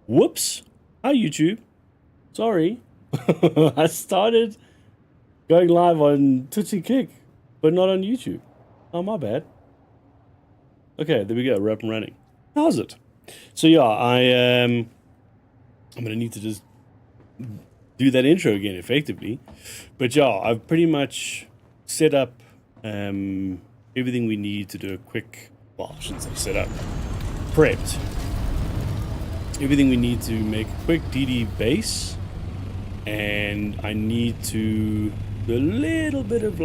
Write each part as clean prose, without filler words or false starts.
Whoops. Hi, YouTube. Sorry. I started going live on Twitch and Kick, but not on YouTube. Oh, my bad. Okay, there we go. We're up and running. How's it? So yeah, I'm gonna need to just do that intro again, effectively. But yeah, I've pretty much set up everything we need to do a quick. Well, I shouldn't say set up. Prepped everything we need to make a quick DD base, and I need to do a little bit of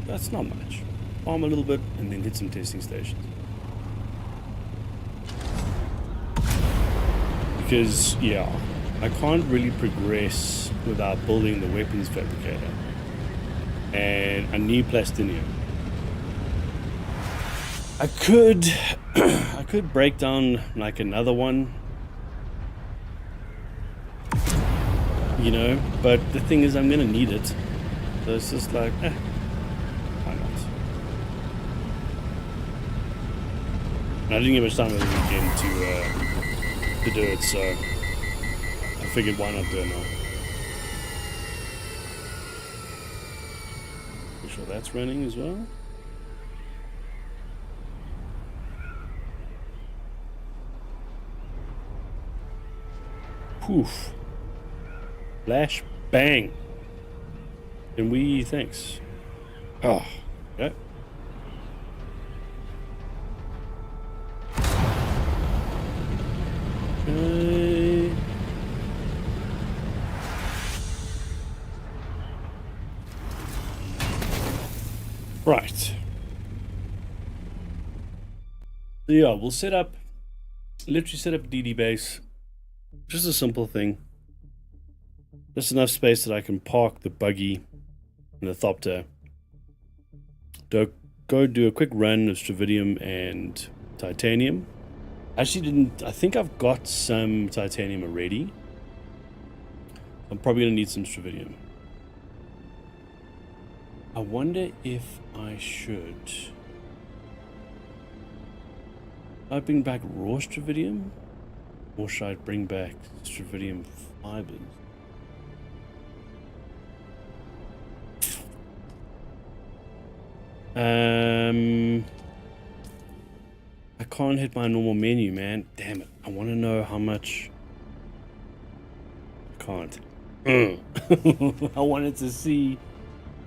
that's not much. Farm a little bit and then hit some testing stations. Because, yeah, I can't really progress without building the weapons fabricator. And I need plastinium. I could break down another one, you know, but the thing is I'm gonna need it. So it's just why not? And I didn't get much time over the weekend to do it, so I figured why not do it now. Make sure that's running as well. Poof. Flash bang. And thanks. Oh, okay. Okay. Right. So yeah, we'll literally set up a DD base. Just a simple thing. Just enough space that I can park the buggy and the thopter. Go do a quick run of stravidium and titanium. I think I've got some titanium already. I'm probably going to need some stravidium. I wonder if I should bring back raw stravidium, or should I bring back stravidium fibers? I can't hit my normal menu, man. Damn it. I want to know how much. I can't. I wanted to see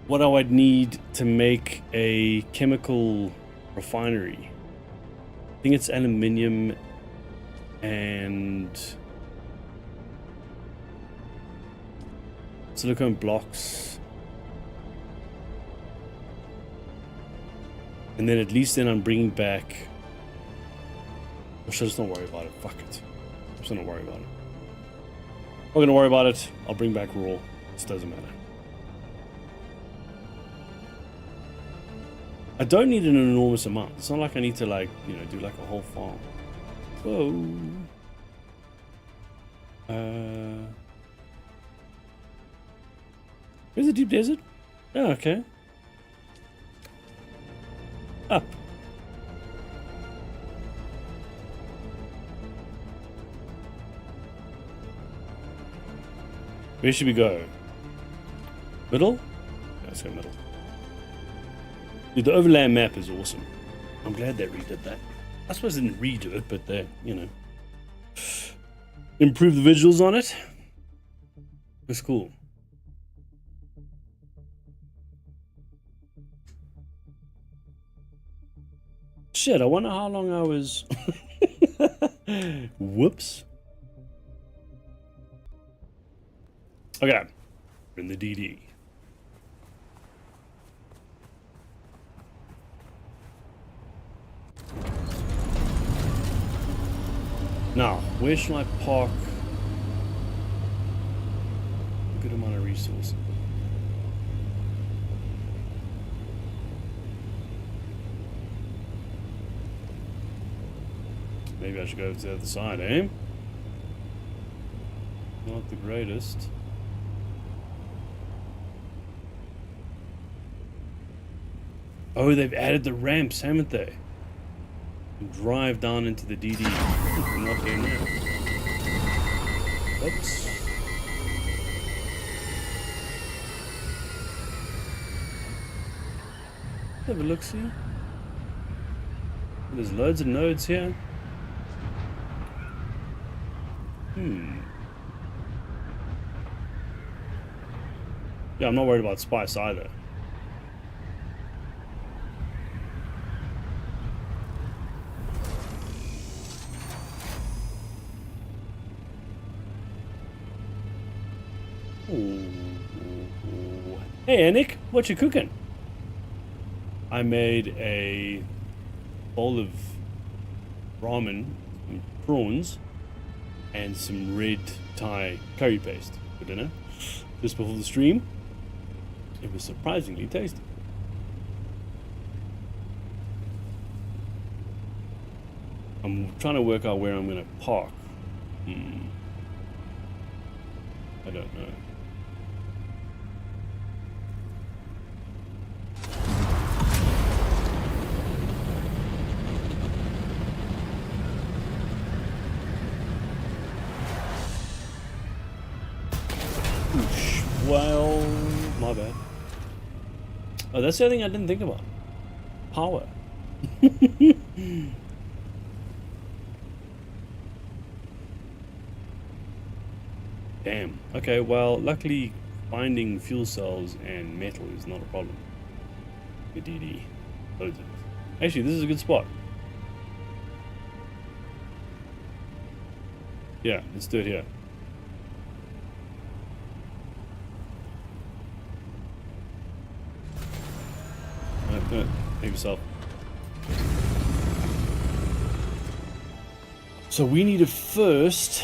what I would need to make a chemical refinery. I think it's aluminium and silicone blocks. And then at least then I'm bringing back. Or should I just not worry about it? Fuck it. I'm just not worry about it. I'm not gonna worry about it. I'll bring back raw. It doesn't matter. I don't need an enormous amount. It's not like I need to do a whole farm. Whoa. Where's the deep desert? Oh, okay. Up. Where should we go? Middle? Let's go middle. Dude, the overland map is awesome. I'm glad they redid that. I suppose they didn't redo it, but they, improved the visuals on it. It's cool. Shit, I wonder how long I was. Whoops. Okay, we're in the DD. Now, where shall I park a good amount of resources? Maybe I should go to the other side, eh? Not the greatest. Oh, they've added the ramps, haven't they? Drive down into the DD. Not there now. Oops. Have a look-see. There's loads of nodes here. Yeah, I'm not worried about spice either. Ooh. Hey, Anik, what you cooking? I made a bowl of ramen, some prawns, and some red Thai curry paste for dinner just before the stream. It was surprisingly tasty. I'm trying to work out where I'm going to park. I don't know. Well, my bad. Oh, that's the other thing I didn't think about. Power. Damn. Okay, well, luckily finding fuel cells and metal is not a problem. DD. Loads of it. Actually, this is a good spot. Yeah, let's do it here. No, make yourself. So we need to first.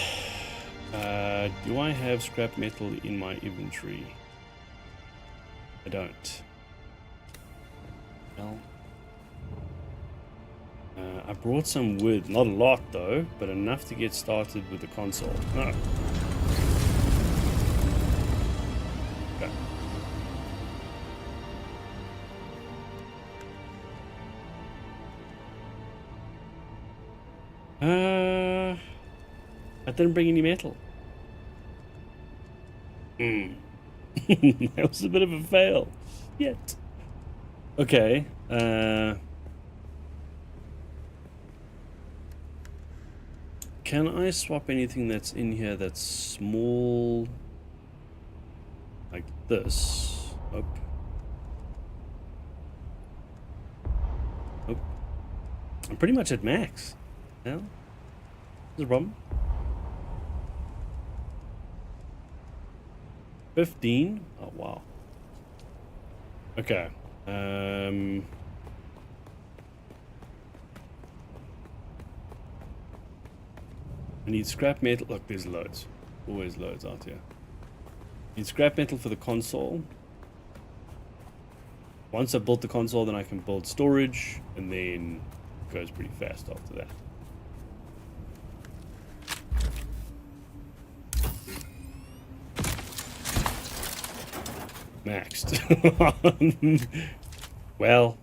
Do I have scrap metal in my inventory? I don't. Well, I brought some wood. Not a lot though, but enough to get started with the console. No. Okay. I didn't bring any metal. That was a bit of a fail. Yet. Okay. Can I swap anything that's in here that's small? Like this. Up. Oh. I'm pretty much at max. Yeah. There's a problem. 15? Oh, wow. Okay. I need scrap metal. Look, there's loads. Always loads out here. Need scrap metal for the console. Once I've built the console, then I can build storage, and then it goes pretty fast after that. Maxed. Well,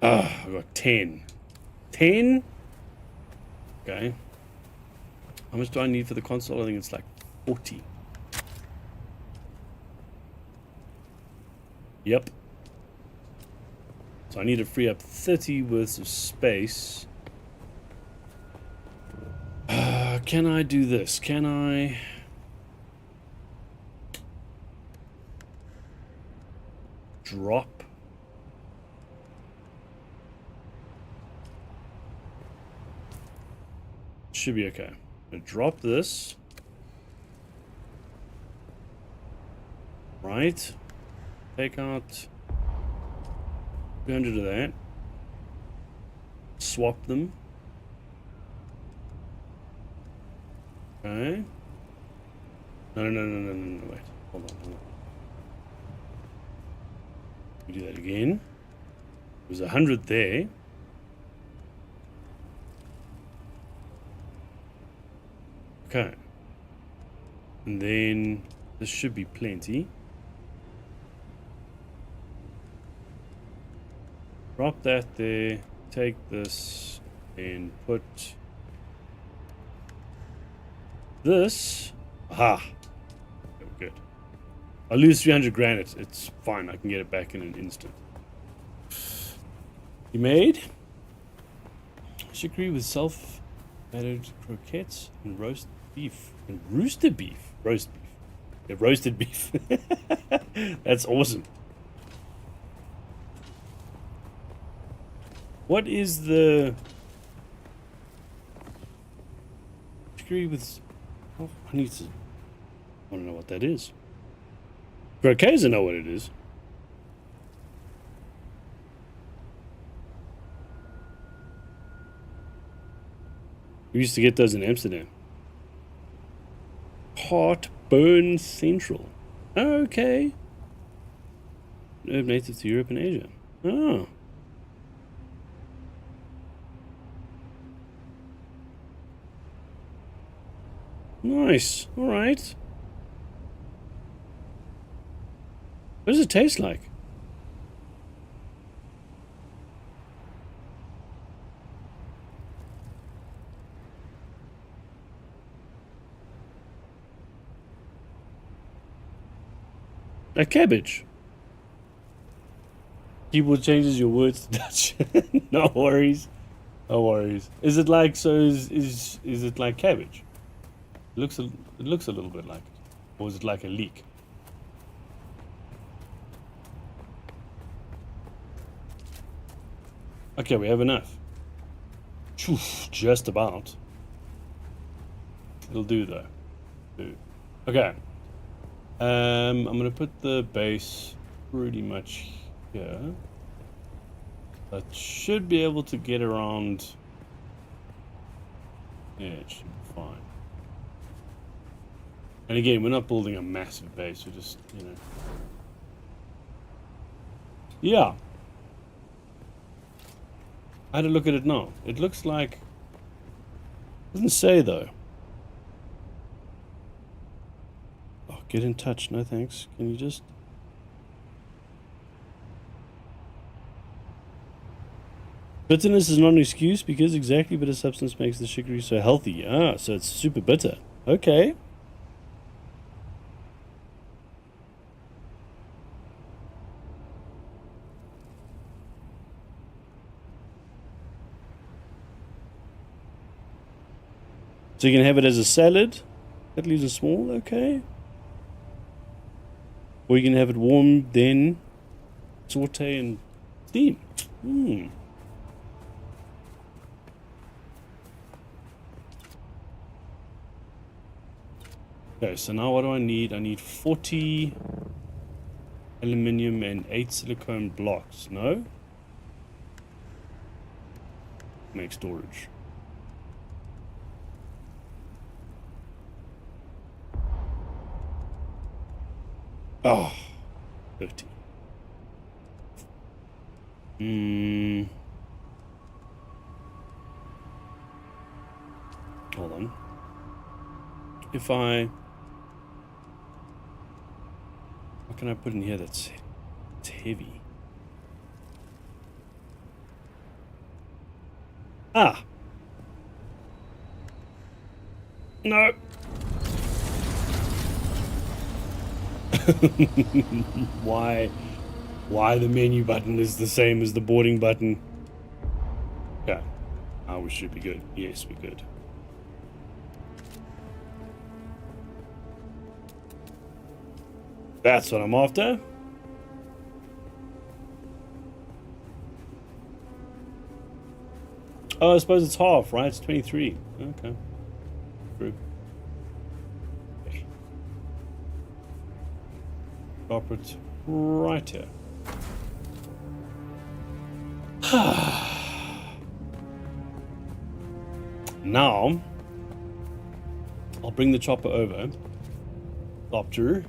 I got 10. 10? Okay. How much do I need for the console? I think it's like 40. Yep. So I need to free up 30 worth of space. Can I do this? Can I... drop? Should be okay. I'm gonna drop this. Right. Take out 200 of that. Swap them. Okay. No, wait. Hold on. We do that again. There's 100 there. Okay. And then this should be plenty. Drop that there. Take this and put this. Aha. Okay, we're good. I lose 300 grand. It's fine. I can get it back in an instant. You made chicory with self-battered croquettes and roast beef and roasted beef. Roast beef. Yeah, roasted beef. That's awesome. What is the chicory with? Oh, I need to. I want to know what that is. Croquets, I know what it is. We used to get those in Amsterdam. Heartburn Central. Okay. Herb native to Europe and Asia. Oh. Nice. Alright. What does it taste like? A cabbage. Keyboard changes your words to Dutch. No worries. No worries. Is it like is it like cabbage? It looks a little bit like it. Or is it like a leek? Okay, we have enough. Just about. It'll do though. Okay. I'm gonna put the base pretty much here. That should be able to get around. Yeah, it should be fine. And again, we're not building a massive base, we're just, you know. Yeah. I had to look at it now. It looks like. Doesn't say though. Get in touch. No thanks. Can you just... Bitterness is not an excuse because exactly bitter substance makes the chicory so healthy. Ah, so it's super bitter. Okay. So you can have it as a salad. That leaves it small. Okay. Or you can have it warm, then saute and steam. Okay, so now what do I need? I need 40 aluminium and 8 silicone blocks. No? Make storage. Oh, 30. Hold on. If what can I put in here that's heavy? Ah. No. Why the menu button is the same as the boarding button? Okay. Oh, we should be good. Yes, we're good. That's what I'm after. Oh, I suppose it's half, right? It's 23. Okay. True. Okay. Drop it right here. Now, I'll bring the chopper over. Chopper.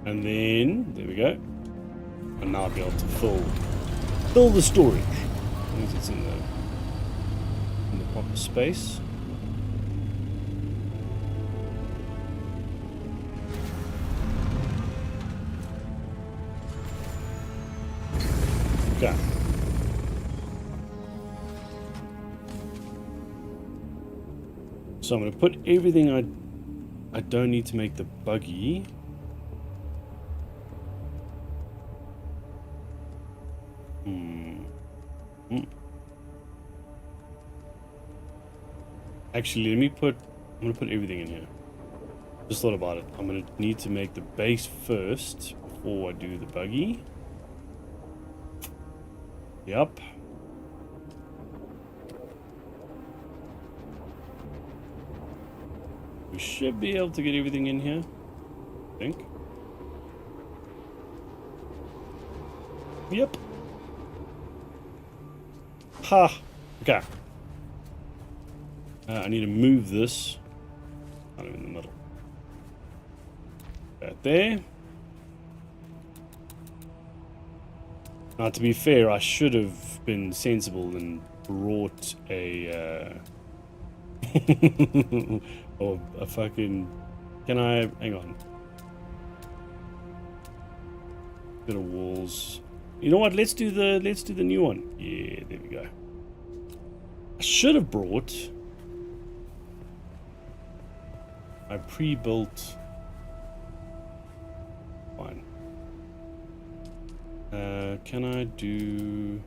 And then, there we go. And now I'll be able to fill the storage. As long as it's in the proper space. Okay. So I'm going to put everything I don't need to make the buggy. Actually, I'm going to put everything in here. Just thought about it. I'm going to need to make the base first before I do the buggy. Yep. We should be able to get everything in here, I think. Yep. Ha! Okay. I need to move this. Kind of in the middle. Right there. Now, to be fair, I should have been sensible and brought a... or a fucking... Can I... Hang on. Bit of walls. You know what? Let's do the new one. Yeah, there we go. I should have brought... I pre-built... Fine. Can I do...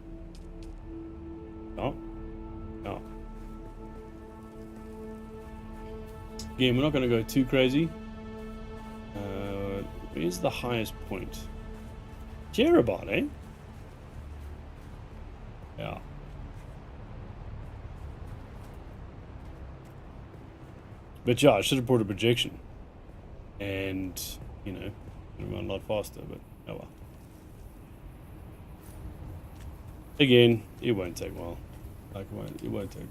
Oh. Oh. Again, we're not going to go too crazy. Where's the highest point? Jeroboam, eh? Yeah. But yeah, I should have brought a projection. And, you know, it would have run a lot faster, but oh well. Again, it won't take a while. Like, it won't take.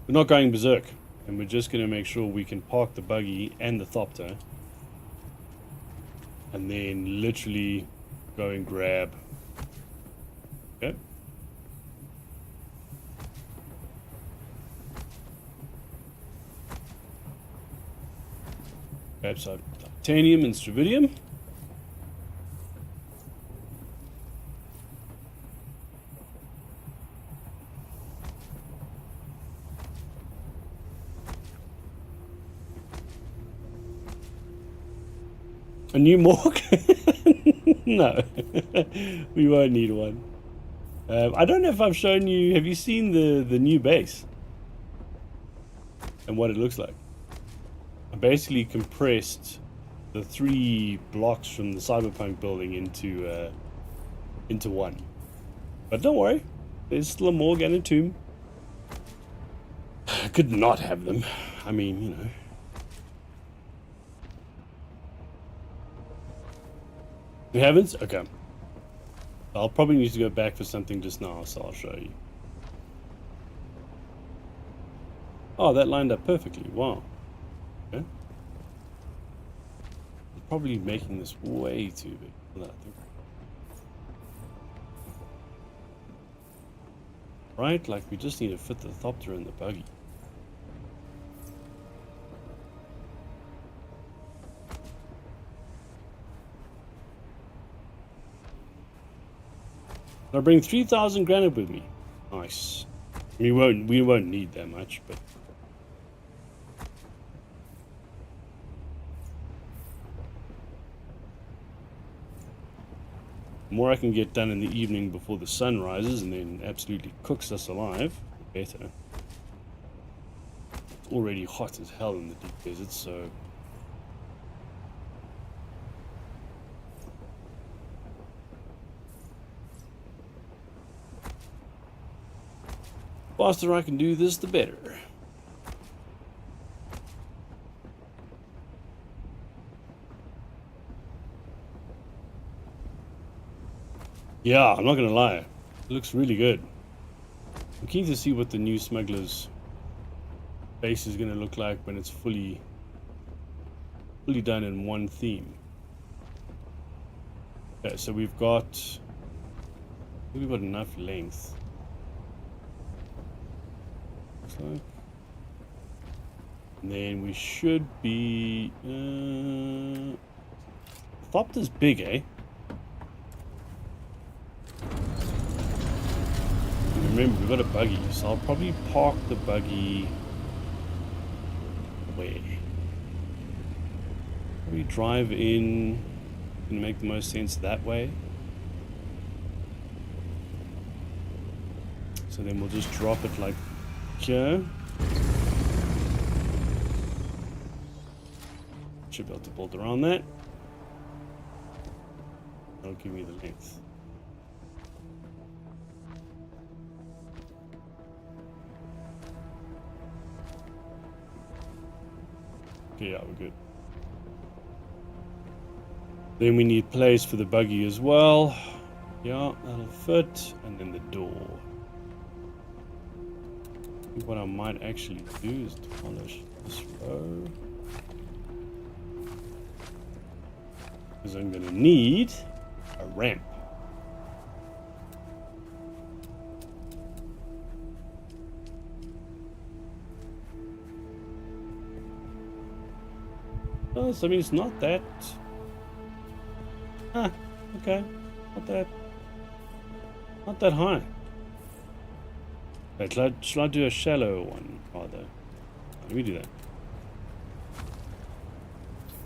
We're not going berserk, and we're just going to make sure we can park the buggy and the thopter, and then literally go and grab. Okay. Grab some titanium and stravidium. A new morgue? No, we won't need one. I don't know if I've shown you. Have you seen the new base and what it looks like? I basically compressed the 3 blocks from the cyberpunk building into one. But don't worry, there's still a morgue and a tomb. I could not have them. I mean, you know. You haven't? Okay. I'll probably need to go back for something just now, so I'll show you. Oh, that lined up perfectly. Wow. Okay. I'm probably making this way too big for that, I think. Right? Like, we just need to fit the thopter in the buggy. I'll bring 3,000 granite with me. Nice. We won't need that much, but the more I can get done in the evening before the sun rises and then absolutely cooks us alive, the better. It's already hot as hell in the deep desert, so the faster I can do this, the better. Yeah, I'm not gonna lie. It looks really good. I'm keen to see what the new smuggler's base is gonna look like when it's fully done in one theme. Okay, so we've got enough length. Like. And then we should be Thopter's big, eh? remember, we've got a buggy, so I'll probably park the buggy where? Probably drive in and make the most sense that way. So then we'll just drop it like here. Should be able to bolt around that. That'll give me the length. Okay, yeah, we're good. Then we need place for the buggy as well. Yeah, that'll fit. And then the door. I think what I might actually do is polish this row. Because I'm going to need a ramp. Oh, so I mean, it's not that... Ah, okay. Not that high. Wait, shall I do a shallow one, rather? Let me do that.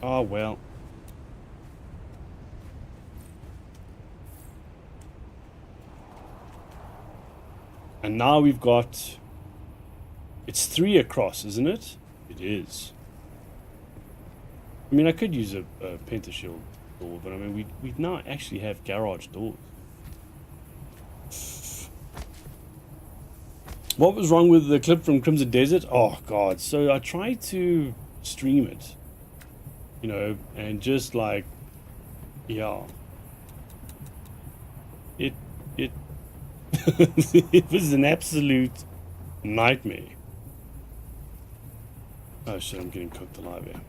Oh, well. And now we've got... It's 3 across, isn't it? It is. I mean, I could use a pentashield door, but I mean, we now actually have garage doors. What was wrong with the clip from Crimson Desert? Oh, God. So I tried to stream it, you know, and just like, yeah. It it was an absolute nightmare. Oh shit, I'm getting cooked alive here.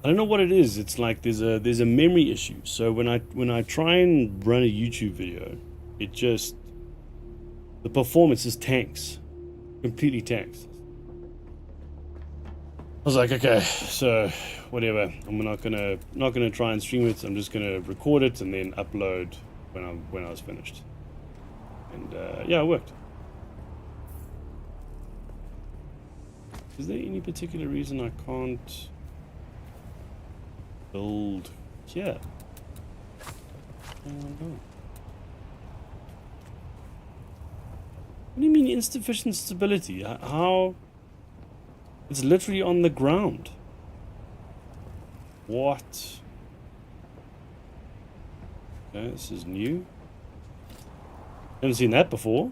I don't know what it is. It's like there's a memory issue. So when I try and run a YouTube video, it just, the performance just tanks. Completely tanks. I was like, okay, so whatever. I'm not gonna try and stream it. I'm just gonna record it and then upload when I was finished. And yeah, it worked. Is there any particular reason I can't build here? I don't know. What do you mean insufficient stability? How? It's literally on the ground. What? Okay, this is new. Haven't seen that before.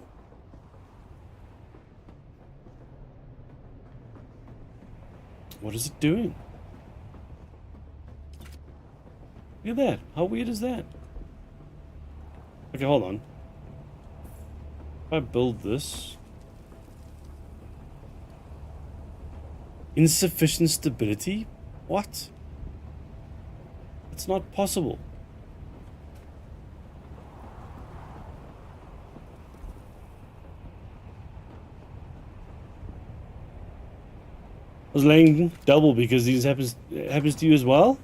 What is it doing? Look at that. How weird is that? Okay, hold on. If I build this. Insufficient stability? What? It's not possible. I was laying double because this happens to you as well?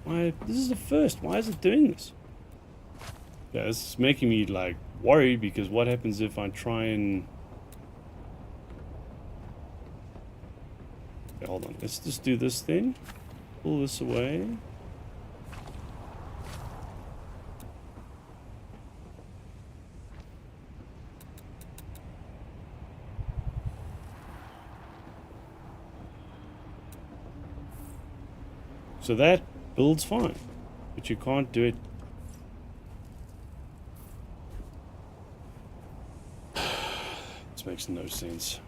Why? This is the first. Why is it doing this? Yeah, this is making me like worried because what happens if I try and... Okay, hold on. Let's just do this then. Pull this away. So that builds fine, but you can't do it. This makes no sense.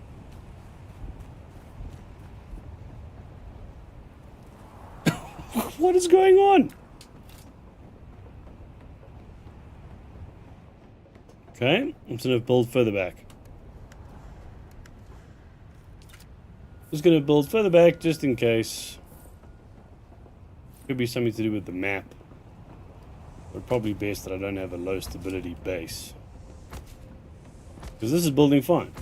What is going on? Okay, I'm just going to build further back. Just going to build further back just in case. Could be something to do with the map. But probably best that I don't have a low stability base. Because this is building fine.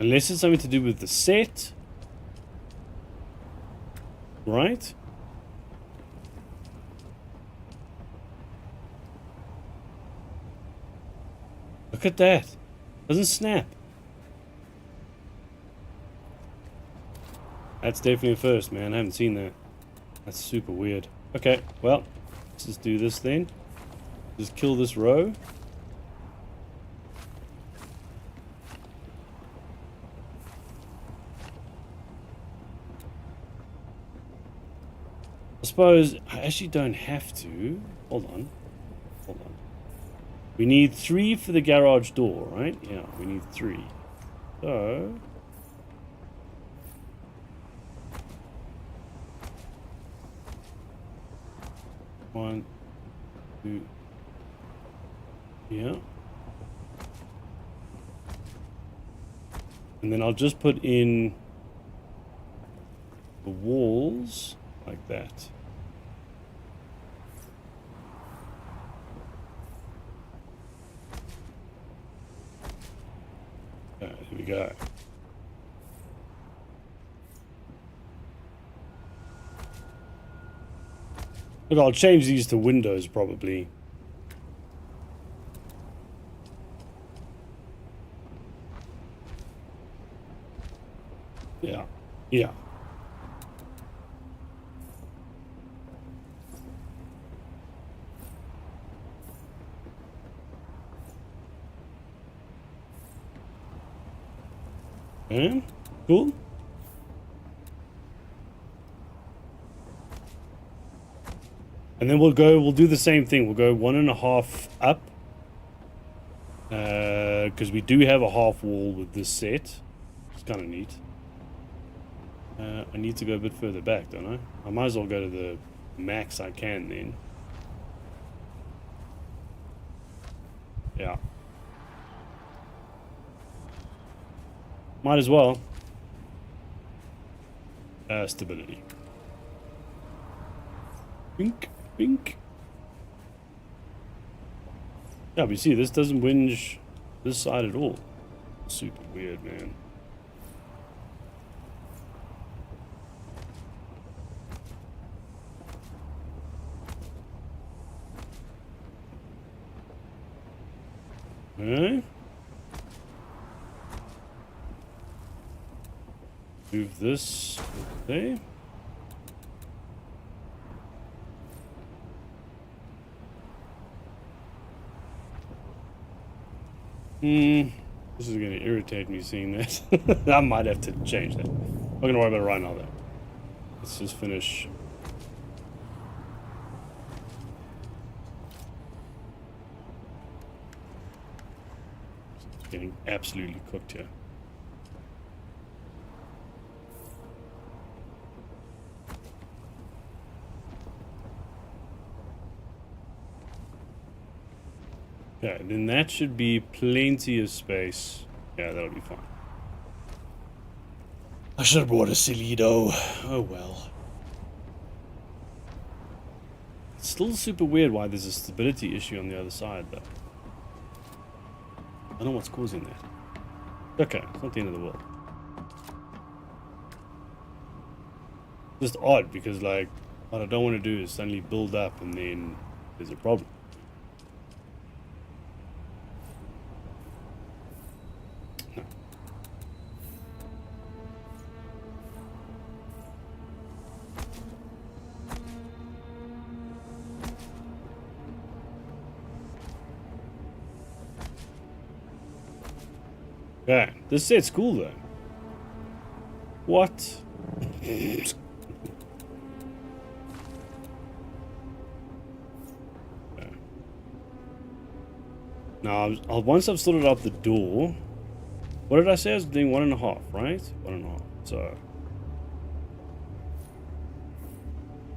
Unless it's something to do with the set. Right? Look at that. Doesn't snap. That's definitely a first, man. I haven't seen that. That's super weird. Okay, well, let's just do this then. Just kill this row. I suppose I actually don't have to. Hold on. Hold on. We need 3 for the garage door, right? Yeah, we need 3. So... One, 2... Yeah. And then I'll just put in the walls like that. Here we go. Look, I'll change these to windows probably. Yeah. Yeah. Yeah, cool. And then we'll do the same thing. We'll go 1.5 up. Because we do have a half wall with this set. It's kind of neat. I need to go a bit further back, don't I? I might as well go to the max I can then. Yeah. Might as well. Stability. Bink, bink. Yeah, but you see, this doesn't whinge this side at all. Super weird, man. Alright. Move this there. This is gonna irritate me seeing that. I might have to change that. I'm not gonna worry about it right now though. Let's just finish. It's getting absolutely cooked here. Okay, then that should be plenty of space. Yeah, that'll be fine. I should have brought a Celido. Oh well. It's still super weird why there's a stability issue on the other side, though. I don't know what's causing that. Okay, it's not the end of the world. Just odd, because, like, what I don't want to do is suddenly build up and then there's a problem. Yeah, this set's cool though. What? Now, once I've sorted out the door, what did I say? I was doing 1.5, right? 1.5. So,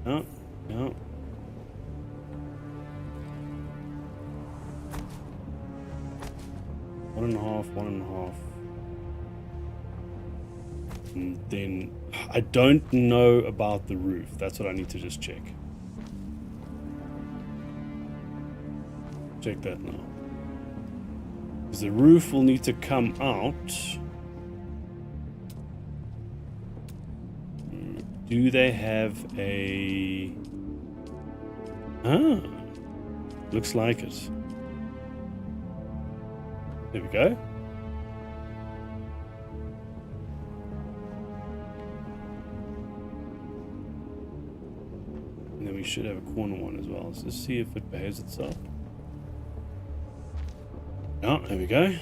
no, no. One and a half. And then I don't know about the roof. That's what I need to just check. Check that now. Because the roof will need to come out. Do they have a... Ah, looks like it. There we go. And then we should have a corner one as well. So let's see if it behaves itself. Oh, there we go.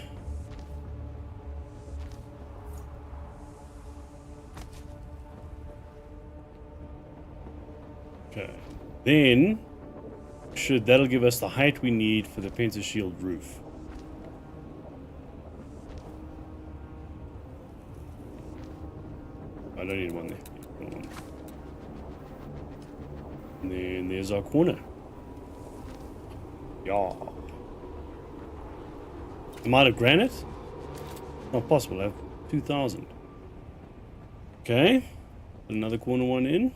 Okay. Then that'll give us the height we need for the pentashield roof. I don't need one there. One. And then there's our corner. Yeah. Amount of granite? Not possible. I have 2,000. Okay. Put another corner one in.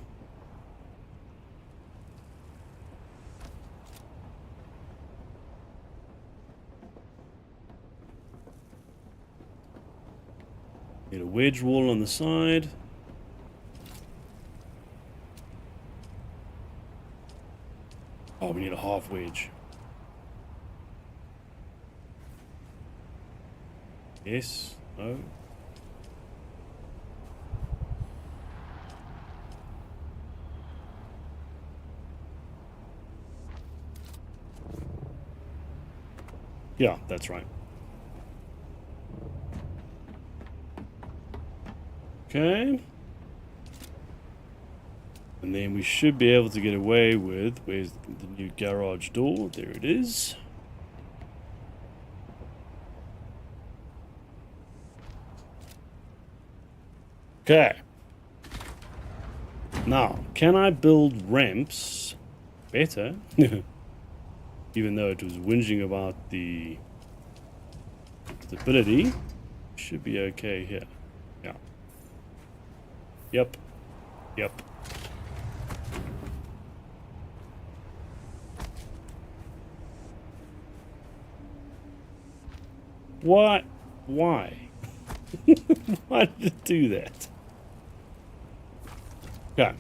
Need a wedge wall on the side. Oh, we need a half wedge. Yes. No. Yeah, that's right. Okay. And then we should be able to get away with... Where's the new garage door? There it is. Okay. Now, can I build ramps better? Even though it was whinging about the stability. Should be okay here. Yeah. Yep. Yep. What? Why? Why did it do that? Okay.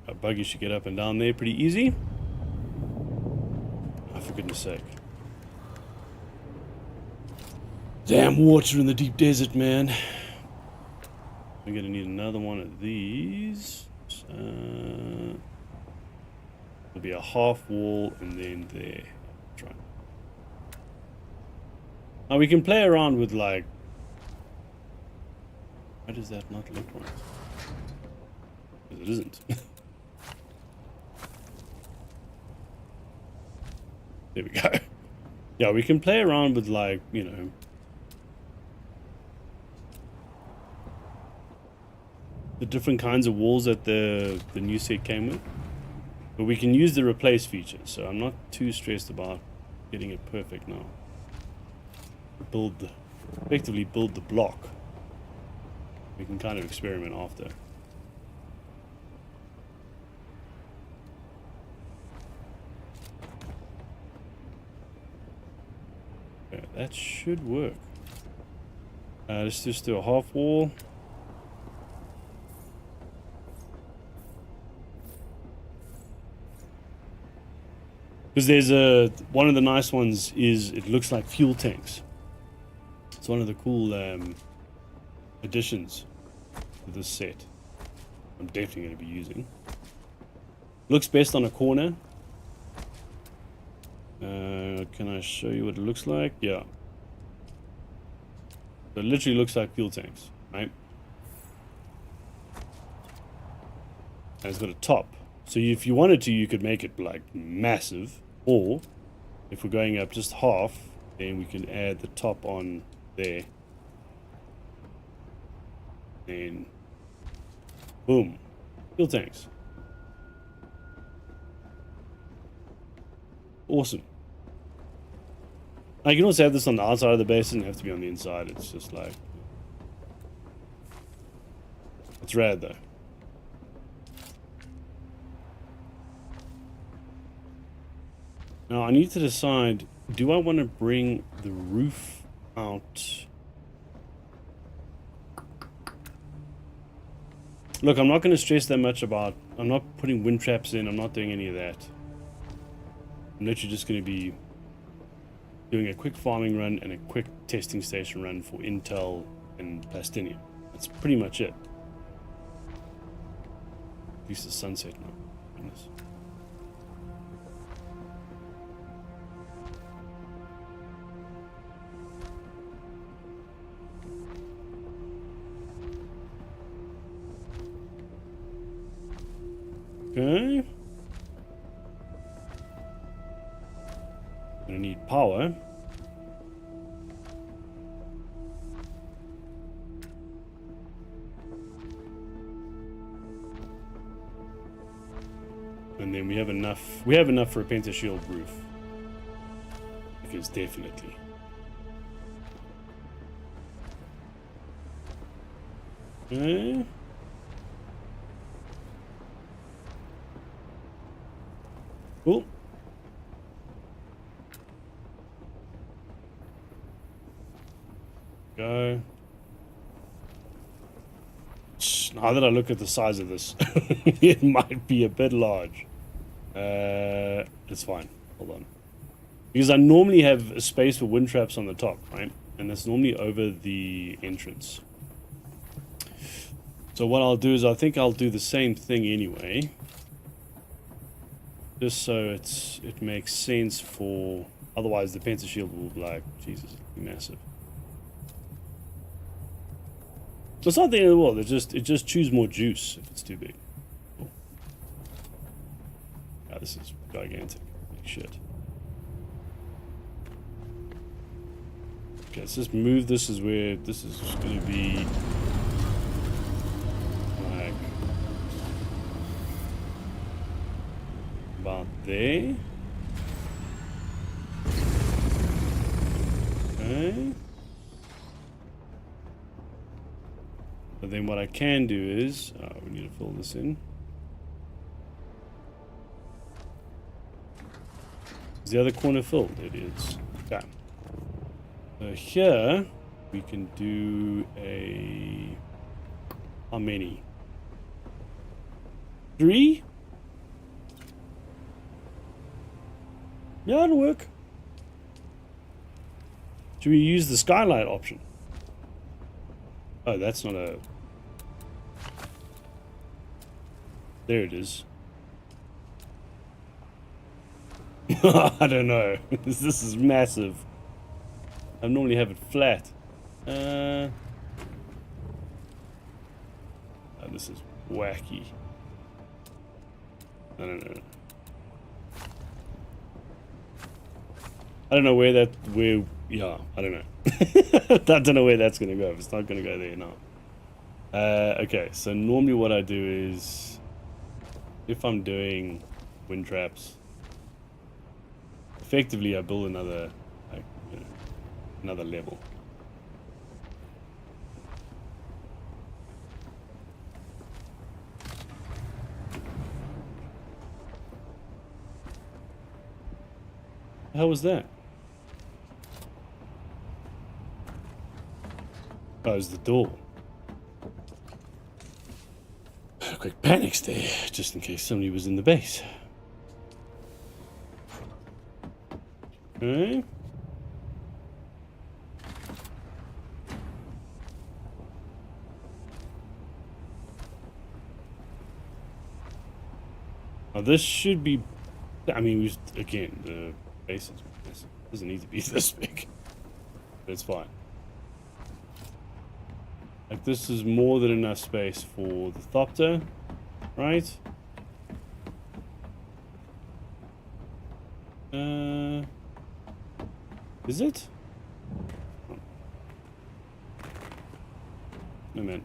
A buggy should get up and down there pretty easy. Oh, for goodness sake. Damn water in the deep desert, man. We're gonna need another one of these. There'll be a half wall and then there. That's right. Now we can play around with like... Why does that not look right? Because it isn't. There we go. Yeah, we can play around with like, you know... the different kinds of walls that the new set came with. But we can use the replace feature, so I'm not too stressed about getting it perfect now. Effectively build the block. We can kind of experiment after. Okay, that should work. Let's just do a half wall. Because there's one of the nice ones is it looks like fuel tanks. It's one of the cool additions to this set. I'm definitely going to be using. Looks best on a corner. Can I show you what it looks like? Yeah. So it literally looks like fuel tanks, right? And it's got a top. So if you wanted to, you could make it like massive. Or if we're going up just half, then we can add the top on there. And boom. Fuel tanks. Awesome. I can also have this on the outside of the base. It doesn't have to be on the inside. It's just like... It's rad though. Now I need to decide, do I want to bring the roof out Look, I'm not going to stress that much about... I'm not putting wind traps in. I'm not doing any of that. I'm literally just going to be doing a quick farming run and a quick testing station run for Intel and Plastinium. That's pretty much it. At least the sunset now. Goodness. Okay. Gonna need power. And then we have enough for a pentashield roof. Because definitely. Okay. Cool. Go. Now that I look at the size of this, it might be a bit large. It's fine. Hold on. Because I normally have a space for wind traps on the top, right? And that's normally over the entrance. So what I'll do is I think I'll do the same thing anyway. Just so it makes sense for... Otherwise the pentashield will be like, Jesus, it'll be massive. So it's not the end of the world, it just chews more juice if it's too big. Cool. Ah, this is gigantic. Like shit. Okay, let's just move this is where this is gonna be like about there. Okay. But then what I can do is, we need to fill this in. Is the other corner filled? It is. Okay. So here we can do a... How many? 3? Yeah, it'll work. Should we use the skylight option? Oh, that's not a... There it is. I don't know. This is massive. I normally have it flat. Oh, this is wacky. I don't know. I don't know where that... Yeah, I don't know. I don't know where that's going to go. If it's not going to go there now. Okay, so normally what I do is... If I'm doing wind traps... Effectively, I build another... Like, you know, another level. How was that? Oh, it was the door. Quick panics there, just in case somebody was in the base. Okay. Now this should be... I mean, again, the base is massive. It doesn't need to be this big. But it's fine. Like, this is more than enough space for the Thopter, right? Is it? Oh. No, man.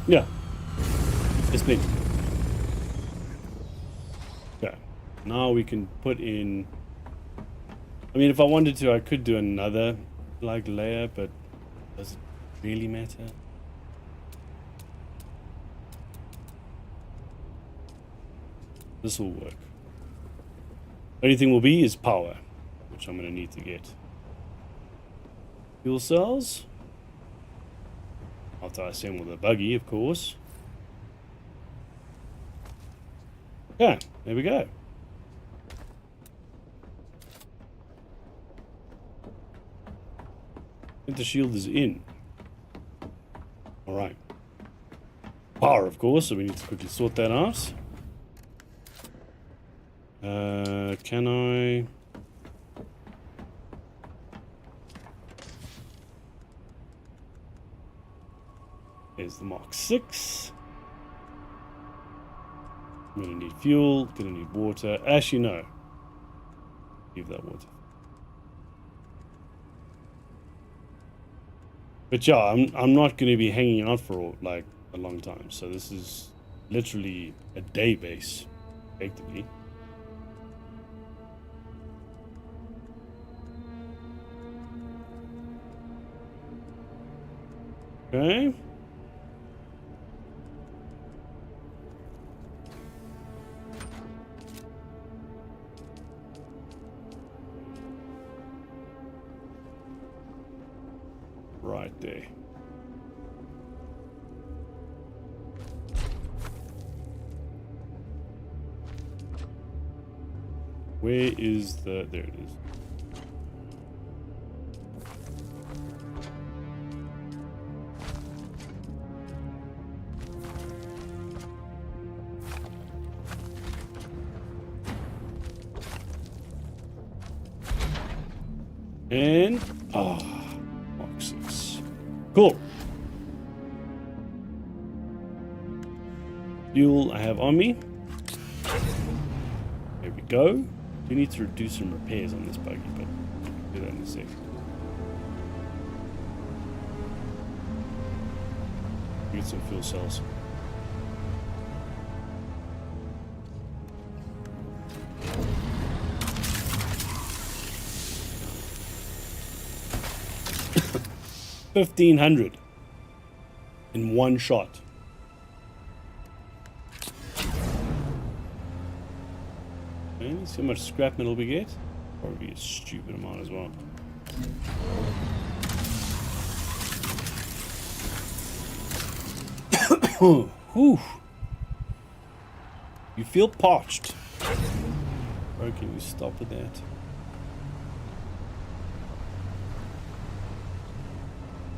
Yeah. It's big. Okay. Now we can put in... I mean, if I wanted to, I could do another, like, layer, but does it really matter? This will work. Only thing will be is power, which I'm going to need to get. Fuel cells. After I assemble the buggy, of course. Yeah, there we go. And the shield is in. Alright. Power, of course, so we need to quickly sort that out. Can I... There's the Mark 6. I'm gonna need fuel, gonna need water. Actually, no. Leave that water. But yeah, I'm not gonna be hanging out for like a long time. So this is literally a day base, effectively. Okay. Right there. Where is the... There it is. And... Oh, Mark 6. Cool. Fuel I have on me. There we go. We need to do some repairs on this buggy, but I'll do that in a sec. Get some fuel cells. $1,500 in one shot. Okay, let's see how much scrap metal we get. Probably a stupid amount as well. Whew. You feel parched. Bro, can you stop with that?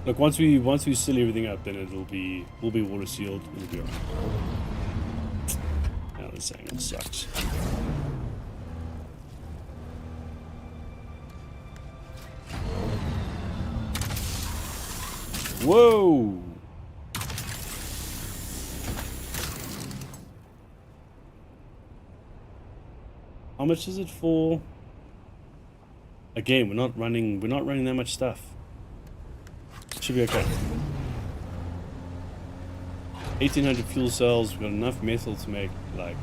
Look, once we seal everything up, then we'll be water sealed. It'll be alright. Now this angle sucks. Whoa! How much is it for? Again, we're not running that much stuff. Should be okay. 1,800 fuel cells. We've got enough metal to make like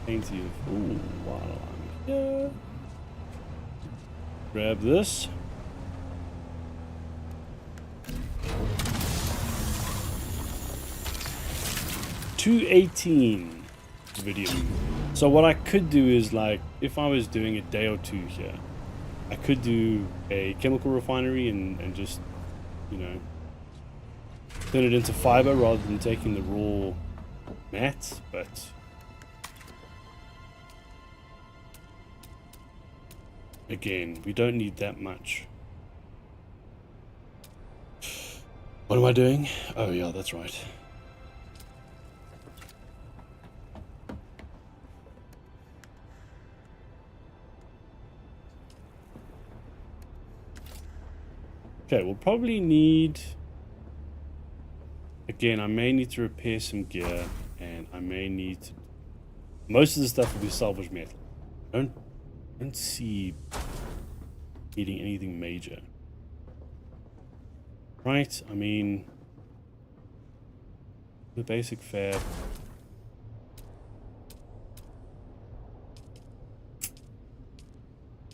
plenty of. Ooh, while I'm here. Grab this. $218 video. So what I could do is, like, if I was doing a day or two here, I could do a chemical refinery and just, you know, turn it into fiber rather than taking the raw mat, but again, we don't need that much. What am I doing? Oh yeah, that's right. Okay, we'll probably need... Again, I may need to repair some gear, and I may need to... Most of the stuff will be salvage metal. I don't see needing anything major. Right, I mean... The basic fab.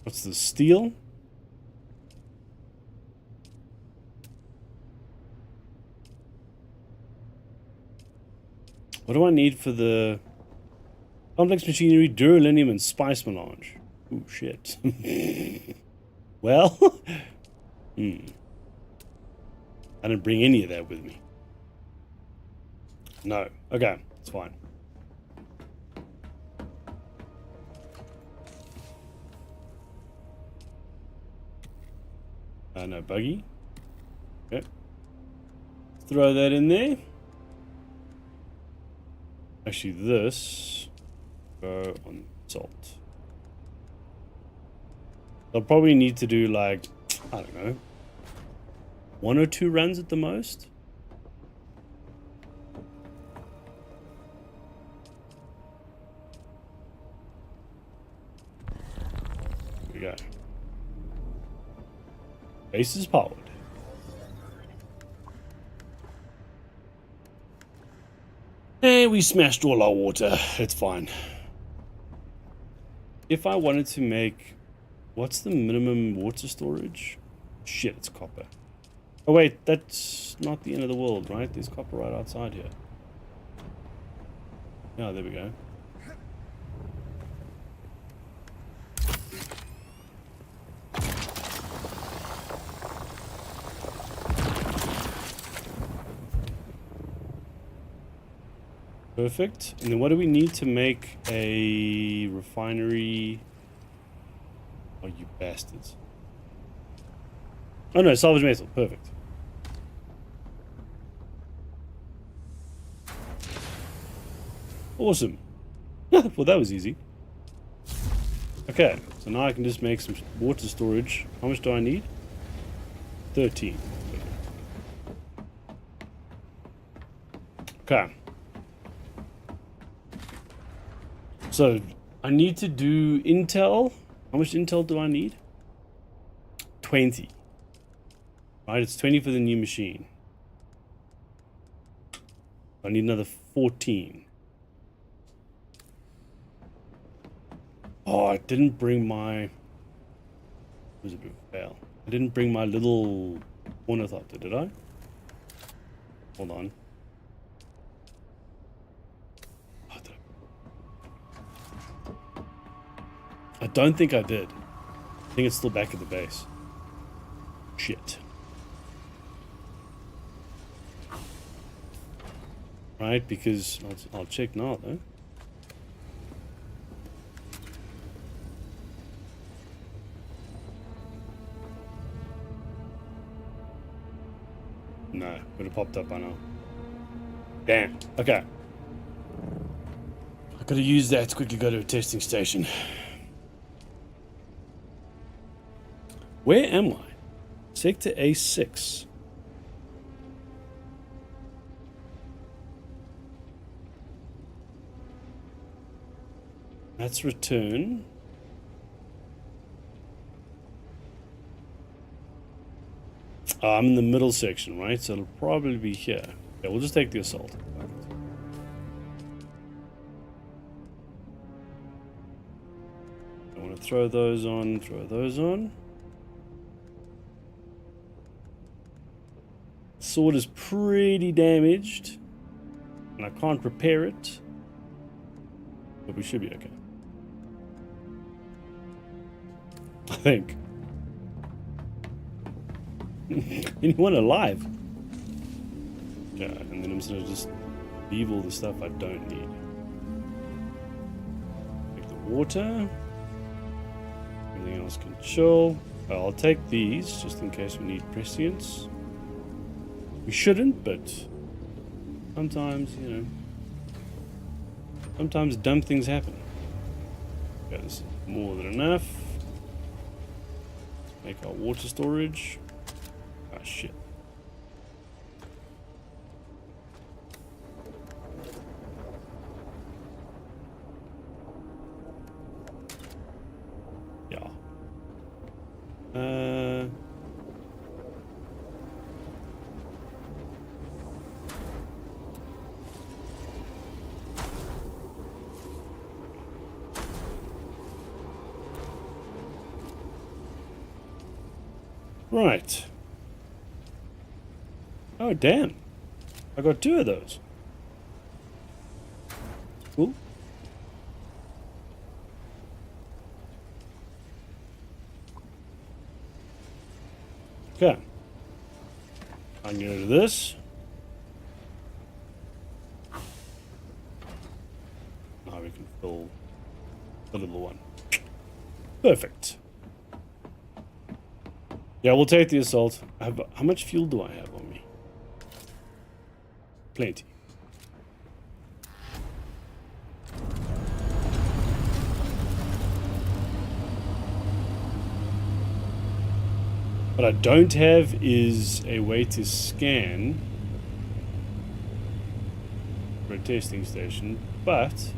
What's the steel? What do I need for the complex machinery, duralinium, and spice melange? Ooh, shit. Well, I didn't bring any of that with me. No. Okay, it's fine. No buggy. Okay. Throw that in there. Actually, this go on salt. I'll probably need to do like, I don't know, 1 or 2 runs at the most. Here we go. Base is powered. And we smashed all our water. It's fine. If I wanted to make... What's the minimum water storage? Shit, it's copper. Oh wait, that's not the end of the world, right? There's copper right outside here. Oh, there we go. Perfect. And then what do we need to make a refinery? Oh, you bastards. Oh no, salvage metal. Perfect. Awesome. Well, that was easy. Okay, so now I can just make some water storage. How much do I need? 13. Okay. So, I need to do intel. How much intel do I need? 20. Right, it's 20 for the new machine. I need another 14. Oh, I didn't bring my... It was a bit of a fail. I didn't bring my little ornithopter, did I? Hold on. Oh, did I don't think I did. I think it's still back at the base. Shit. Right, because I'll check now though. No, would have popped up by now. Damn. Okay. I gotta use that to quickly go to a testing station. Where am I? Sector A6. That's return. Oh, I'm in the middle section, right? So it'll probably be here. Yeah, we'll just take the assault. I want to throw those on, throw those on. Sword is pretty damaged, and I can't repair it, but we should be okay. I think. Anyone alive? Yeah, and then I'm just gonna just leave all the stuff I don't need. Take the water. Everything else can chill. I'll take these just in case we need prescience. We shouldn't, but sometimes, you know, sometimes dumb things happen. Okay, this is more than enough. Make our water storage. Ah, shit. Yeah. Right. Oh, damn. I got 2 of those. Cool. Okay. I'm get rid of this. Now we can fill the little one. Perfect. Yeah, we'll take the assault. How much fuel do I have on me? Plenty. What I don't have is a way to scan for a testing station, but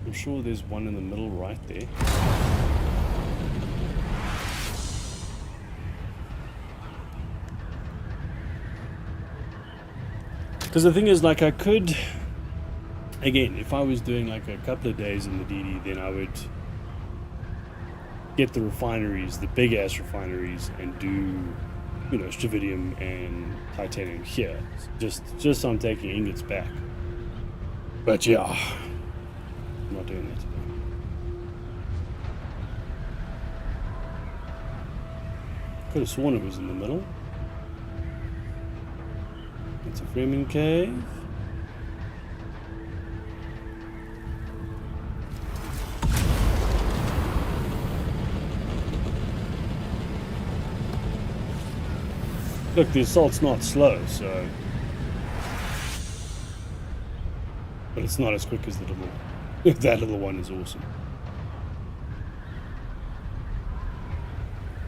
I'm sure there's one in the middle right there. Because the thing is, like, I could, again, if I was doing like a couple of days in the DD, then I would get the refineries, the big ass refineries, and do, you know, stravidium and titanium here. Just so I'm taking ingots back. But yeah, I'm not doing that today. Could have sworn it was in the middle. It's a Fremen cave. Look, the assault's not slow, so... But it's not as quick as the little... that little one is awesome.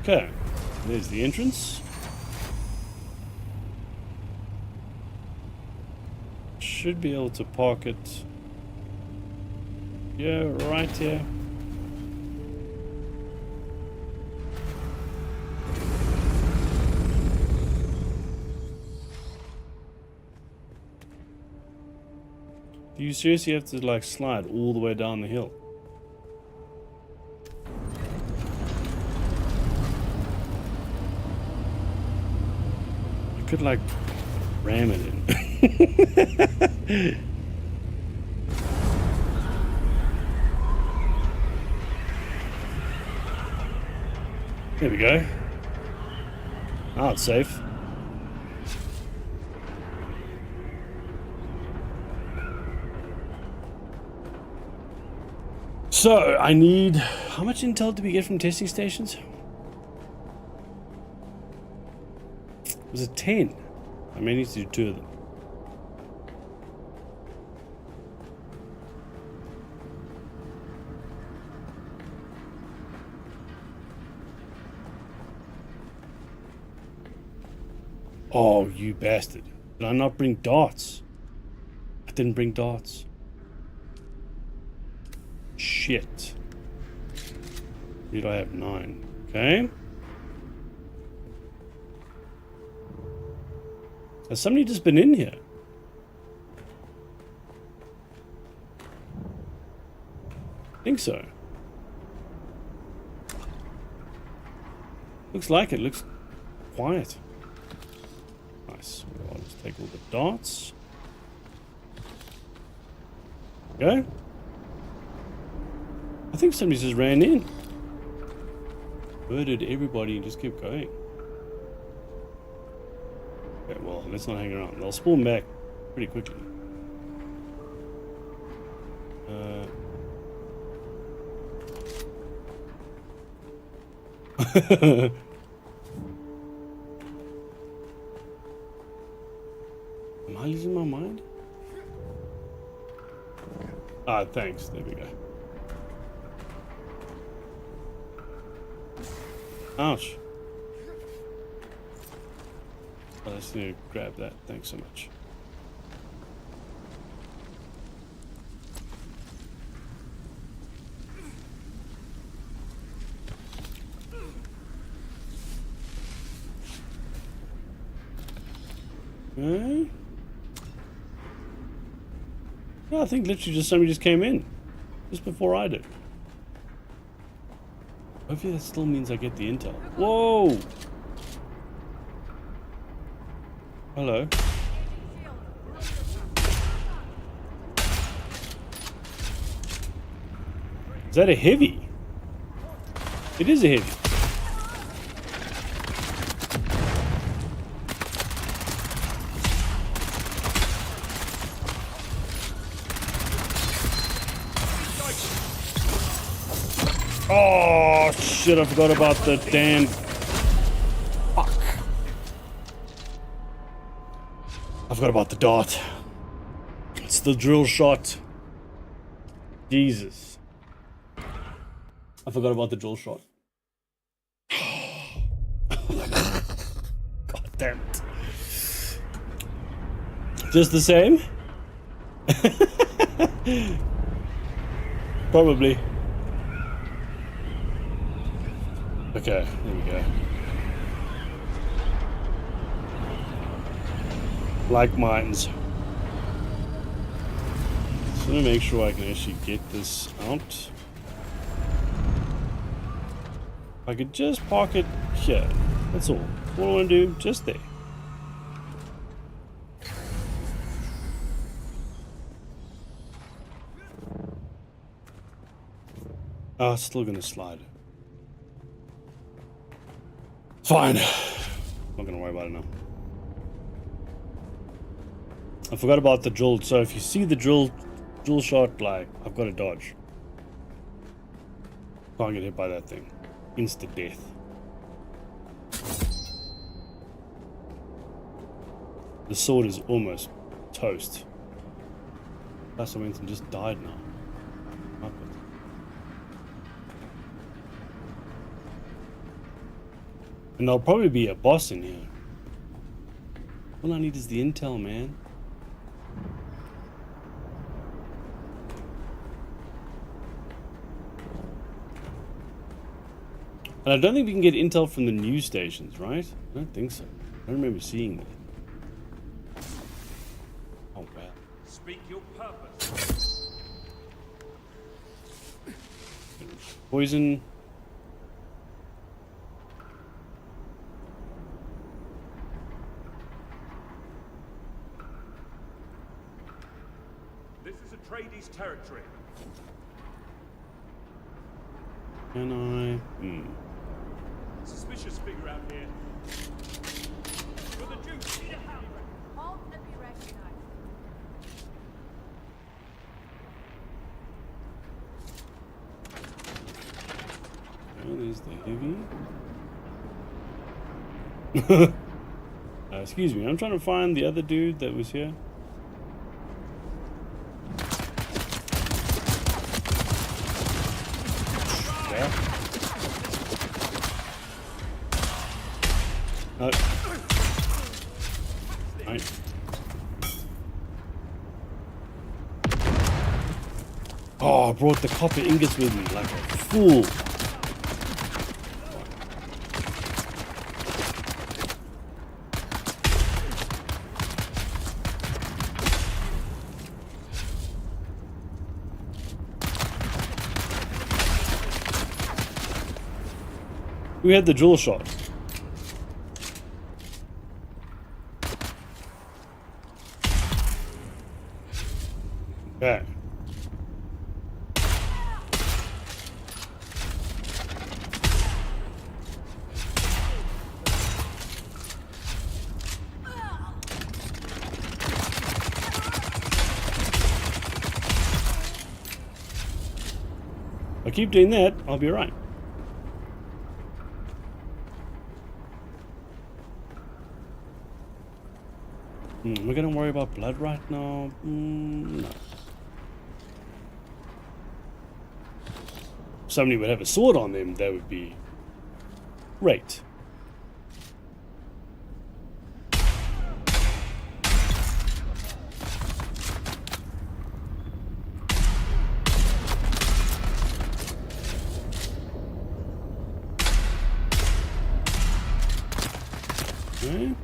Okay, there's the entrance. Should be able to park it... yeah, right here. Do you seriously have to like slide all the way down the hill? You could like ram it in. There we go. Now it's safe. So, I need... how much intel did we get from testing stations? Was it 10? I may need to do 2 of them. Oh, you bastard. Did I not bring darts? I didn't bring darts. Shit. Did I have 9? Okay. Has somebody just been in here? I think so. Looks like it. Looks quiet. Nice. Well, I'll just take all the darts. Go. I think somebody just ran in. Murdered everybody and just kept going. Okay, well, let's not hang around. They'll spawn back pretty quickly. Am I losing my mind? Ah, thanks. There we go. Ouch. I just need to grab that. Thanks so much. Okay. Yeah, I think literally just somebody just came in. Just before I did. Hopefully that still means I get the intel. Whoa! Hello. Is that a heavy? It is a heavy. Oh shit, I forgot about the damn... Fuck. I forgot about the dart. It's the drill shot. Jesus. I forgot about the drill shot. God damn it. Just the same? Probably. Okay, there we go. Like mines. Just gonna make sure I can actually get this out. If I could just park it here. That's all. What I want to do, just there. Ah, it's still gonna slide. Fine. Not gonna worry about it now. I forgot about the drill, so if you see the drill shot, like, I've got to dodge. Can't get hit by that thing. Instant death. The sword is almost toast. Plus I went and just died now. Not good. And there'll probably be a boss in here. All I need is the intel, man. And I don't think we can get intel from the news stations, right? I don't think so. I don't remember seeing that. Oh, wow. Speak your purpose. Poison. This is Atreides territory. Can I? Suspicious figure out here. For the Duke, need a hand. Halt and be recognized. Oh, there's the heavy. Excuse me, I'm trying to find the other dude that was here. Yeah. No. Right. Oh, I brought the copper ingots with me like a fool. We had the drill shot. Okay. If I keep doing that, I'll be right. We're gonna worry about blood right now. No. If somebody would have a sword on them, that would be great. Okay.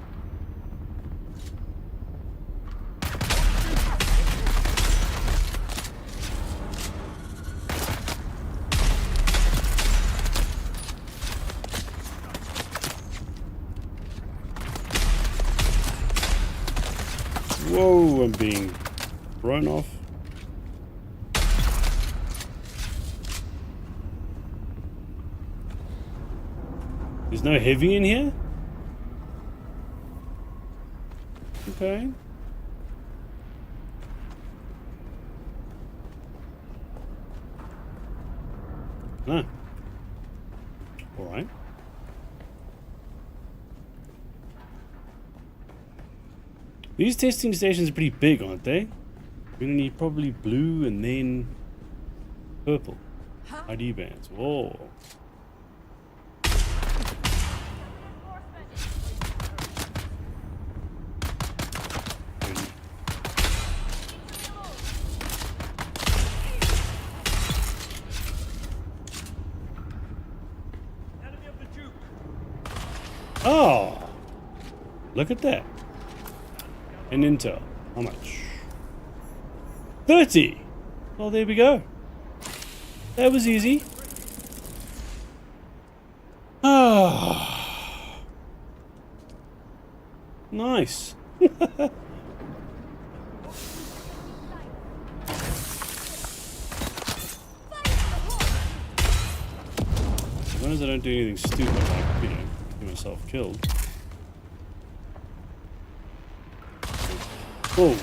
Whoa, I'm being thrown off. There's no heavy in here? Okay. No. All right. These testing stations are pretty big, aren't they? We're gonna need probably blue and then purple. ID bands. Whoa. Enemy of the Duke. Oh, look at that. An intel. How much? 30. Well, there we go. That was easy. Ah, nice. As long as I don't do anything stupid, like, you know, get myself killed. Whoa.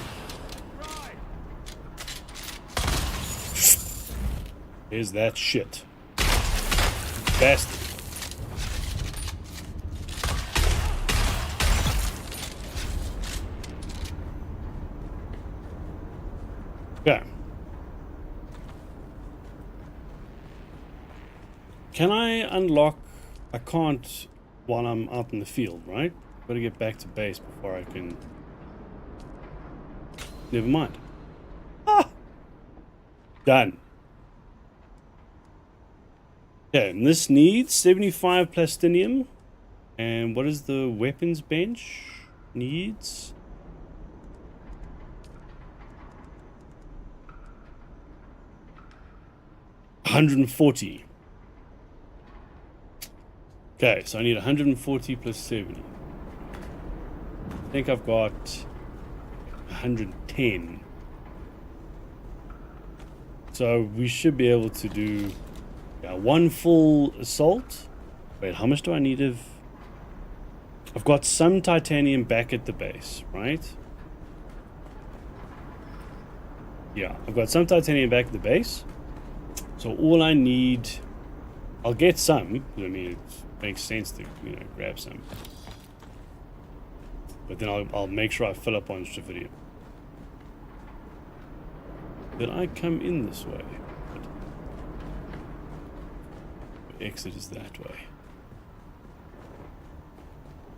Here's that shit. Bastard. Okay. Can I unlock? I can't while I'm out in the field, right? Gotta get back to base before I can. Never mind. Ah! Done. Okay, and this needs 75 plastinium. And what is the weapons bench? Needs 140. Okay, so I need 140 plus 70. I think I've got 110. So we should be able to do one full assault. Wait, how much do I need of... I've got some titanium back at the base, right? Yeah, I've got some titanium back at the base. So all I need... I'll get some. I mean, it makes sense to, you know, grab some. But then I'll make sure I fill up on Stravidium. Did I come in this way? The exit is that way.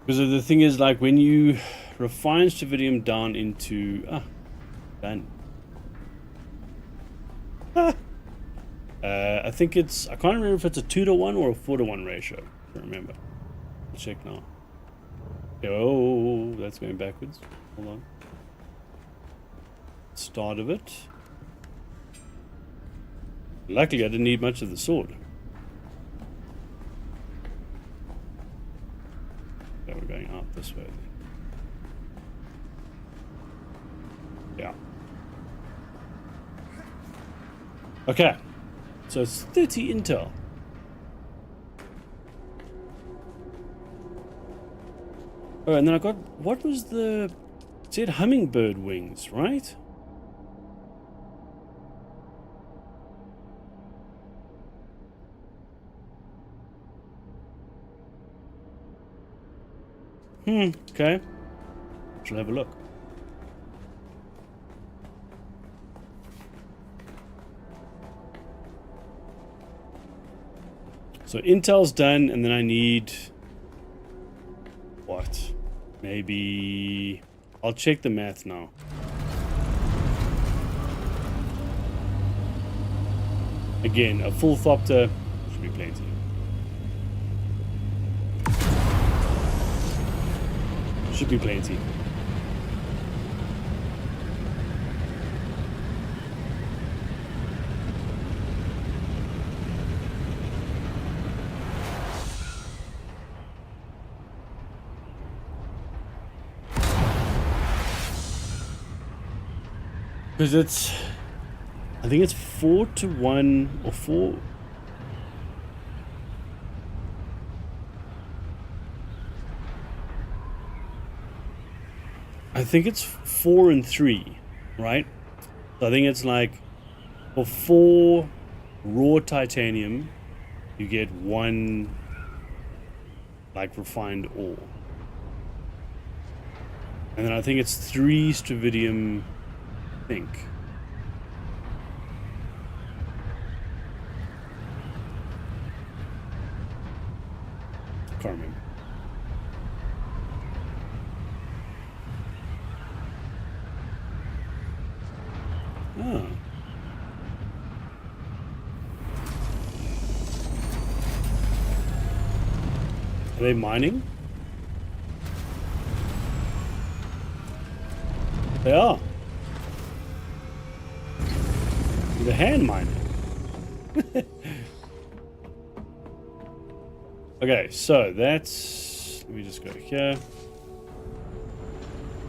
Because the thing is, like, when you refine Stravidium down into... done. I think it's... I can't remember if it's a 2-to-1 or a 4-to-1 ratio. I don't remember. I'll check now. Oh, that's going backwards. Hold on. Start of it. Luckily, I didn't need much of the sword. Okay, we're going out this way. Yeah. Okay. So it's 30 intel. Oh, and then I got... What was the... It said hummingbird wings, right? Okay. Shall have a look. So intel's done, and then I need... What? Maybe... I'll check the math now. Again, a full thopter should be plenty. Should be plenty. Because it's... I think it's 4-to-1 or 4... I think it's 4 and 3, right? So I think it's like for 4 raw titanium, you get 1 like refined ore. And then I think it's 3 Stravidium pink. Can't remember. Oh. Are they mining? They are. The hand mining. Okay, so that's... Let me just go here.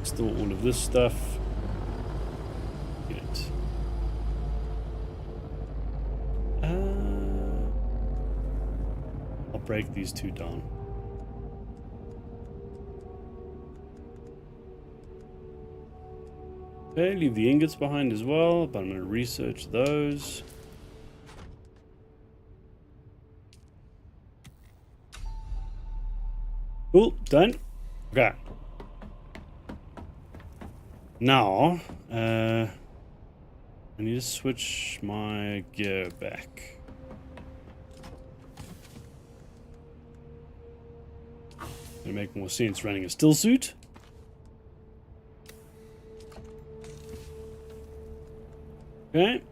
Store all of this stuff. Get it. I'll break these 2 down. Okay, leave the ingots behind as well, but I'm going to research those. Cool, done. Okay. Now, I need to switch my gear back. It'll make more sense running a still suit. Okay.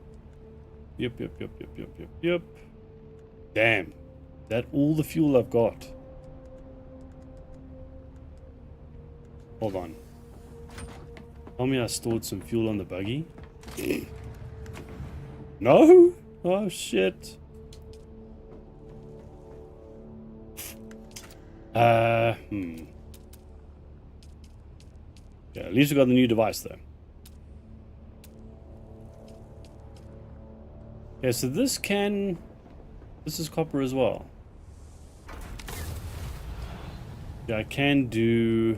Yep. Damn. That all the fuel I've got. Hold on. Tell me I stored some fuel on the buggy. No? Oh shit. Yeah, at least we got the new device though. Okay, so this is copper as well. Yeah, I can do...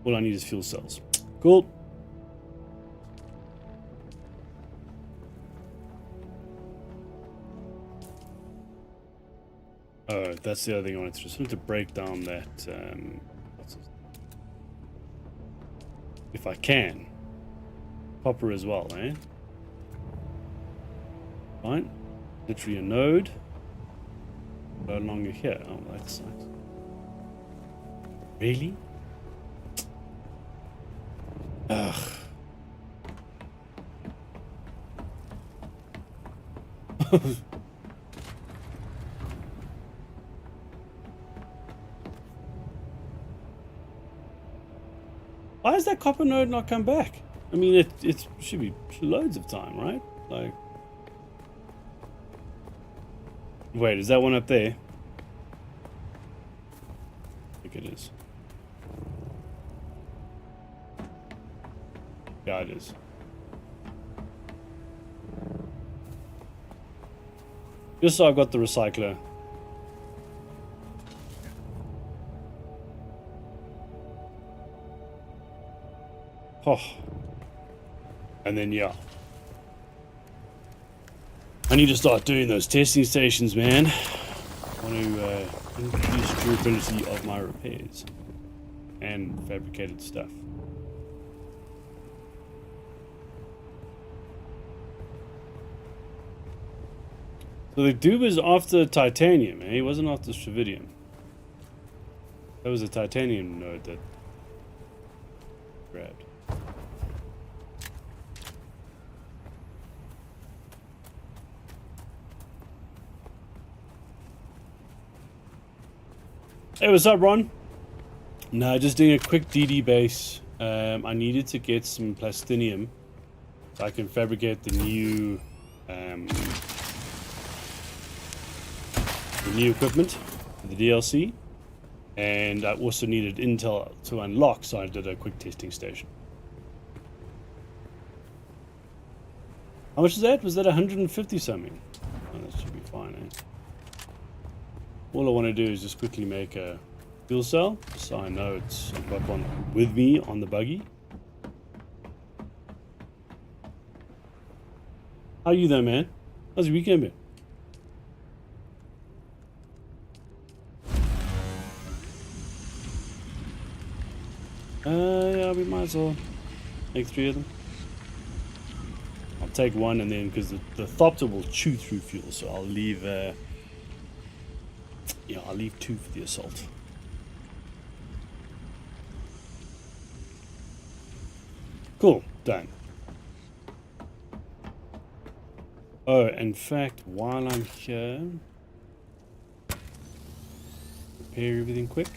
All I need is fuel cells. Cool. Oh, that's the other thing I wanted to do. Just wanted to break down that... what's this? If I can. Copper as well, eh? Fine. Literally a node. No longer here. Oh, that's nice. Really? Ugh. Why has that copper node not come back? I mean, it should be loads of time, right? Like, wait, is that one up there? I think it is. Yeah, it is. Just so I've got the recycler. Oh. And then, yeah. I need to start doing those testing stations, man. I want to increase durability of my repairs. And fabricated stuff. So the dude was after titanium, eh? He wasn't after Stravidium. That was a titanium node that grabbed. Hey, what's up, Ron? No, just doing a quick DD base. I needed to get some plastinium so I can fabricate the new equipment for the DLC, and I also needed intel to unlock, so I did a quick testing station. How much is that? Was that 150 something? Oh, that should be fine, eh? All I want to do is just quickly make a fuel cell, so I know I've got one with me on the buggy. How are you though, man? How's your weekend been? Yeah, we might as well make 3 of them. I'll take one and then, because the Thopter will chew through fuel, so I'll leave, yeah, I'll leave 2 for the assault. Cool, done. Oh, in fact, while I'm here, repair everything quick.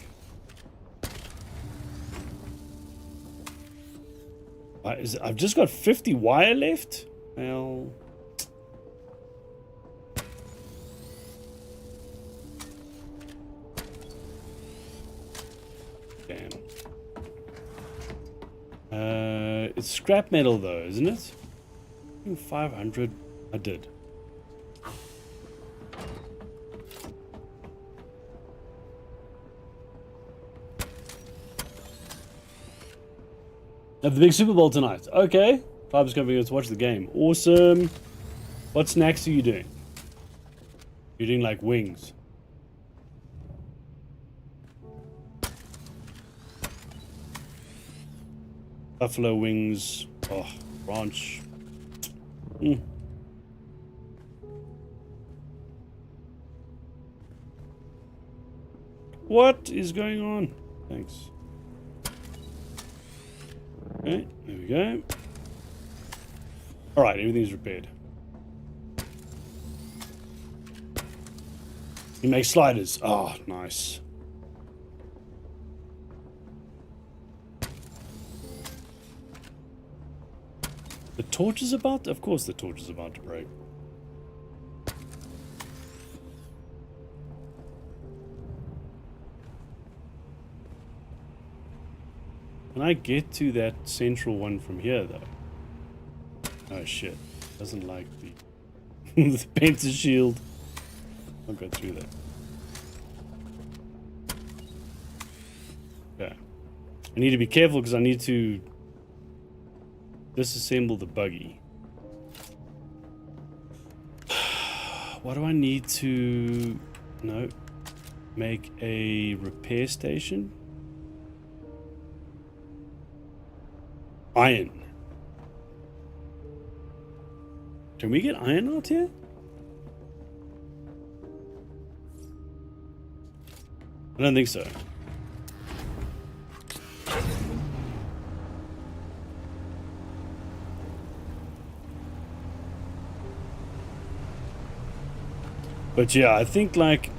I've just got 50 wire left? Well... damn. It's scrap metal though, isn't it? I think 500. I did. Have the big Super Bowl tonight. Okay. Five's coming to watch the game. Awesome. What snacks are you doing? You're doing like wings. Buffalo wings. Oh, ranch. What is going on? Thanks. Okay, there we go. Alright, everything's repaired. You make sliders. Oh, nice. The torch is about? Of course the torch is about to break. Can I get to that central one from here, though? Oh, shit. Doesn't like the... the Penta shield. I'll go through that. Okay. I need to be careful because I need to disassemble the buggy. What do I need to... no. Make a repair station? Iron. Can we get iron out here? I don't think so. But yeah, I think like,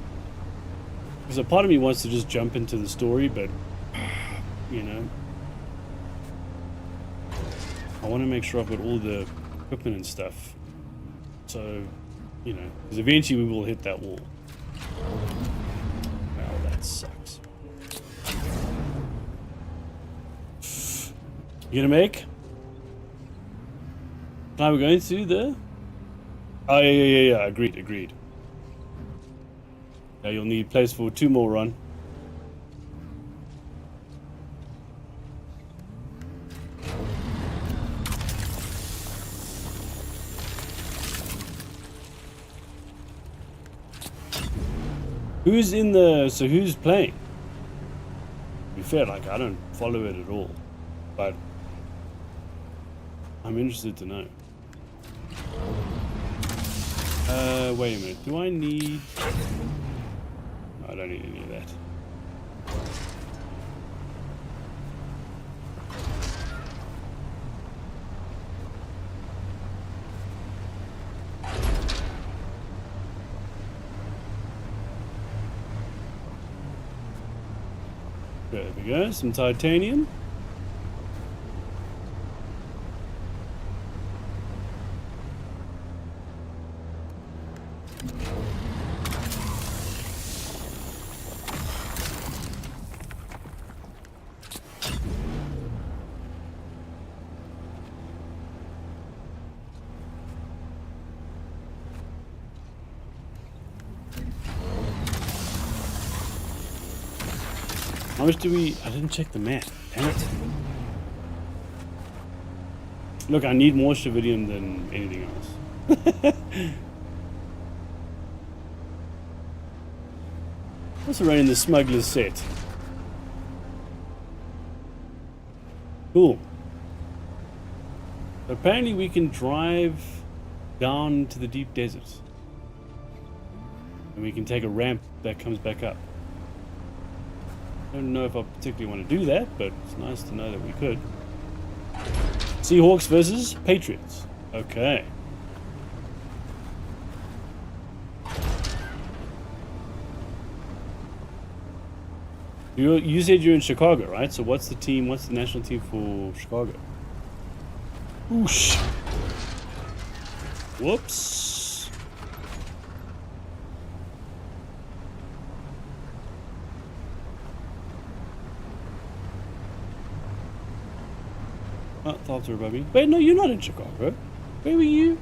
because a part of me wants to just jump into the story, but you know, I want to make sure I've got all the equipment and stuff. So, you know, because eventually we will hit that wall. Wow, that sucks. You gonna make? Now we're going to the... oh, yeah. Agreed. Yeah, you'll need place for 2 more run. Who's in the... so who's playing? To be fair, like, I don't follow it at all. But I'm interested to know. Wait a minute. Do I need... no, I don't need any of that. There we go, some titanium. How much do we... I didn't check the map. Damn it. Look, I need more Shivirium than anything else. Also running the smuggler's set. Cool. Apparently we can drive down to the deep desert. And we can take a ramp that comes back up. I don't know if I particularly want to do that, but it's nice to know that we could. Seahawks versus Patriots. Okay. You said you're in Chicago, right? So what's the team? What's the national team for Chicago? Whoosh. Whoops. Oh, thoughts are above me. Wait, no, you're not in Chicago. Where were you?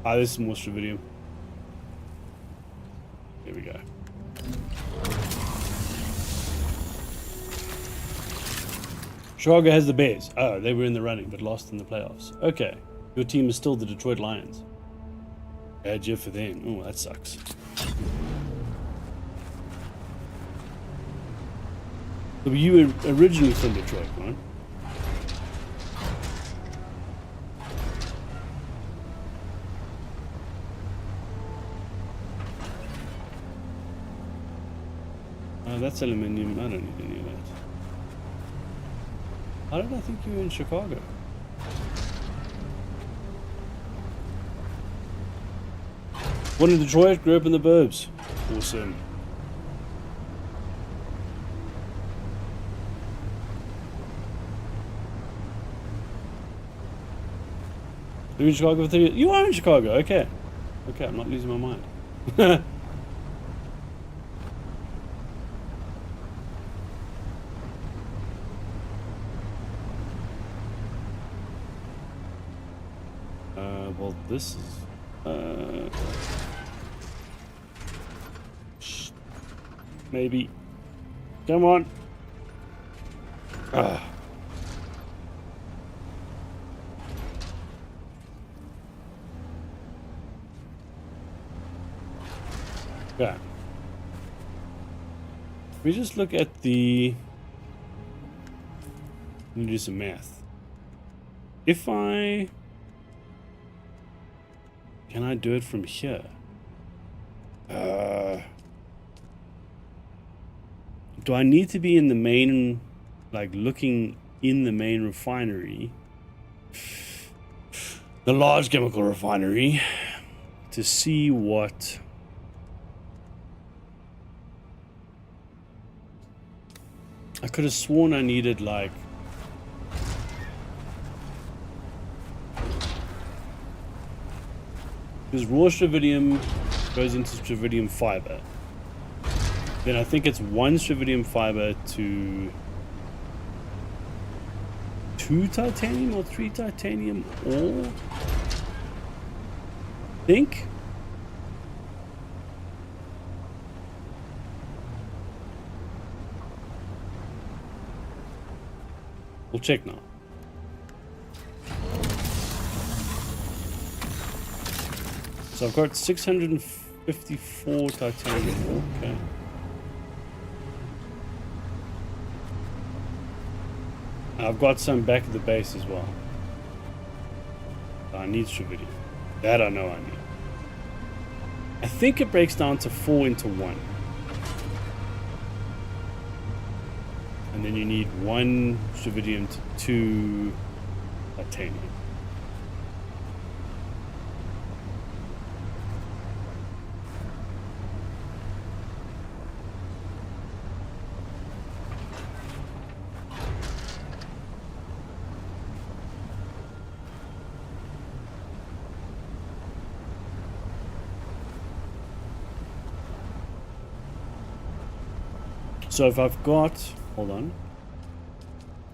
Ah, this is more Stravidium. Here we go. Chicago has the Bears. Oh, they were in the running, but lost in the playoffs. Okay. Your team is still the Detroit Lions. Bad year for them. Oh, that sucks. So you were originally from Detroit, right? Oh, that's aluminium. I don't need any of that. How did I think you were in Chicago? Born in Detroit, grew up in the burbs. Awesome. You're in Chicago for 3 years? You are in Chicago, okay. Okay, I'm not losing my mind. Well, this is... maybe. Come on. Ah. Okay. We just look at the... Let me do some math. If I... Can I do it from here? Do I need to be in the main, like looking in the main refinery, the large chemical refinery, to see what... I could have sworn I needed like... Because raw Stravidium goes into Stravidium fiber. Then I think it's 1 Stravidium fiber to 2 titanium or 3 titanium ore. Think? We'll check now. So I've got 654 titanium. Okay. I've got some back at the base as well. I need Stravidium. That I know I need. I think it breaks down to 4 into 1. And then you need 1 Stravidium to 2 titanium. So if I've got, hold on,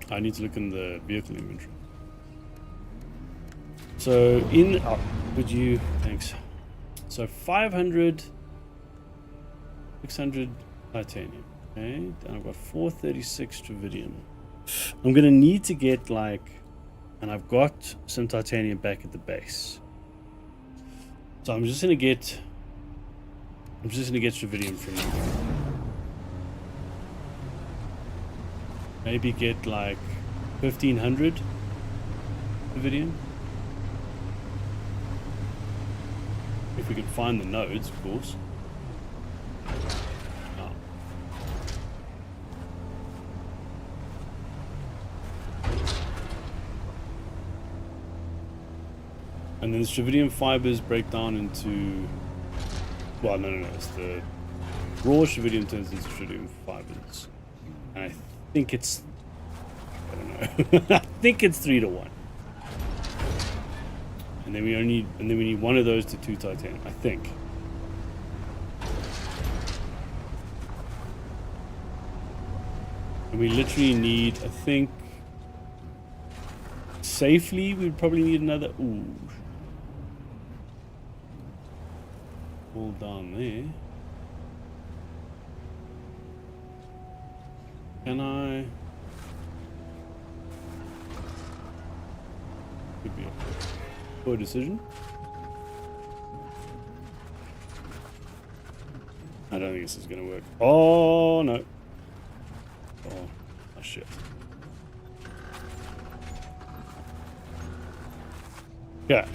I need to look in the vehicle inventory. So in, would you, thanks. So 500, 600 titanium, okay, and I've got 436 Stravidium. I'm gonna need to get like, and I've got some titanium back at the base. So I'm just gonna get Stravidium from you. Maybe get like 1500 Stravidium. If we can find the nodes, of course. Oh. And then the Stravidium fibers break down into... Well, no. It's the raw Stravidium turns into Stravidium fibers. And I think it's... I don't know. I think it's 3 to 1. And then we need one of those to 2 titanium, I think. And we literally need, I think, safely, we'd probably need another. Ooh. All down there. Can I? Could be a poor decision. I don't think this is gonna work. Oh no. Oh shit. Yeah.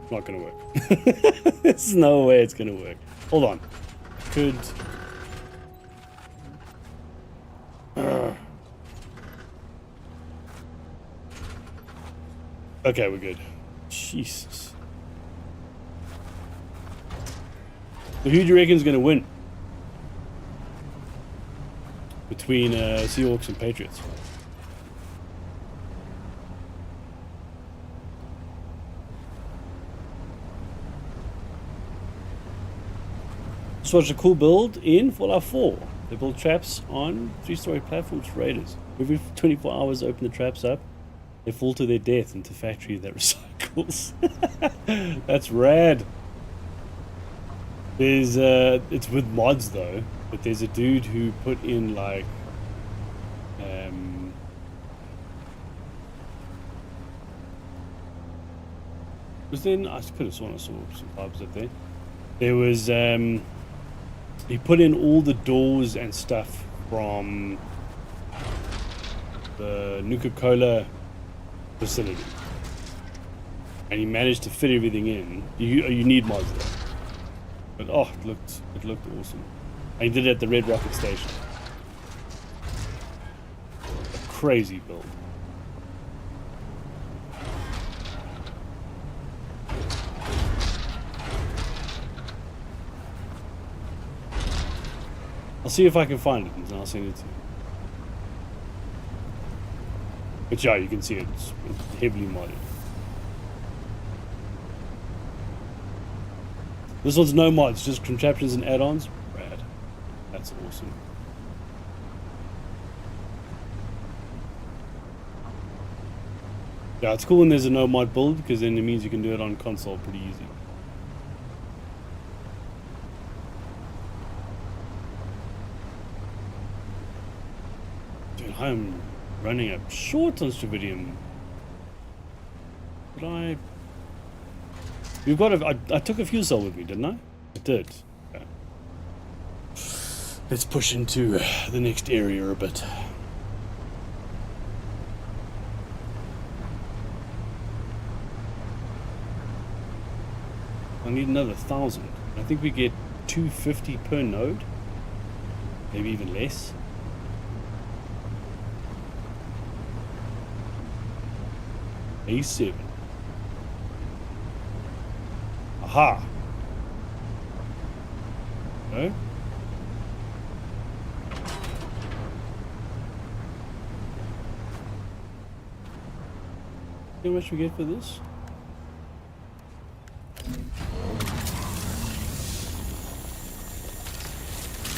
Not gonna work. There's no way it's gonna work. Hold on. Could... Okay, we're good. Jesus. So who do you reckon is gonna win? Between Seahawks and Patriots? Just watched a cool build in Fallout 4. They build traps on 3-story platforms for raiders. Every 24 hours, open the traps up. They fall to their death into factory that recycles. That's rad. There's it's with mods though, but there's a dude who put in like was then I could have sworn I saw some pubs up there. There was he put in all the doors and stuff from the Nuka-Cola facility, and he managed to fit everything in. You need mods though, but oh, it looked awesome. And he did it at the Red Rocket Station. A crazy build. I'll see if I can find it and I'll send it to you. But yeah, you can see it's heavily modded. This one's no mods, just contraptions and add-ons. Rad. That's awesome. Yeah, it's cool when there's a no mod build because then it means you can do it on console pretty easy. Dude, I'm running up short on Stravidium. But we've got I took a fuel cell with me, didn't I? I did. Okay. Let's push into the next area a bit. I need another 1,000. I think we get 250 per node. Maybe even less. A7. Aha. No? How much we get for this?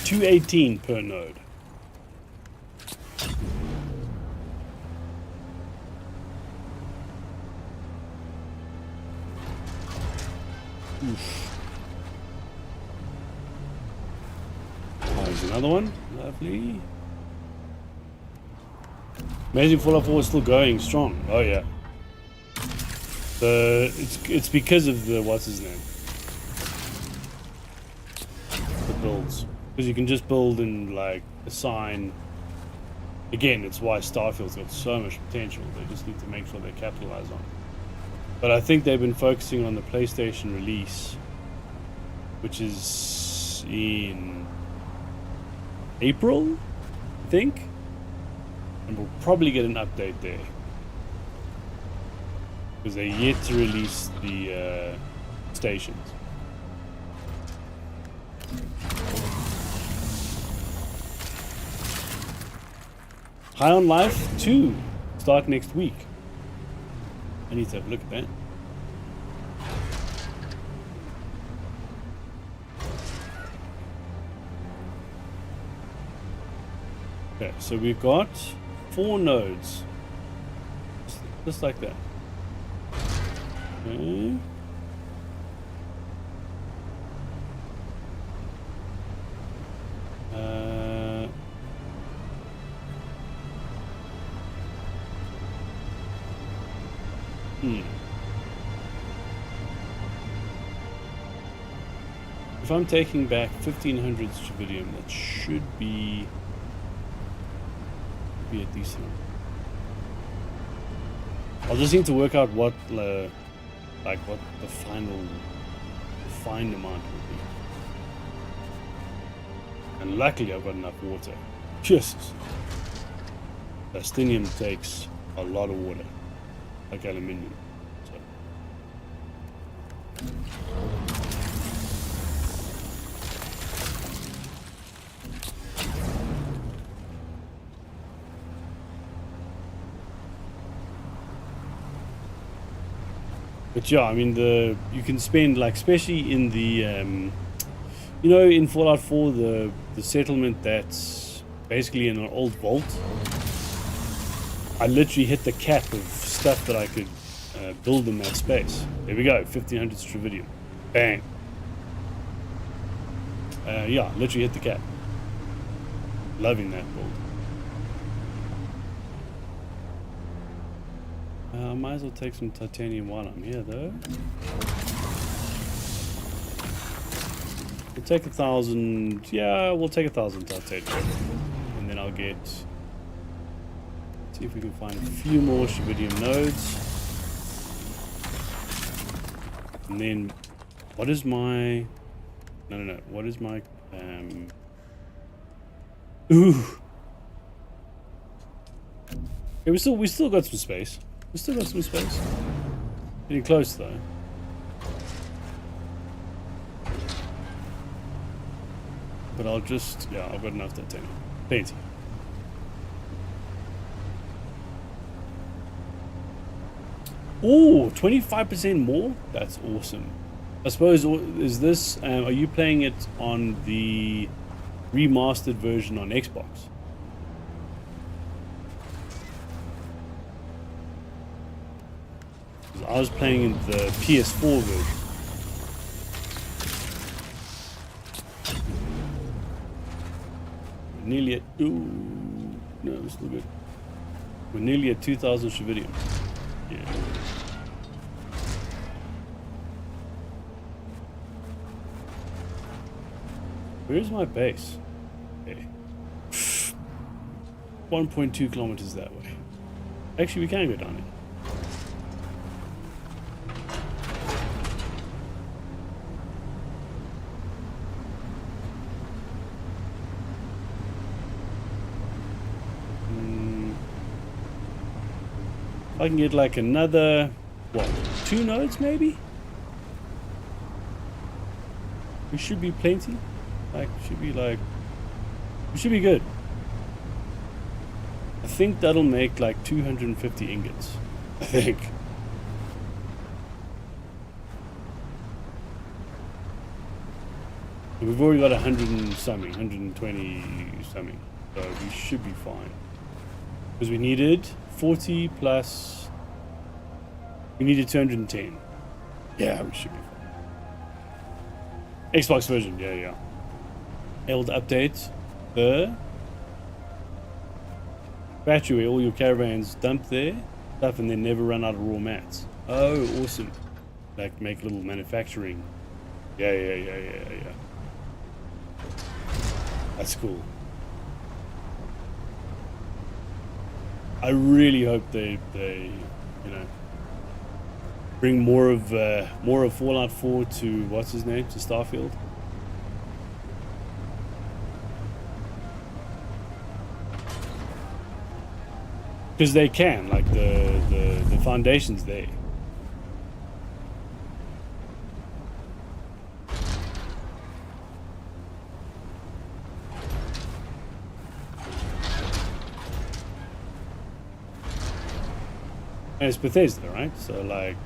$218 per node. Oof. Oh, there's another one. Lovely. Amazing Fallout 4 is still going strong. Oh yeah. It's because of the what's his name? The builds. Because you can just build and like assign. Again, it's why Starfield's got so much potential. They just need to make sure they capitalize on it. But I think they've been focusing on the PlayStation release, which is in April, I think. And we'll probably get an update there. Because they're yet to release the stations. High on Life 2 start next week. I need to have a look at that. Okay, so we've got 4 nodes. Just like that. Okay. If I'm taking back 1500 Stravidium, that should be a decent one. I'll just need to work out what what the final defined amount will be. And luckily I've got enough water. Jesus. Plastinium takes a lot of water. Like aluminium. So. But yeah, I mean you can spend like, especially in the you know, in Fallout 4, the settlement that's basically in an old vault. I literally hit the cap of stuff that I could build in that space. There we go, 1500 Stravidium. Bang. Yeah, literally hit the cap. Loving that build. Might as well take some titanium while I'm here, though. We'll take 1,000. Yeah, we'll take 1,000 titanium, and then I'll get. See if we can find a few more Stravidium nodes. And then, what is my? No. What is my? Ooh. Okay, we still got some space. We still got some space. Getting close though. But I'll just, yeah, I've got enough titanium. Plenty. Oh, 25% more? That's awesome. I suppose, is this, are you playing it on the remastered version on Xbox? I was playing in the PS4 version. We're nearly at, ooh, no, it's still good. We're nearly at 2,000 Stravidium. Yeah. Where's my base? Okay. 1.2 kilometers that way. Actually, we can go down it. I can get like another, what, 2 nodes maybe? We should be plenty. Like, we should be good. I think that'll make like 250 ingots. I think. We've already got 100 and something, 120 something. So we should be fine. Because we needed 40 plus, we needed 210. Yeah, we should be fine. Xbox version, yeah. Able to update the battery where all your caravans dump there. stuff and then never run out of raw mats. Oh, awesome. Like make little manufacturing. Yeah. That's cool. I really hope they you know, bring more of Fallout 4 to what's his name, to Starfield. Because they can, like the foundation's there. And it's Bethesda, right? So like,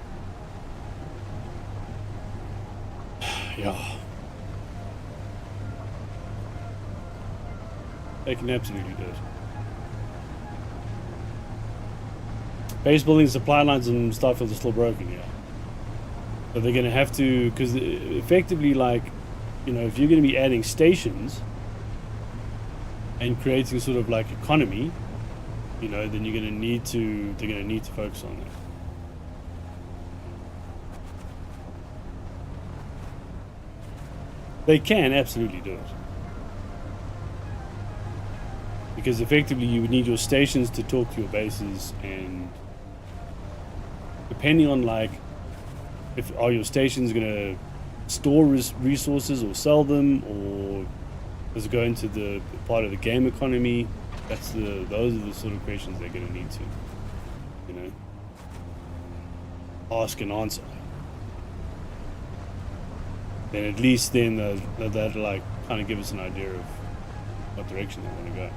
yeah, they can absolutely do it. Base building supply lines on Starfield are still broken, yeah. So they're going to have to, because effectively, like, you know, if you're going to be adding stations and creating sort of like economy, you know, then you're going to need to, they're going to need to focus on that. They can absolutely do it. Because effectively you would need your stations to talk to your bases, and depending on like, if are your stations going to store resources or sell them, or does it go into the part of the game economy? Those are the sort of questions they're going to need to, you know, ask and answer. Then at least then that'll like kind of give us an idea of what direction they want to go.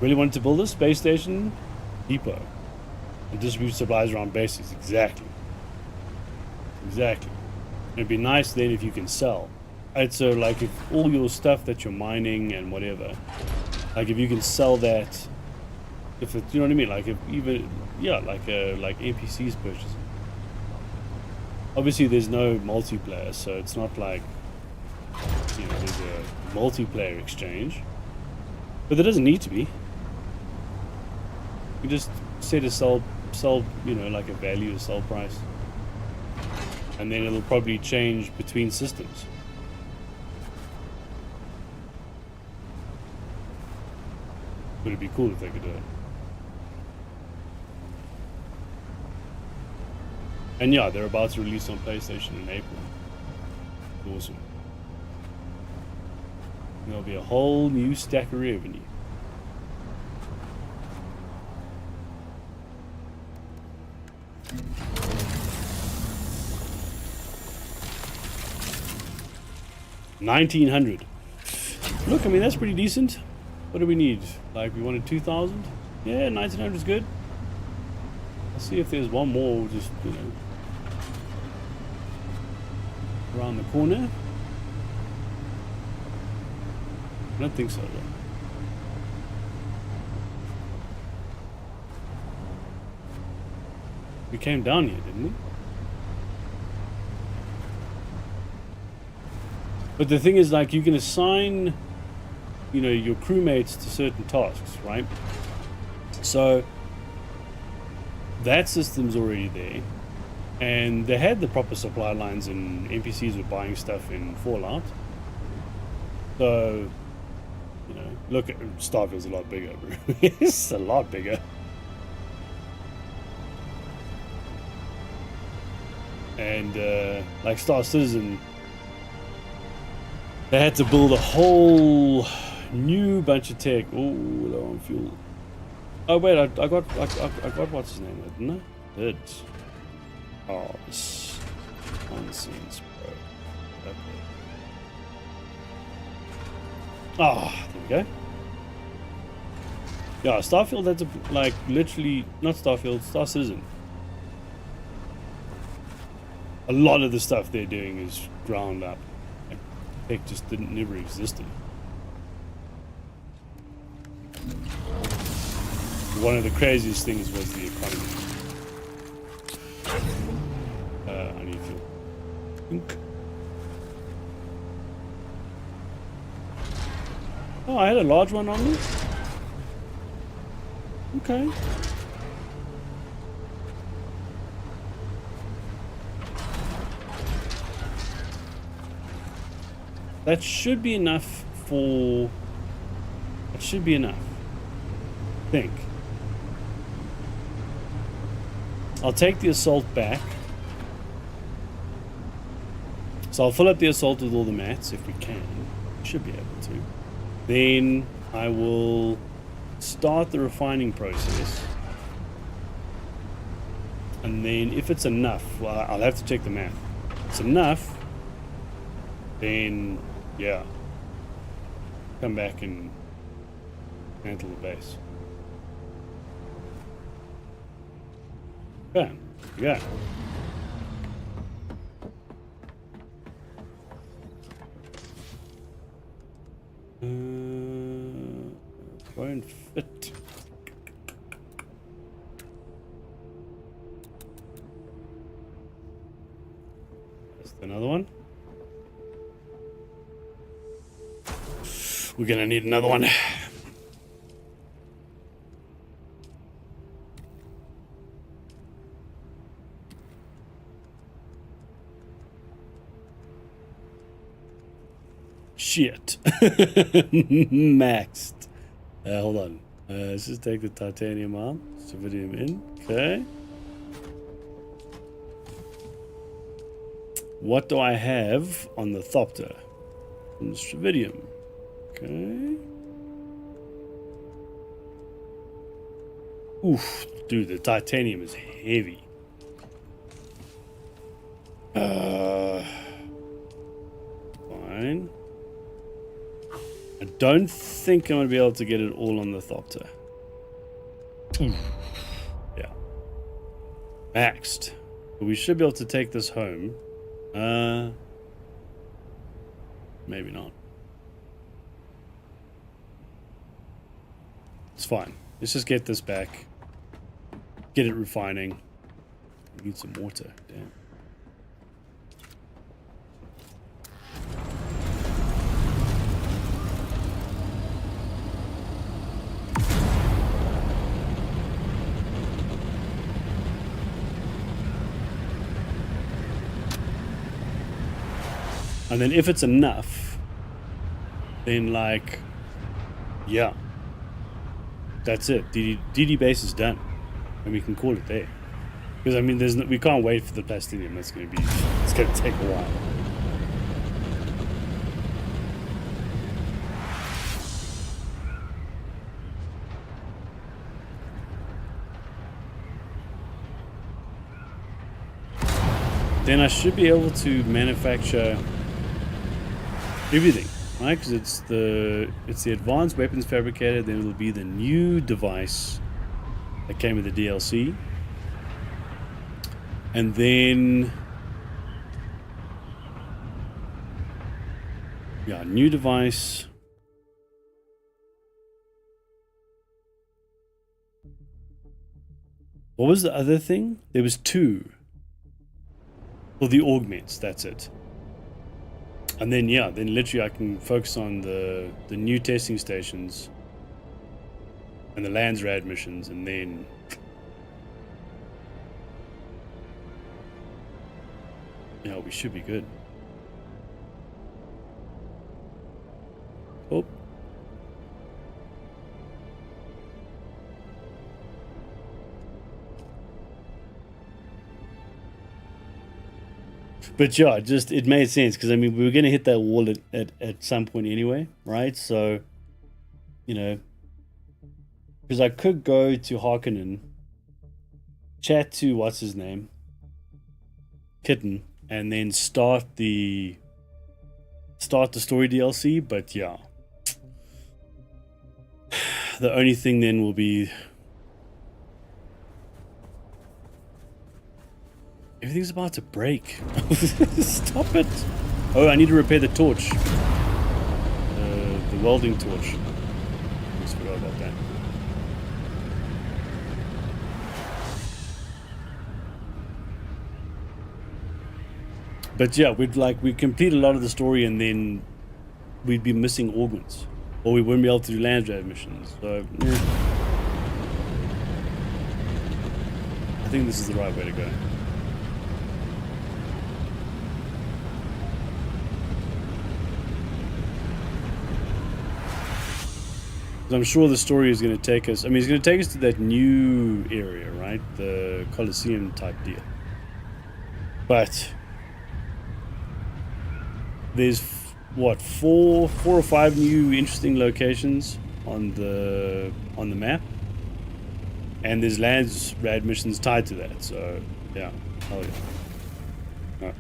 Really wanted to build a space station depot and distribute supplies around bases. Exactly. It'd be nice then if you can sell. Right, so like if all your stuff that you're mining and whatever, like if you can sell that, if it, you know what I mean, like if even, yeah, like NPCs purchasing. Obviously there's no multiplayer, so it's not like, you know, there's a multiplayer exchange, but there doesn't need to be. You just set a sell, you know, like a value, a sell price, and then it'll probably change between systems. But it'd be cool if they could do it. And yeah, they're about to release on PlayStation in April. Awesome. There'll be a whole new stack of revenue. $1,900. Look, I mean, that's pretty decent. What do we need? Like, we wanted 2,000? Yeah, 1,900 is good. Let's see if there's one more, just, you know, around the corner. I don't think so, though. We came down here, didn't we? But the thing is, like, you can assign, you know, your crewmates to certain tasks, right? So that system's already there, and they had the proper supply lines, and NPCs were buying stuff in Fallout. So, you know, look at Starfield's a lot bigger, bro. It's a lot bigger. And like Star Citizen, they had to build a whole new bunch of tech. Oh, low on fuel. Oh wait, I got what's his name, didn't I? Did. Oh, this nonsense, bro. Okay. Ah, there we go. Yeah, Starfield had to, like, literally, not Starfield, Star Citizen. A lot of the stuff they're doing is ground up. Like, tech just never existed. One of the craziest things was the economy. I need to. Oh, I had a large one on me? Okay. That should be enough for... That should be enough. I think. I'll take the assault back. So I'll fill up the assault with all the mats if we can. Should be able to. Then I will start the refining process. And then if it's enough, well, I'll have to check the math. If it's enough, then yeah, come back and handle the base. Okay, yeah. Won't fit. That's another one. We're gonna need another one. Shit. Maxed. Hold on. Let's just take the titanium out. Strontium in. Okay. What do I have on the Thopter? On the Strontium. Okay. Oof. Dude, the titanium is heavy. Fine. I don't think I'm going to be able to get it all on the Thopter. Yeah. Maxed. But we should be able to take this home. Maybe not. It's fine. Let's just get this back. Get it refining. We need some water. Damn. And then if it's enough, then like, yeah, that's it. DD base is done, and we can call it there. Because I mean, we can't wait for the plastinium. It's gonna take a while. Then I should be able to manufacture everything, right? Because it's the advanced weapons fabricator. Then it'll be the new device that came with the DLC, and then yeah, new device. What was the other thing? There was two. Well, the augments. That's it. And then yeah, then literally I can focus on the new testing stations and the Landsrad missions, and then yeah, we should be good. Oh. But yeah, it made sense because I mean we were going to hit that wall at some point anyway, right? So, you know, because I could go to Harkonnen, chat to what's his name, Kitten, and then start the story DLC. But yeah, the only thing then will be everything's about to break. Stop it. Oh, I need to repair the torch. The welding torch. I just forgot about that. But yeah, we'd complete a lot of the story and then we'd be missing augments. Or we wouldn't be able to do Landsrad missions. So, yeah. I think this is the right way to go. I'm sure the story is going to take us... I mean, it's going to take us to that new area, right? The Colosseum type deal. But there's, what, four or five new interesting locations on the map. And there's lands rad missions tied to that. So, yeah. Hell yeah. Alright.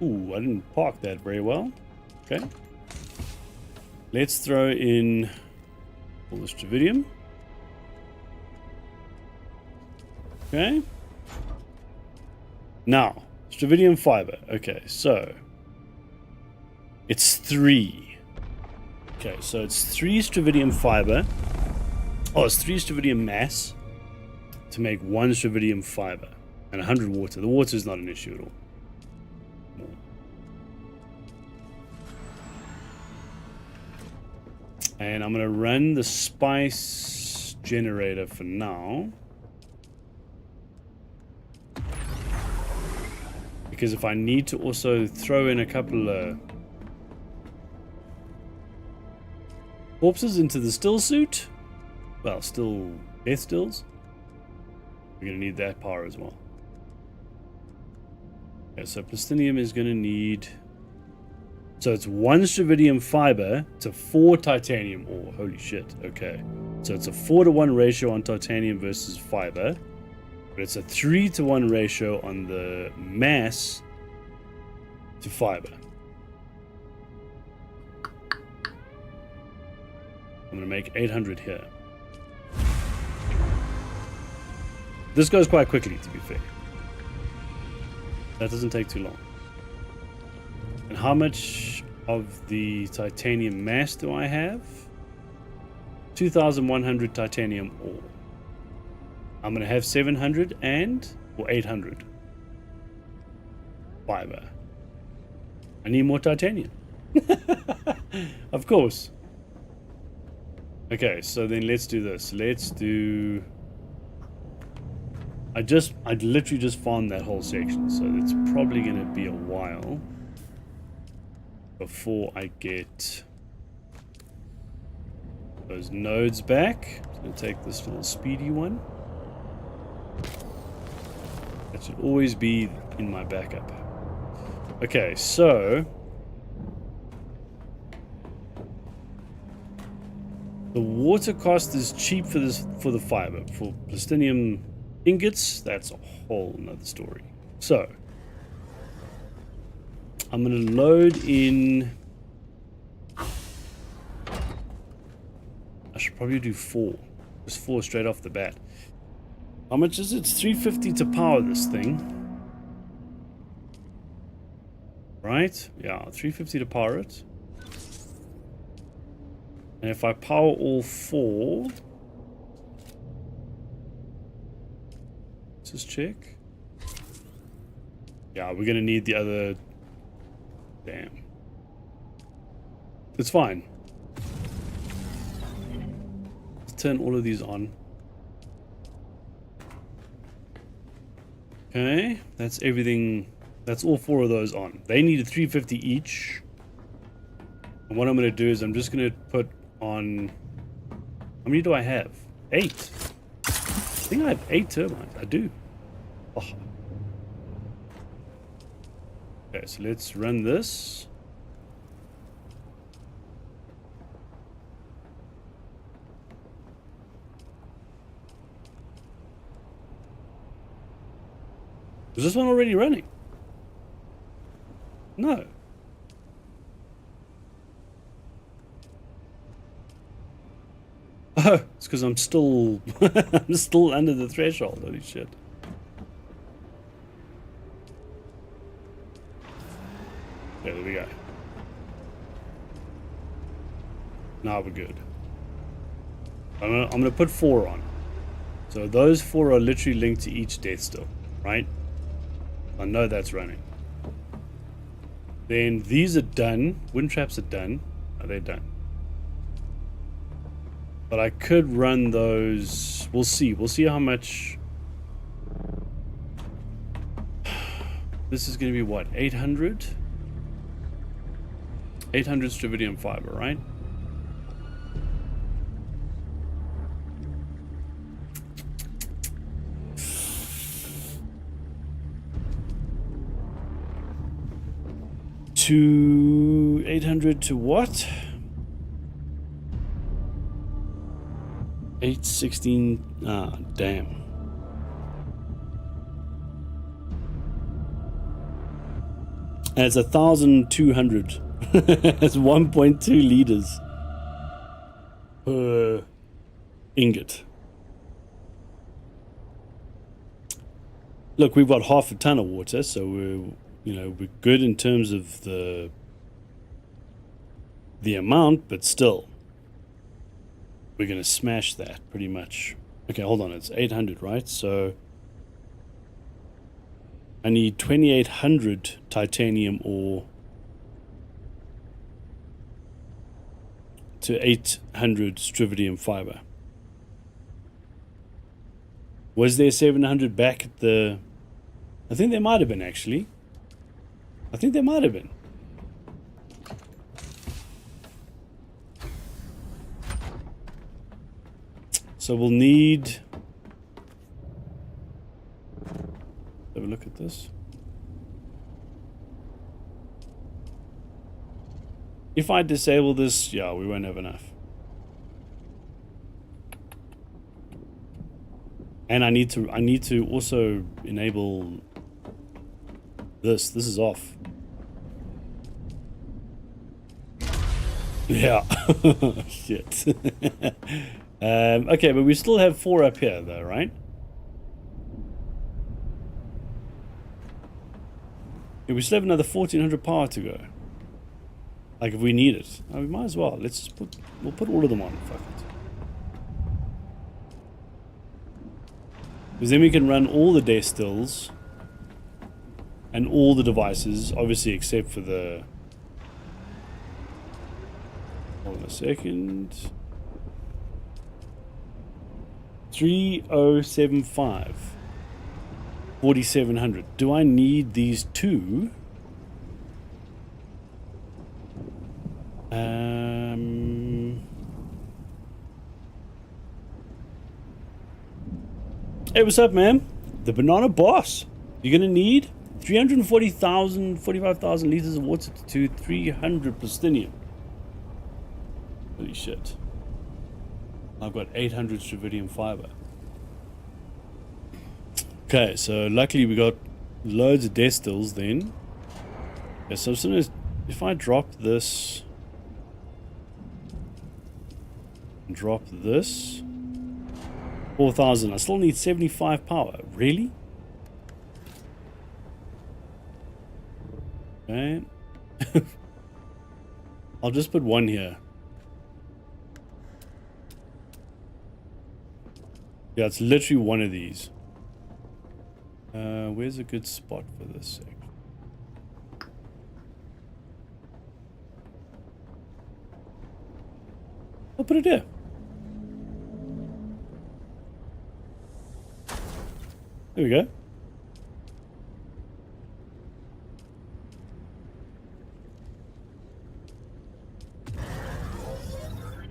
Ooh, I didn't park that very well. Okay. Let's throw in all the Stravidium. Okay. Now, Stravidium fiber. Okay, so it's 3. Okay, so it's 3 Stravidium fiber. Oh, it's 3 Stravidium mass to make 1 Stravidium fiber and 100 water. The water is not an issue at all. And I'm going to run the spice generator for now. Because if I need to also throw in a couple of corpses into the still suit, well, still death stills, we're going to need that power as well. Okay, so plastinium is going to need... So it's 1 Stravidium fiber to 4 titanium ore. Holy shit. Okay. So it's a 4-to-1 ratio on titanium versus fiber. But it's a 3-to-1 ratio on the mass to fiber. I'm going to make 800 here. This goes quite quickly, to be fair. That doesn't take too long. And how much of the titanium mass do I have? 2,100 titanium ore. I'm going to have 700 or 800 fiber. I need more titanium. Of course. Okay, so then let's do this. Let's do... I literally just farmed that whole section, so it's probably going to be a while before I get those nodes back. I'm going to take this little speedy one. That should always be in my backup. Okay, so the water cost is cheap for the fiber. For plastinium ingots, that's a whole nother story. So I'm going to load in... I should probably do 4. Just 4 straight off the bat. How much is it? It's 350 to power this thing. Right? Yeah, 350 to power it. And if I power all 4... Let's just check. Yeah, we're going to need the other... Damn. It's fine. Let's turn all of these on. Okay, that's everything. That's all 4 of those on. They needed 350 each. And what I'm going to do is I'm just going to put on... How many do I have? 8. I think I have 8 turbines. I do. Oh. Okay, so let's run this. Is this one already running? No. Oh, it's because I'm still I'm still under the threshold. Holy shit. Okay, there we go. Now we're good. I'm gonna put 4 on. So those 4 are literally linked to each death still, right? I know that's running. Then these are done. Wind traps are done. Are they done? But I could run those. We'll see. We'll see how much This is going to be what? 800? 800 strividium fiber, right? To 800 to what? 816. Ah, damn. And it's 1,200. It's 1.2 liters per ingot. Look, we've got half a ton of water, so we're good in terms of the amount, but still, we're gonna smash that pretty much. Okay, hold on, it's 800, right? So I need 2,800 titanium ore to 800 strividium fiber. Was there 700 back at the... I think there might have been, actually. I think there might have been. So we'll need... Have a look at this. If I disable this, yeah, we won't have enough. And I need to also enable this. This is off. Yeah. Shit. Okay, but we still have 4 up here though, right? Yeah, we still have another 1,400 power to go. Like if we need it. Oh, we might as well. Let's just we'll put all of them on. Fuck it. Because then we can run all the destills and all the devices, obviously except for the... Hold on a second. 3075. 4,700. Do I need these two? Hey, what's up, man? The banana boss. You're gonna need 340,000, 45,000 liters of water to 300 plastinium. Holy shit. I've got 800 strividium fiber. Okay, so luckily we got loads of destills then. Okay, so as soon as if I drop this, drop this, 4,000. I still need 75 power. Really? Okay. I'll just put one here. Yeah, it's literally one of these. Where's a good spot for this? I'll put it here. There we go.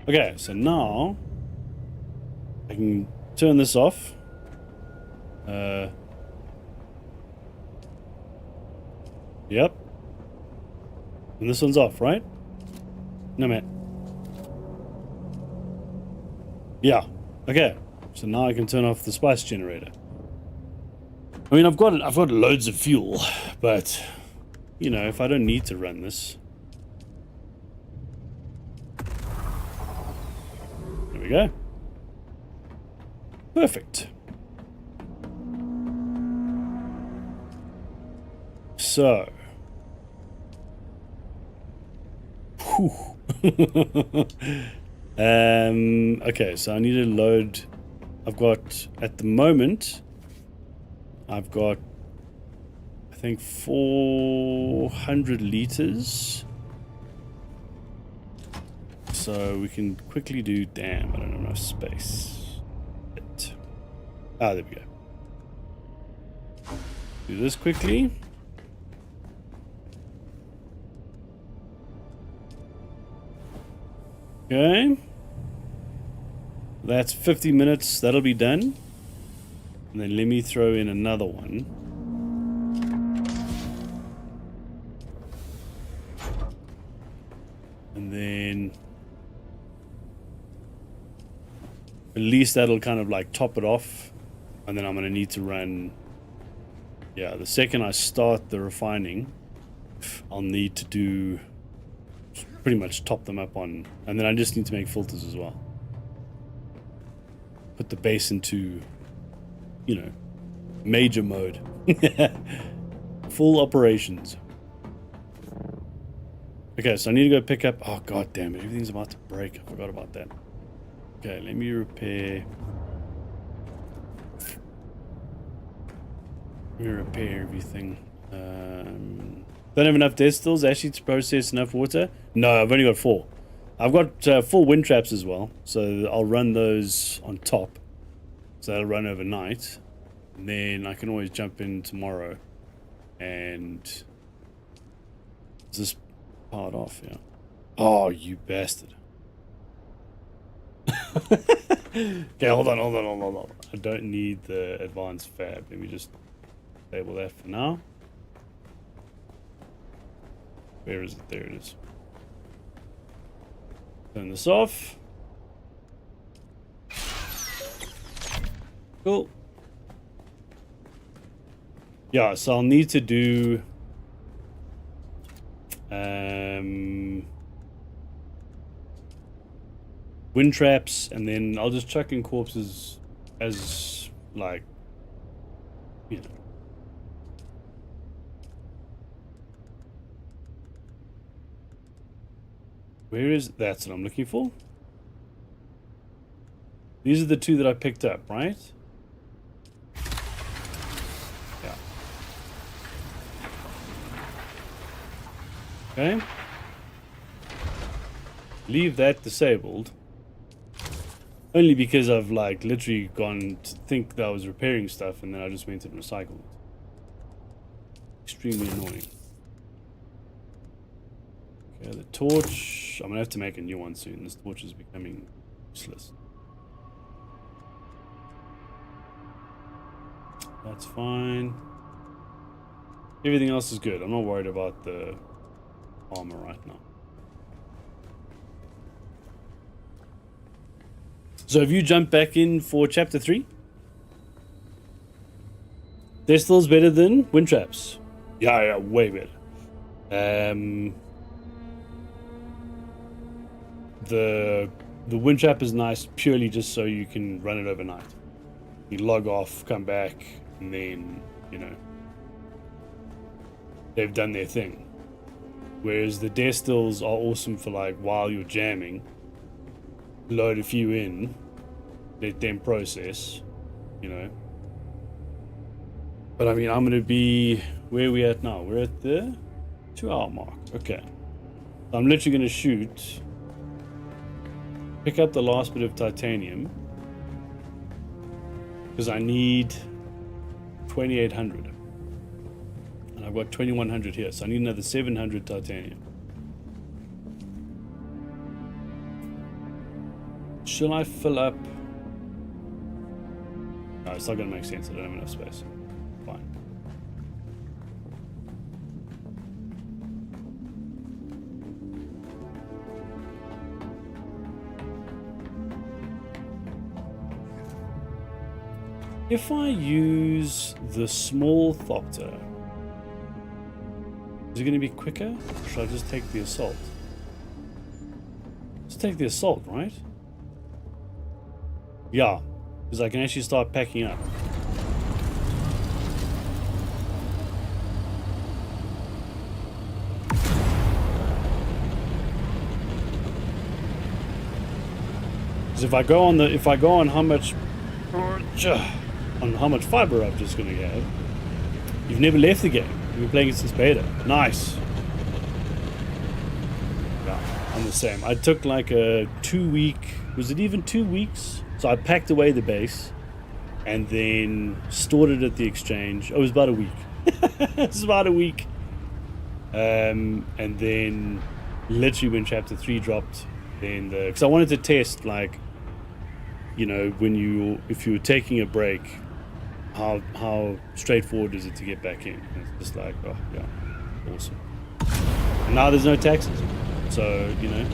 Okay, so now I can turn this off. Yep. And this one's off, right? No, man. Yeah. Okay. So now I can turn off the spice generator. I mean, I've got loads of fuel, but you know, if I don't need to run this, there we go. Perfect. So, okay, so I need to load. I've got at the moment. I've got, I think, 400 liters. So we can quickly do. Damn, I don't have enough space. Ah, there we go. Do this quickly. Okay. That's 50 minutes. That'll be done. And then let me throw in another one. And then at least that'll kind of like top it off. And then I'm going to need to run. Yeah, the second I start the refining, I'll need to do pretty much top them up on. And then I just need to make filters as well. Put the base into, you know, major mode. Full operations. Okay, so I need to go pick up. Oh, god damn it. Everything's about to break. I forgot about that. Okay, let me repair. Let me repair everything. Don't have enough distils actually to process enough water. No, I've only got 4. I've got 4 wind traps as well. So I'll run those on top. So that'll run overnight. And then I can always jump in tomorrow. And is this part off? Yeah. Oh, you bastard. Okay, hold on. I don't need the advanced fab. Let me just label that for now. Where is it? There it is. Turn this off. Cool. Yeah, so I'll need to do wind traps, and then I'll just chuck in corpses as like, you know. Where is that's what I'm looking for? These are the 2 that I picked up, right? Yeah. Okay. Leave that disabled. Only because I've like literally gone to think that I was repairing stuff and then I just went and recycled it. Extremely annoying. Okay, the torch. I'm gonna have to make a new one soon. This torch is becoming useless. That's fine. Everything else is good. I'm not worried about the armor right now. So have you jumped back in for chapter 3? Distil's better than wind traps. Yeah, way better. The wind trap is nice purely just so you can run it overnight. You log off, come back, and then, you know, they've done their thing. Whereas the distils are awesome for like while you're jamming. Load a few in, let them process, you know. But I mean, I'm gonna be, where are we at now? We're at the 2-hour mark. Okay. So I'm literally gonna shoot, pick up the last bit of titanium, because I need 2,800. And I've got 2,100 here, so I need another 700 titanium. Shall I fill up? No, it's not going to make sense. I don't have enough space. Fine. If I use the small thopter, is it going to be quicker? Or should I just take the assault? Let's take the assault, right? Yeah, because I can actually start packing up. Because if I go on how much fiber I'm just gonna get, you've never left the game. You've been playing it since beta. Nice. Yeah, I'm the same. I took like a 2-week. Was it even 2 weeks? So I packed away the base and then stored it at the exchange. Oh, it was about a week. It was about a week. And then literally when chapter 3 dropped, than the, because I wanted to test, like, you know, if you were taking a break, how straightforward is it to get back in? And it's just like, oh yeah, awesome. And now there's no taxes, so you know.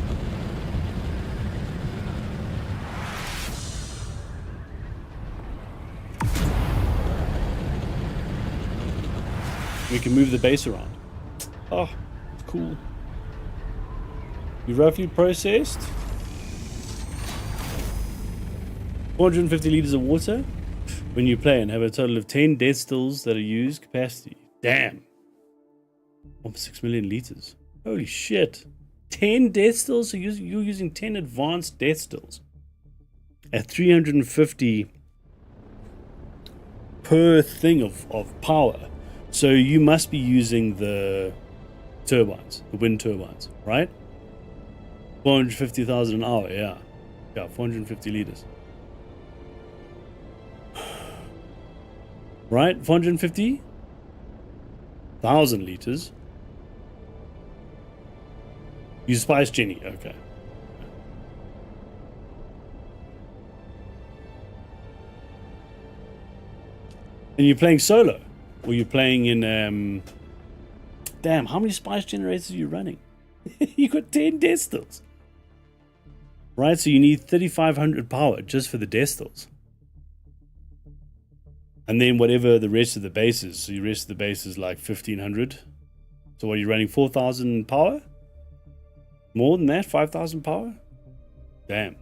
We can move the base around. Oh, it's cool. You roughly processed 450 liters of water when you play and have a total of 10 death stills that are used capacity. Damn. 1.6 million liters. Holy shit. 10 death stills? So you're using 10 advanced death stills at 350 per thing of power. So you must be using the turbines, the wind turbines, right? 450,000 an hour, yeah. Yeah, 450 liters. Right? 450,000 liters. You spice Jenny, okay. And you're playing solo? Or you're playing in, damn, how many spice generators are you running? You got 10 death stills. Right, so you need 3,500 power just for the death stills. And then whatever the rest of the base is. So the rest of the base is like 1,500. So what, are you running 4,000 power? More than that? 5,000 power? Damn.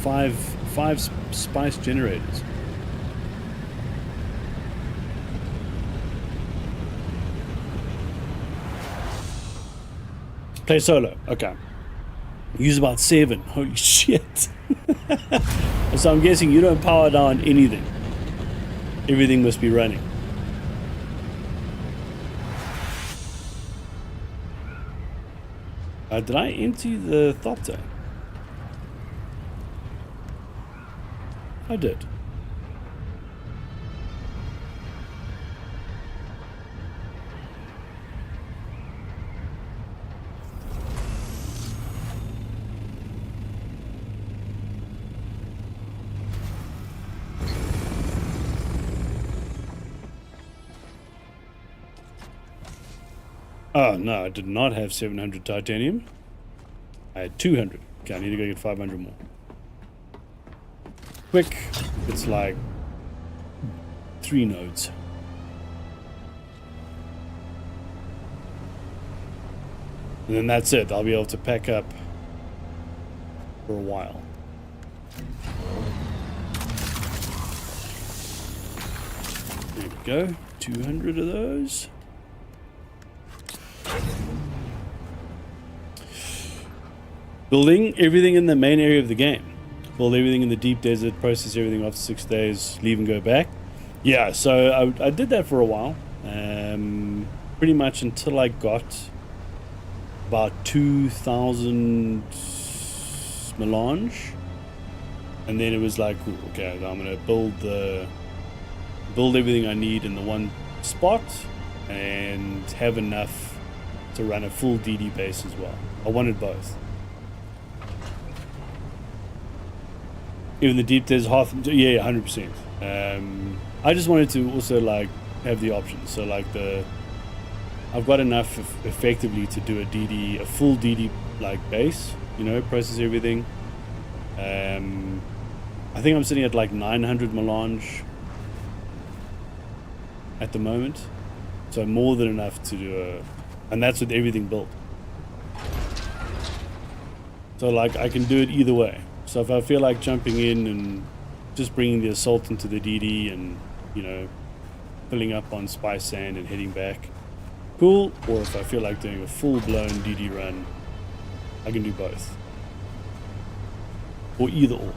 Five spice generators. Play solo. Okay. Use about 7. Holy shit. So I'm guessing you don't power down anything. Everything must be running. Did I empty the Thopter? I did. Oh no, I did not have 700 titanium. I had 200. Okay, I need to go get 500 more. Quick, it's like 3 nodes. And then that's it. I'll be able to pack up for a while. There we go. 200 of those. Building everything in the main area of the game. Build everything in the deep desert, process everything after 6 days, leave and go back. Yeah, so I did that for a while. Pretty much until I got about 2,000 melange. And then it was like, cool, okay, I'm going to build everything I need in the one spot and have enough to run a full DD base as well. I wanted both. Even the deep there's half, yeah, 100%. I just wanted to also like have the options. So like I've got enough effectively to do a full DD like base, you know, process everything. I think I'm sitting at like 900 melange at the moment. So more than enough to do and that's with everything built. So like I can do it either way. So if I feel like jumping in and just bringing the assault into the DD and, you know, filling up on spice sand and heading back, cool. Or if I feel like doing a full-blown DD run, I can do both. Or either or.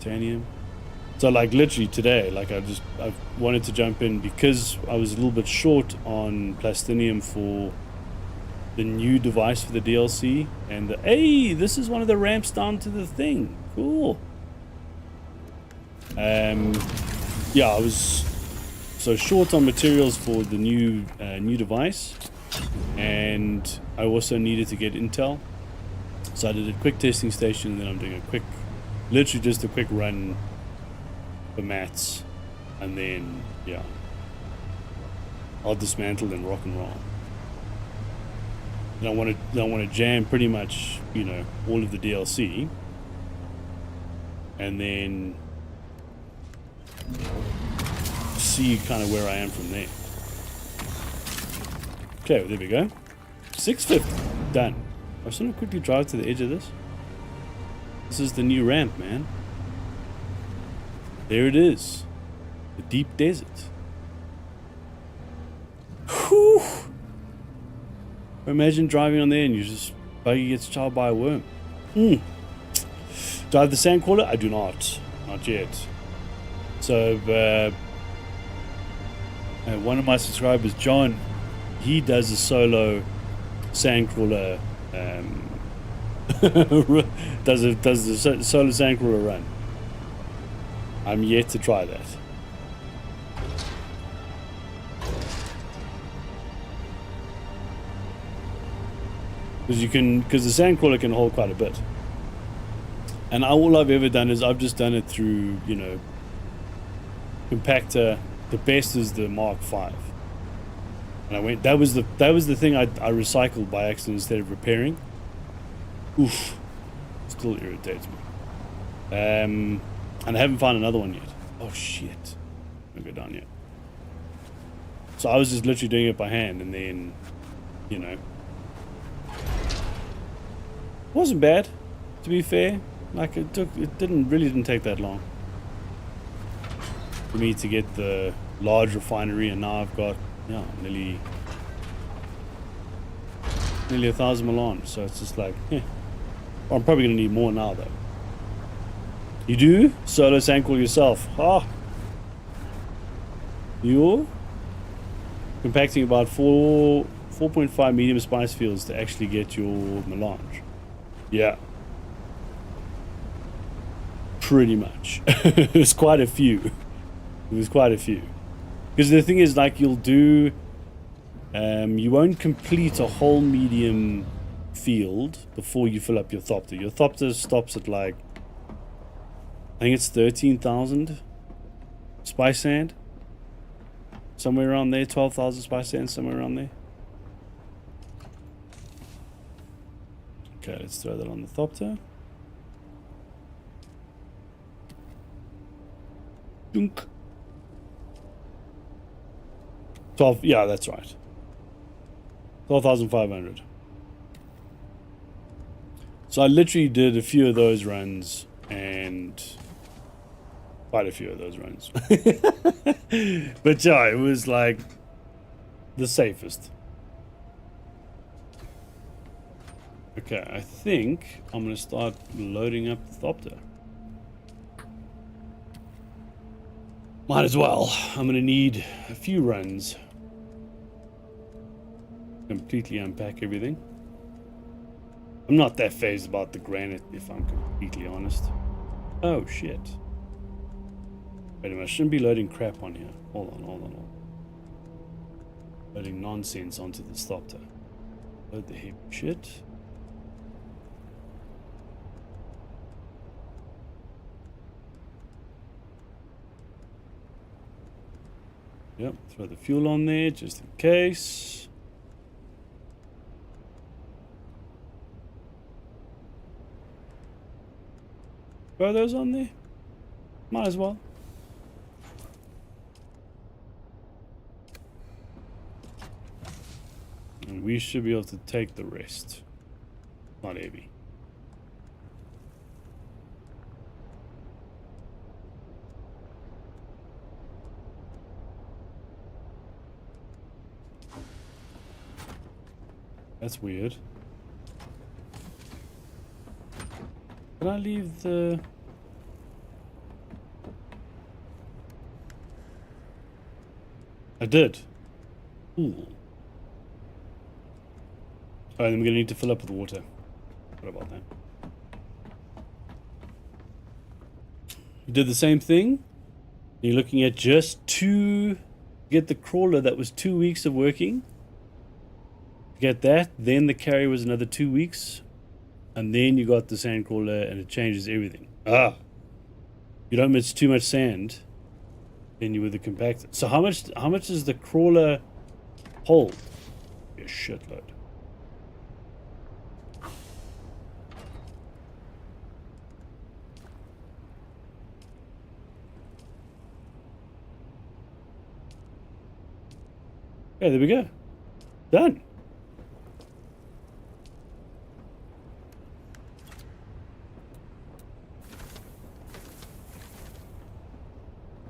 Titanium. So like literally today, like I wanted to jump in because I was a little bit short on plastinium for the new device for the DLC, and hey, this is one of the ramps down to the thing. Cool. Yeah, I was so short on materials for the new device, and I also needed to get intel. So I did a quick testing station, and then I'm doing a quick, literally just a quick run for mats, and then yeah, I'll dismantle and rock and roll. And I want to jam pretty much, you know, all of the DLC, and then see kind of where I am from there. Okay, well, there we go. 650 done. I'm just gonna quickly drive to the edge of this. This is the new ramp, man. There it is, the deep desert. Whew. Imagine driving on there and you just buggy gets charred by a worm. Do I have the sandcrawler? I do not yet. So one of my subscribers, John, he does a solo sandcrawler. does the solo sandcrawler run. I'm yet to try that. Because the sandcrawler can hold quite a bit. And all I've ever done is I've just done it through, you know, compactor. The best is the Mark V. And I went, that was the thing I recycled by accident instead of repairing. Oof. Still irritates me. And I haven't found another one yet. Oh shit. Don't go down yet. So I was just literally doing it by hand, and then, you know, wasn't bad, to be fair. Like it didn't take that long for me to get the large refinery, and now I've got, yeah, nearly 1,000 Milan. So it's just like, yeah. Well, I'm probably gonna need more now though. You do solo sandcrawler yourself? Ah, you're compacting about 4.5 medium spice fields to actually get your melange. Yeah. Pretty much. It was quite a few. Because the thing is, like, you'll do... you won't complete a whole medium field before you fill up your thopter. Your thopter stops at, like... I think it's 13,000 spice sand. Somewhere around there. 12,000 spice sand, somewhere around there. Okay, let's throw that on the thopter. Dunk. 12, yeah, that's right. 12,500. So I literally did a few of those runs, and quite a few of those runs. But yeah, it was like the safest. Okay, I think I'm going to start loading up the thopter. Might as well. I'm going to need a few runs. Completely unpack everything. I'm not that phased about the granite, if I'm completely honest. Oh, shit. Wait a minute, I shouldn't be loading crap on here. Hold on. Loading nonsense onto the thopter. Load the heavy shit. Yep, throw the fuel on there just in case. Throw those on there. Might as well. And we should be able to take the rest. Not heavy. That's weird. Can I leave the... I did. Ooh. Oh, then we're gonna need to fill up with water. What about that? You did the same thing. You're looking at just get the crawler that was 2 weeks of working. Get that, then the carry was another 2 weeks, and then you got the sand crawler, and it changes everything. You don't mix too much sand, then you with the compactor. So how much does the crawler hold? A shitload. Yeah, there we go. Done.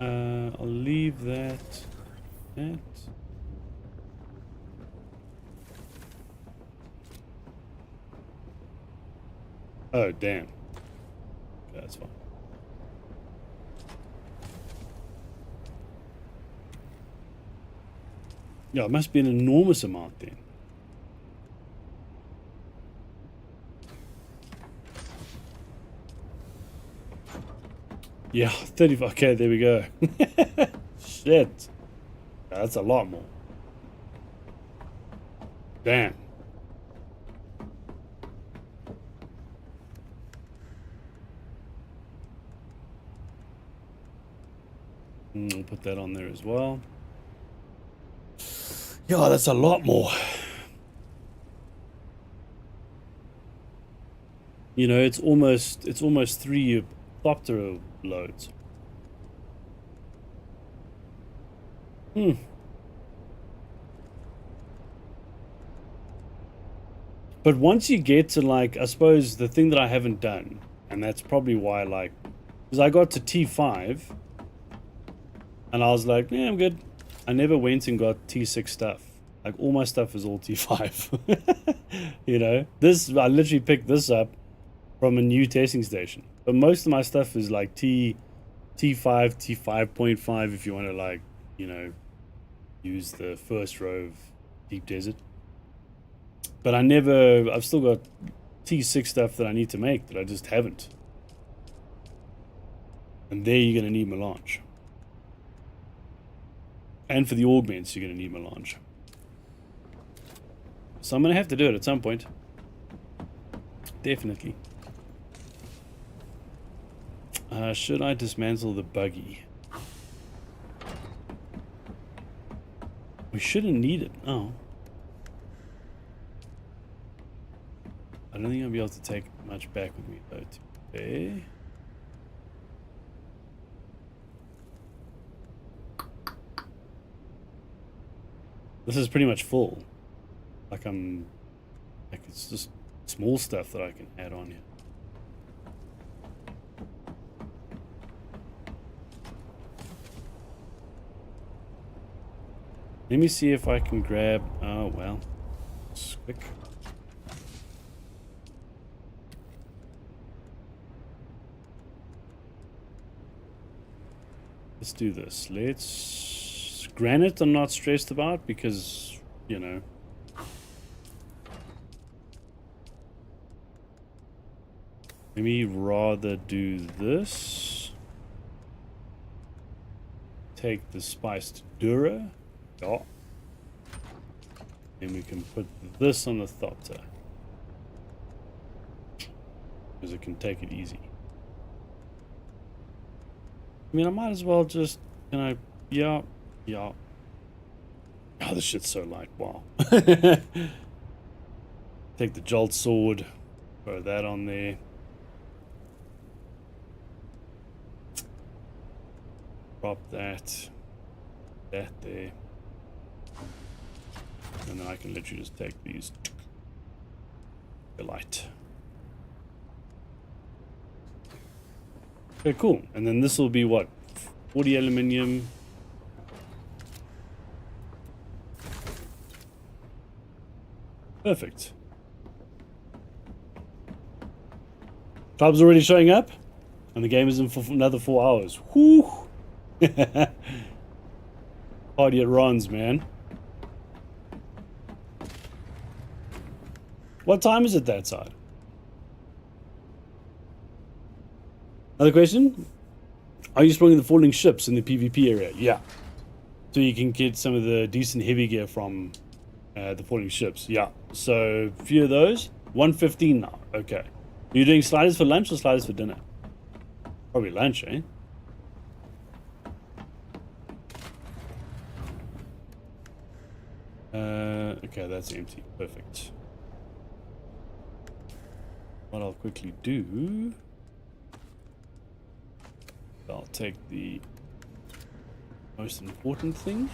I'll leave that. Oh, damn. Okay, that's fine. Yeah, it must be an enormous amount then. Yeah, 35. Okay, there we go. Shit. That's a lot more. Damn. We'll put that on there as well. Yeah, that's a lot more. You know, it's almost 3 Thoptero loads. But once you get to, like, I suppose the thing that I haven't done, and that's probably why, like, because I got to T5 and I was like, yeah, I'm good. I never went and got T6 stuff. Like, all my stuff is all T5. You know, I literally picked this up from a new testing station. But most of my stuff is like T5, T5.5 if you want to, like, you know, use the first row of Deep Desert. But I've still got T6 stuff that I need to make that I just haven't. And there you're going to need melange. And for the augments, you're going to need melange. So I'm going to have to do it at some point. Definitely. Should I dismantle the buggy? We shouldn't need it. Oh. I don't think I'll be able to take much back with me though today. This is pretty much full. Like it's just small stuff that I can add on here. Let me see if I can grab, oh well, it's quick. Let's do this. Granite I'm not stressed about because, you know. Let me rather do this. Take the spiced Dura. Yeah. And we can put this on the Thopter. Because it can take it easy. I mean, I might as well just, yeah. Oh, this shit's so light, wow. Take the Jolt Sword, throw that on there. Drop that there. And then I can literally just take these. The light. Okay, cool. And then this will be what? 40 aluminium. Perfect. Club's already showing up, and the game is in for another 4 hours. Whew. Party at Ron's, man. What time is it that side? Another question? Are you exploring the falling ships in the PvP area? Yeah. So you can get some of the decent heavy gear from the falling ships. Yeah. So a few of those. 115 now. Okay. Are you doing sliders for lunch or sliders for dinner? Probably lunch, eh? Okay, that's empty. Perfect. What I'll quickly do, I'll take the most important thing.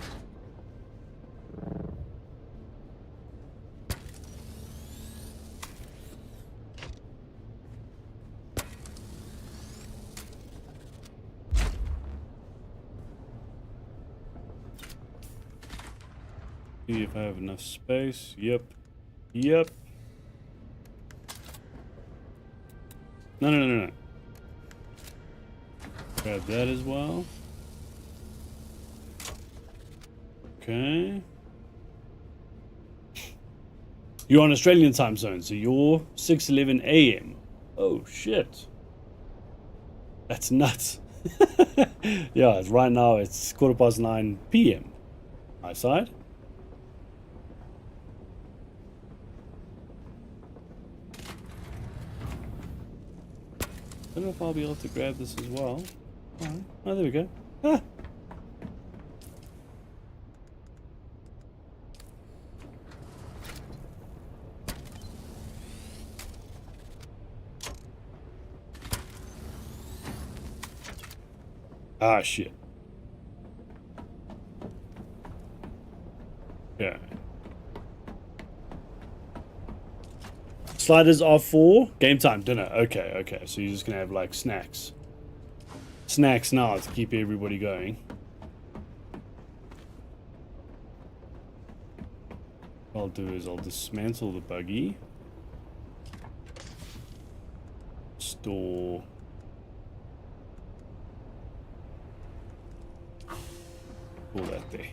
See if I have enough space. Yep. Yep. No. Grab that as well. Okay. You're on Australian time zone, so you're 6:11 a.m. Oh shit. That's nuts. Yeah, right now it's 9:15 p.m. my side. I don't know if I'll be able to grab this as well. Alright. Oh, there we go. Ah. Ah, shit. Okay. Sliders are for game time, dinner. Okay. So you're just gonna have like snacks. Snacks now to keep everybody going. What I'll do is I'll dismantle the buggy. Store. All that there.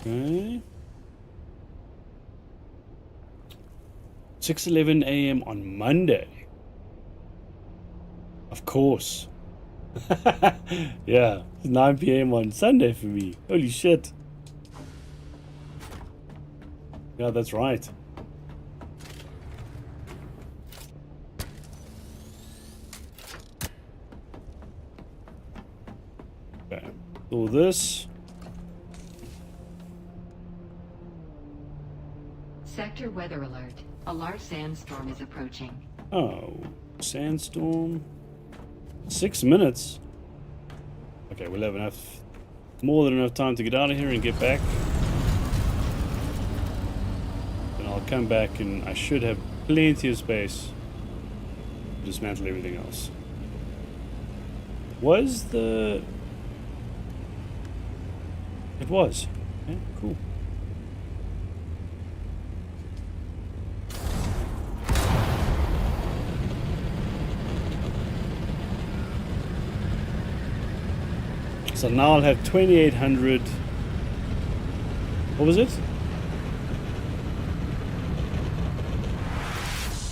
Okay. 6:11 a.m. on Monday. Of course. Yeah, 9 p.m. on Sunday for me. Holy shit. Yeah, that's right. Okay. All this. Sector weather alert. A large sandstorm is approaching. Oh, sandstorm. 6 minutes. Okay, we'll have enough, more than enough time to get out of here and get back. Then I'll come back and I should have plenty of space to dismantle everything else. Was the... It was. Okay, cool. So now I'll have 2,800. What was it?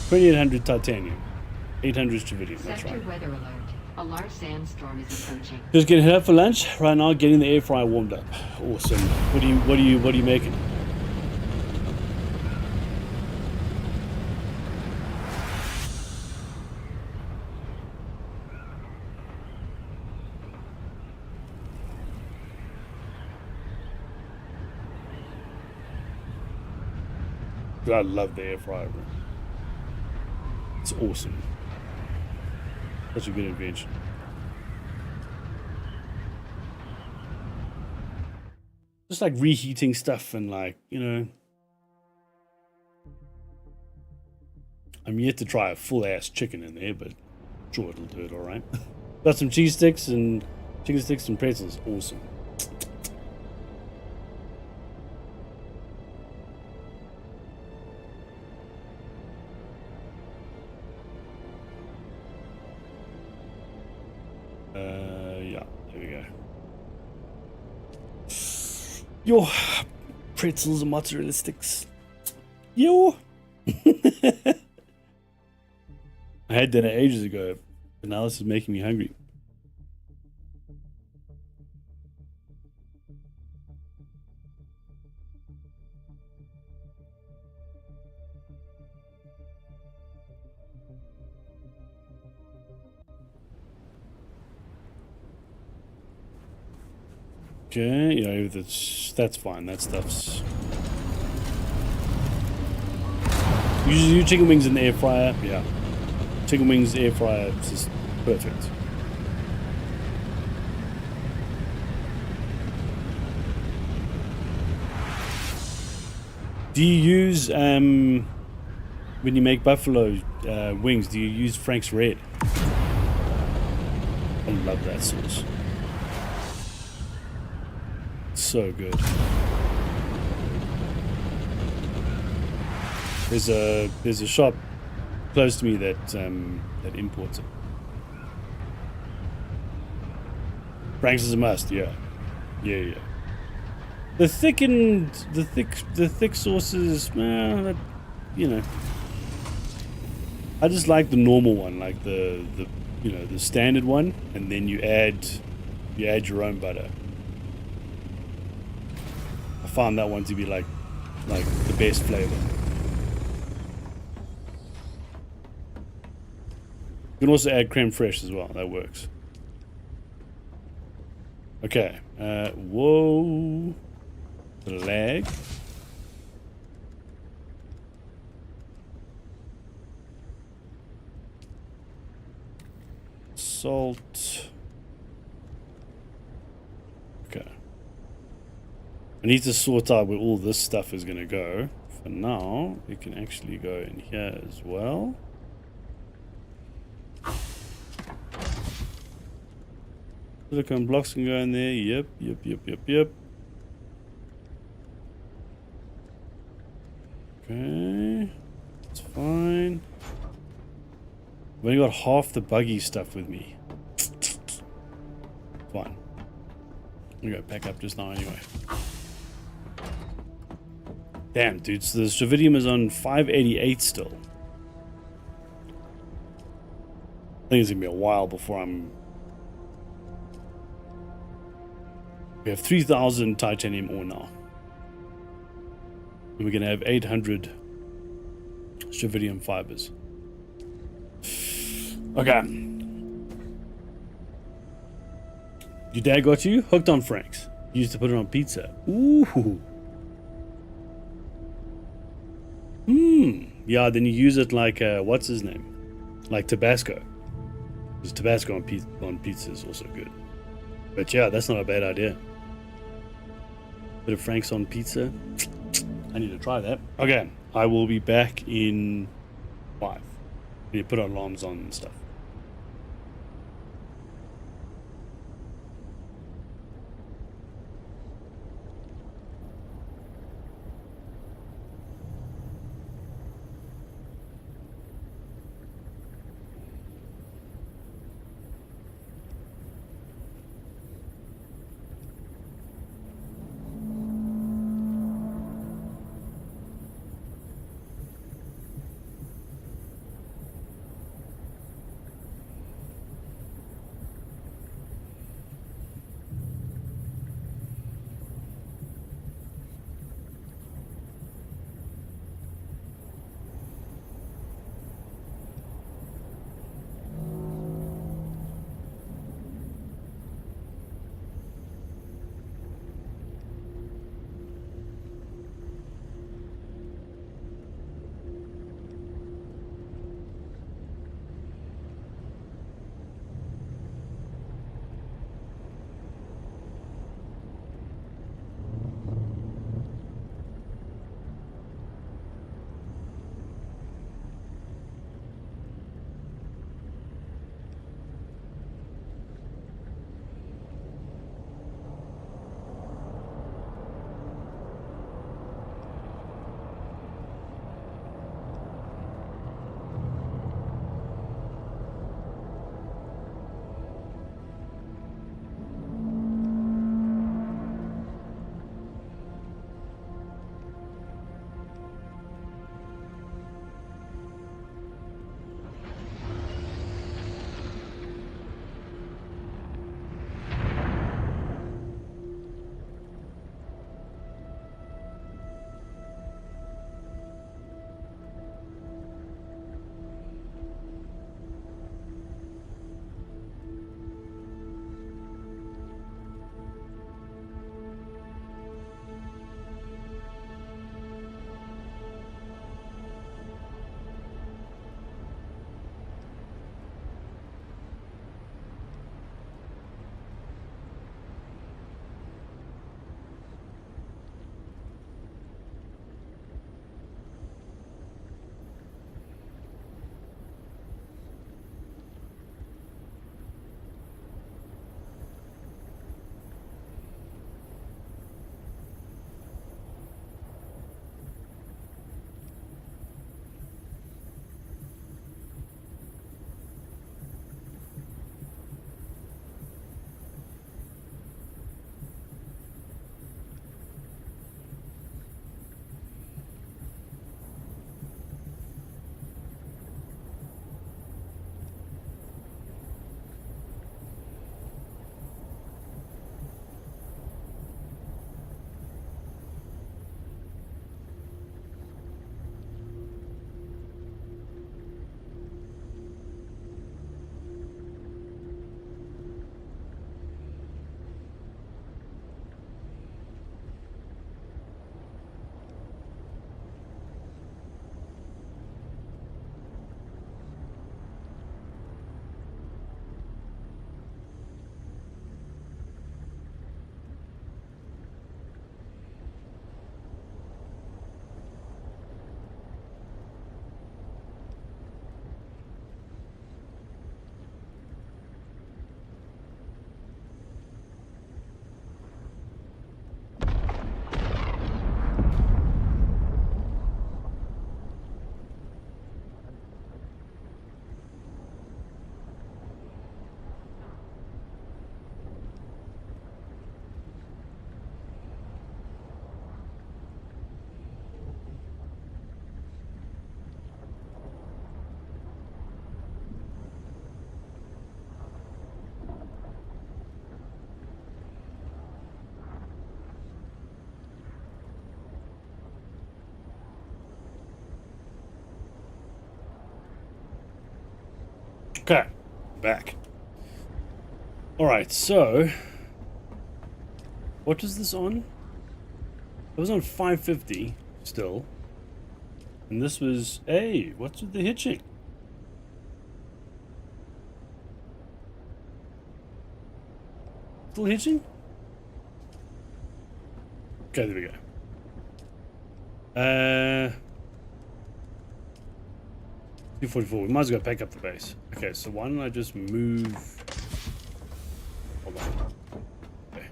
2,800 titanium, 800 strawberry. That's Sector right. weather alert. A large sandstorm is approaching. Just getting head up for lunch right now. Getting the air fryer warmed up. Awesome. What are you making? I love the air fryer, bro. It's awesome. Such a good invention. Just like reheating stuff and like, you know. I'm yet to try a full ass chicken in there, but I'm sure it'll do it alright. Got some cheese sticks and chicken sticks and pretzels. Awesome. Yeah, there we go. Yo, pretzels and mozzarella sticks. Yo. I had dinner ages ago, but now this is making me hungry. Okay, yeah, that's fine. That stuff's. Usually do chicken wings in the air fryer. Yeah, chicken wings air fryer is just perfect. Do you use when you make buffalo wings? Do you use Frank's Red? I love that sauce. So good. There's a shop close to me that that imports it. Frank's is a must. Yeah. The thick sauces, that, you know. I just like the normal one, like the the standard one, and then you add your own butter. I found that one to be like the best flavor. You can also add creme fraiche as well. That works. Okay. Whoa. The lag. Salt. Okay. I need to sort out where all this stuff is going to go. For now, it can actually go in here as well. Silicone blocks can go in there. Yep. Okay. It's fine. I've only got half the buggy stuff with me. Fine. I'm gonna go pack up just now anyway. Damn, dude, so the Stravidium is on 588 still. I think it's gonna be a while before I'm... We have 3,000 titanium ore now. And we're gonna have 800 Stravidium fibers. Okay. Your dad got you hooked on Frank's. You used to put it on pizza. Ooh. Yeah, then you use it like, what's his name? Like Tabasco. Because Tabasco on pizza is also good. But yeah, that's not a bad idea. Bit of Frank's on pizza. I need to try that. Okay, I will be back in 5. I need to put alarms on and stuff. Okay, back. Alright, so what is this on? It was on 550 still. And this was, hey, what's with the hitching? Still hitching? Okay, there we go. 244. We might as well pack up the base. Okay, so why don't I just move? Hold on. Okay.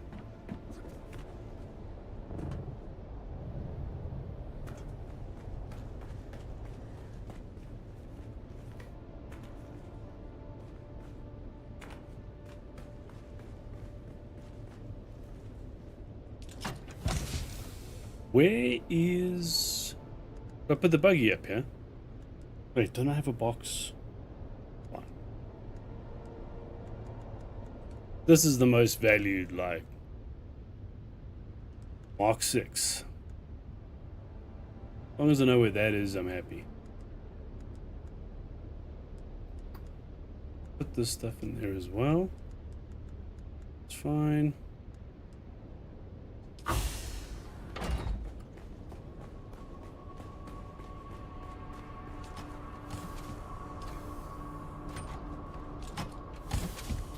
Where is... I put the buggy up here. Wait, don't I have a box? Fine. This is the most valued, like, Mark 6. As long as I know where that is, I'm happy. Put this stuff in there as well. It's fine.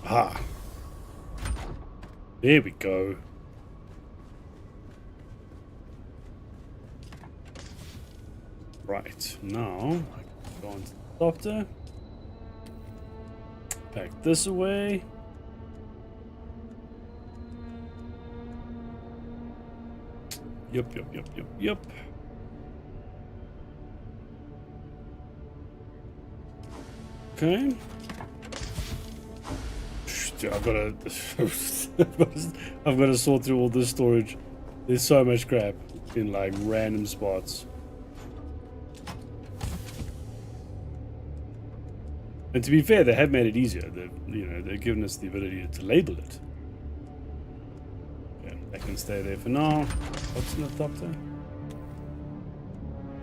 Ah. There we go. Right, now I can go on to the doctor. Pack this away. Yep. Okay. I've got to I've got to sort through all this storage. There's so much crap in like random spots. And to be fair, they have made it easier. They've given us the ability to label it. Yeah, that can stay there for now. What's in the top there?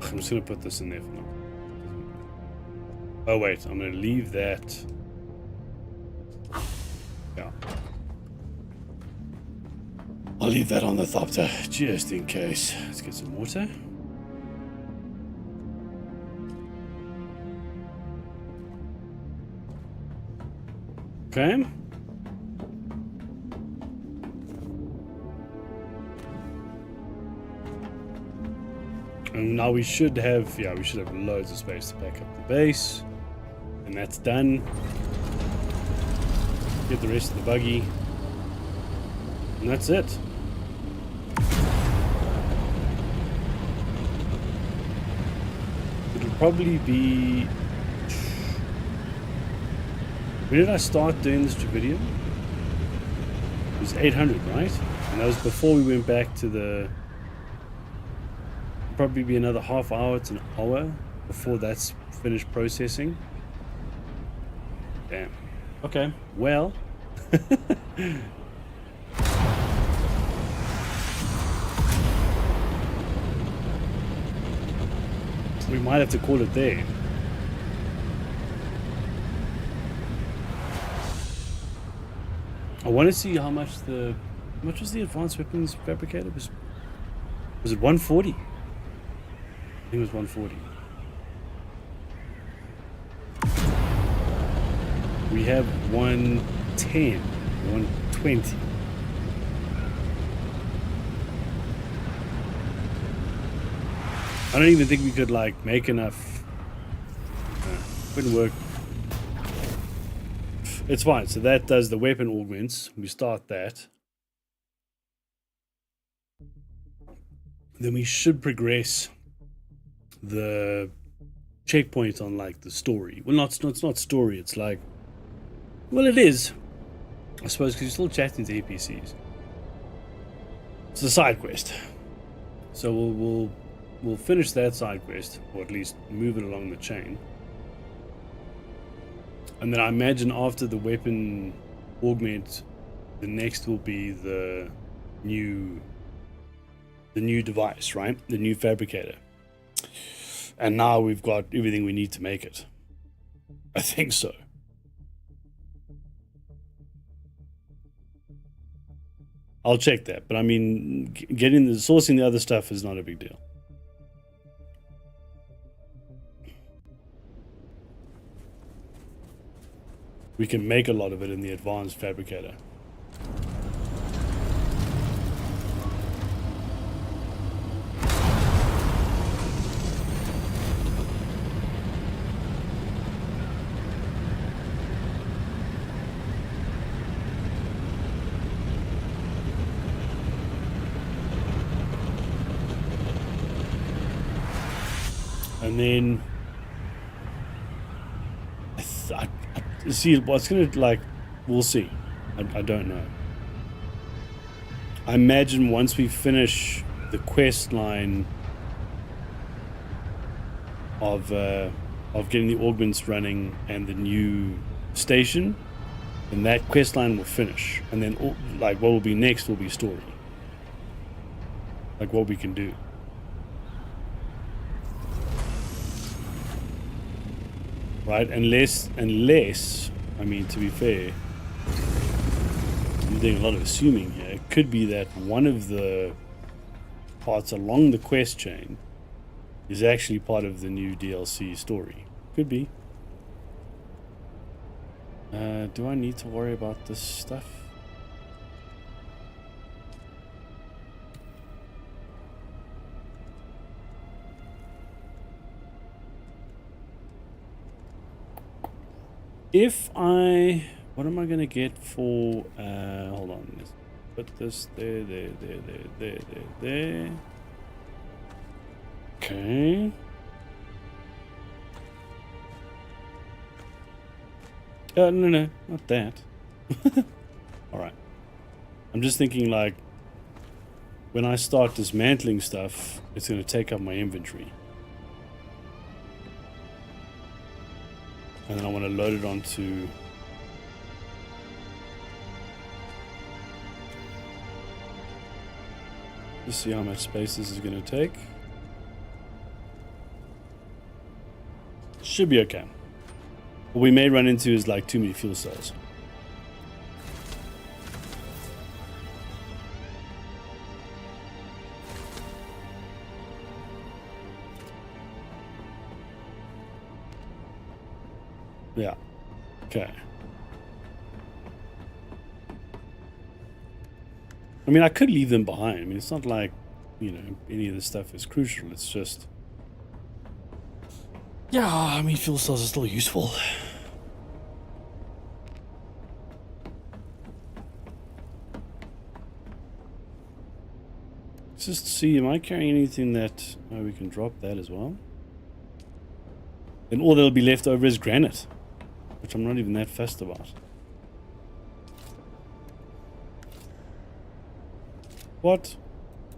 I'm just gonna put this in there for now. Oh wait, I'm gonna leave that. Yeah. I'll leave that on the thopter, just in case. Let's get some water. Okay. And now we should have, loads of space to pack up the base. And that's done. Get the rest of the buggy. And that's it. It'll probably be... When did I start doing this video? It was 800, right? And that was before we went back to the... Probably be another half hour to an hour before that's finished processing. Damn. Okay, well... we might have to call it there. I want to see how much was the advanced weapons fabricator? Was it 140? I think it was 140. We have 110, 120. I don't even think we could like make enough. Wouldn't work. It's fine. So that does the weapon augments. We start that. Then we should progress the checkpoint on like the story. Well, it's not story. It's like, well, it is, I suppose, because you're still chatting to NPCs. It's a side quest. So we'll finish that side quest, or at least move it along the chain. And then I imagine after the weapon augment, the next will be the new device, right? The new fabricator. And now we've got everything we need to make it. I think so. I'll check that. But I mean, sourcing the other stuff is not a big deal. We can make a lot of it in the advanced fabricator. And then see what's gonna like. We'll see. I don't know. I imagine once we finish the quest line of getting the augments running and the new station, then that quest line will finish, and then like what will be next will be story. Like what we can do. Right, unless, I mean, to be fair, I'm doing a lot of assuming here. It could be that one of the parts along the quest chain is actually part of the new DLC story. Could be. Do I need to worry about this stuff? What am I gonna get for, hold on, let's put this there. Okay. No, not that. Alright. I'm just thinking like, when I start dismantling stuff, it's gonna take up my inventory. And then I want to load it onto just see how much space this is going to take. Should be okay. What we may run into is like too many fuel cells. Yeah. Okay. I mean, I could leave them behind. I mean, it's not like, you know, any of this stuff is crucial. It's just... yeah, I mean, fuel cells are still useful. Let's just see, am I carrying anything that... oh, we can drop that as well. And all that'll be left over is granite, which I'm not even that fussed about. What?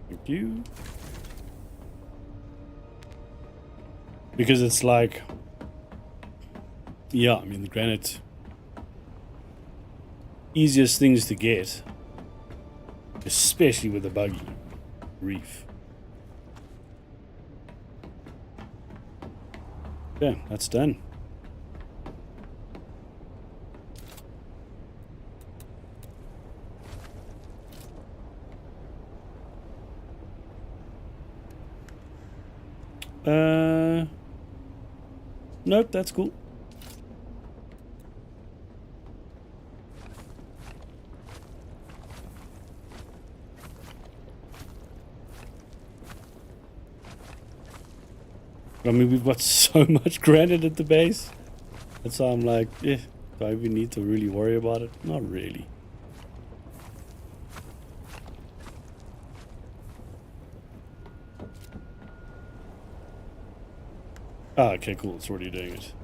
Thank you. Because it's like... yeah, I mean, the granite... easiest things to get. Especially with the buggy reef. Yeah, that's done. Nope, that's cool. I mean, we've got so much granite at the base. That's why I'm like, do I even need to really worry about it? Not really. Ah, okay, cool. It's already doing it.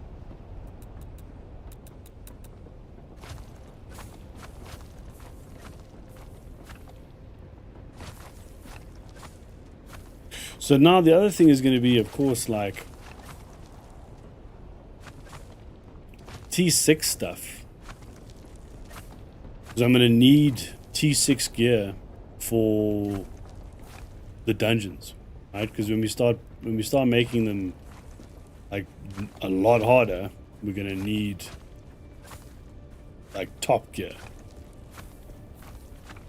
So now the other thing is going to be, of course, like T6 stuff. Because I'm going to need T6 gear for the dungeons, right? Because when we start making them like a lot harder, we're going to need like top gear.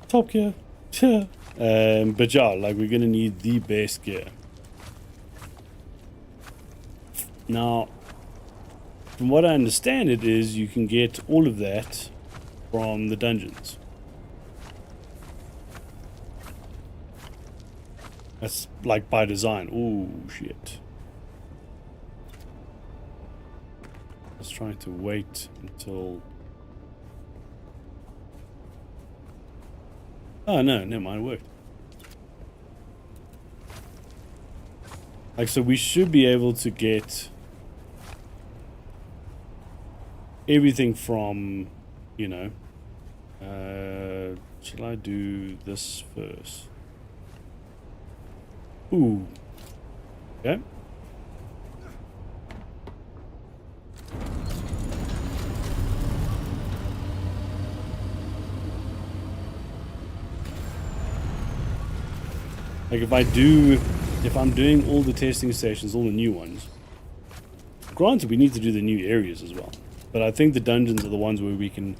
Top gear. But yeah, like we're gonna need the best gear. Now, from what I understand, it is you can get all of that from the dungeons. That's like by design. Oh shit! I was trying to wait until. Oh no, never mind, it worked. Like, so we should be able to get everything from, you know, shall I do this first? Ooh. Okay. Like if I'm doing all the testing stations, all the new ones, granted we need to do the new areas as well, but I think the dungeons are the ones where we can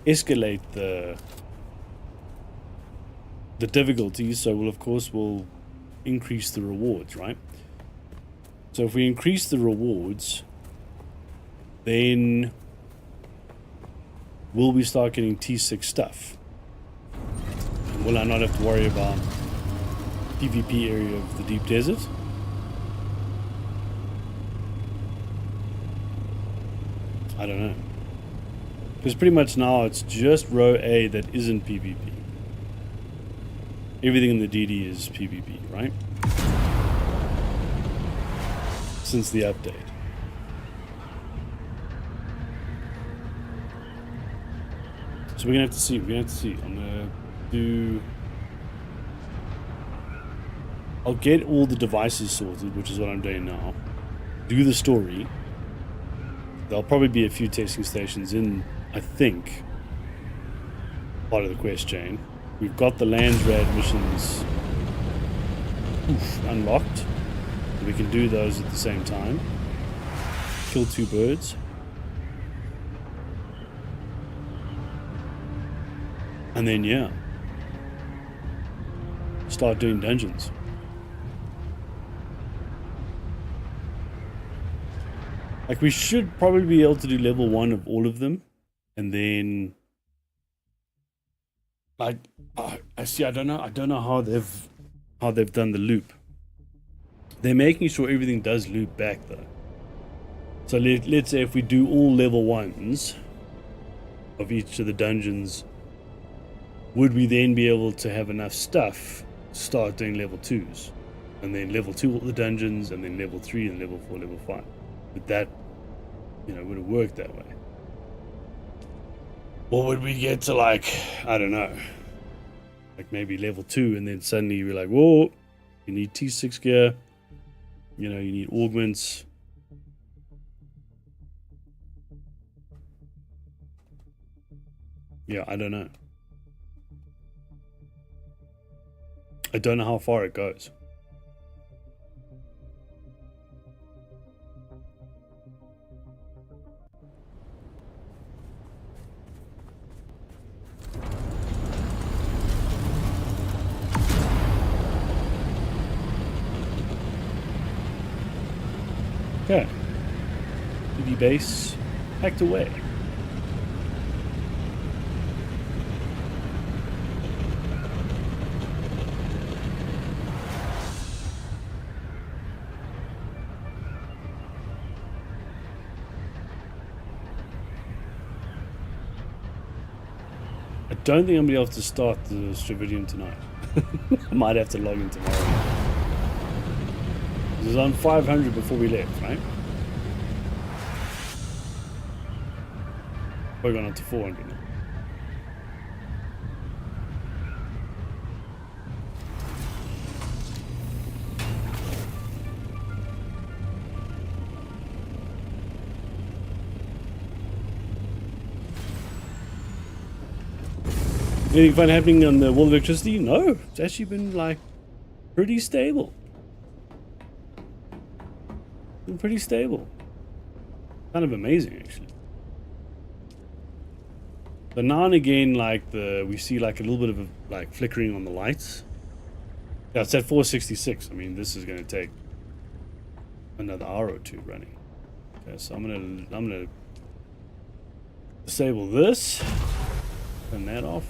escalate the difficulties, so we'll increase the rewards, right? So if we increase the rewards, then will we start getting T6 stuff? And will I not have to worry about PvP area of the deep desert? I don't know. Because pretty much now it's just row A that isn't PvP. Everything in the DD is PvP, right? Since the update. So we're gonna have to see. I'm gonna do. I'll get all the devices sorted, which is what I'm doing now. Do the story. There'll probably be a few testing stations in, I think, part of the quest chain. We've got the Landsrad missions unlocked. We can do those at the same time. Kill two birds. And then, yeah. Start doing dungeons. Like, we should probably be able to do level 1 of all of them. And then... Like, I see, I don't know how they've done the loop. They're making sure everything does loop back, though. So let's say if we do all level 1s of each of the dungeons, would we then be able to have enough stuff to start doing level 2s? And then level 2 all the dungeons, and then level 3 and level 4, level 5. Would that, would it work that way? Or would we get to, like, I don't know, like maybe level 2 and then suddenly you're like, whoa, you need T6 gear, you need augments. Yeah, I don't know. I don't know how far it goes. Okay. DD base packed away. I don't think I'm gonna be able to start the Stravidium tonight. I might have to log in tomorrow. It was on 500 before we left, right? We're going on to 400 now. Anything fun happening on the wall of electricity? No, it's actually been like pretty stable. Been pretty stable. Kind of amazing, actually. So now and again, like we see like a little bit of a, like flickering on the lights. Yeah, it's at 466. I mean, this is going to take another hour or two running. Okay, so I'm gonna disable this, turn that off.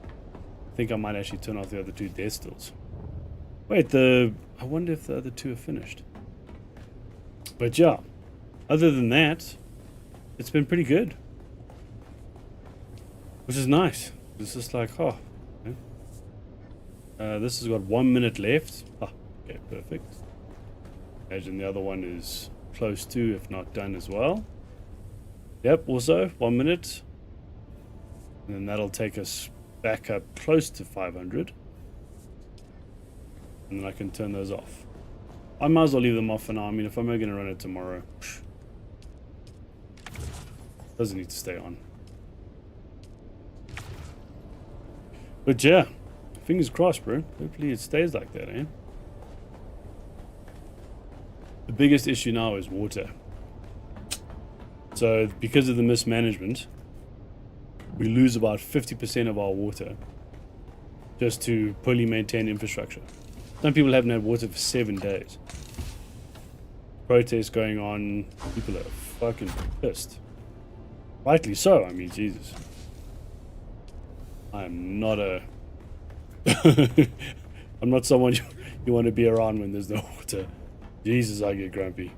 I think I might actually turn off the other two death stills. Wait, I wonder if the other two are finished. But yeah, other than that, it's been pretty good. Which is nice. It's just like, oh. Okay. This has got 1 minute left. Ah, okay, perfect. Imagine the other one is close to, if not done as well. Yep, also 1 minute. And then that'll take us back up close to 500. And then I can turn those off. I might as well leave them off for now. I mean, if I'm going to run it tomorrow, doesn't need to stay on. But yeah, fingers crossed, bro. Hopefully it stays like that, eh? The biggest issue now is water. So because of the mismanagement, we lose about 50% of our water just to poorly maintain infrastructure. Some people haven't had water for 7 days. Protests going on. People are fucking pissed. Rightly so. I mean, Jesus. I'm not a... I'm not someone you want to be around when there's no water. Jesus, I get grumpy.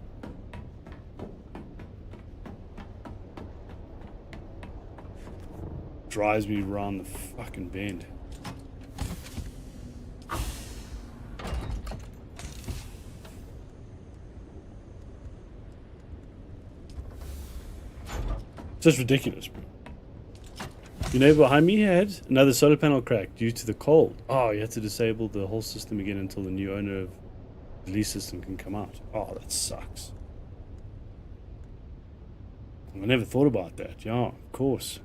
Drives me around the fucking bend. Just ridiculous, bro. Your neighbor behind me had another solar panel crack due to the cold. Oh, you had to disable the whole system again until the new owner of the lease system can come out. Oh, that sucks. I never thought about that. Yeah, of course.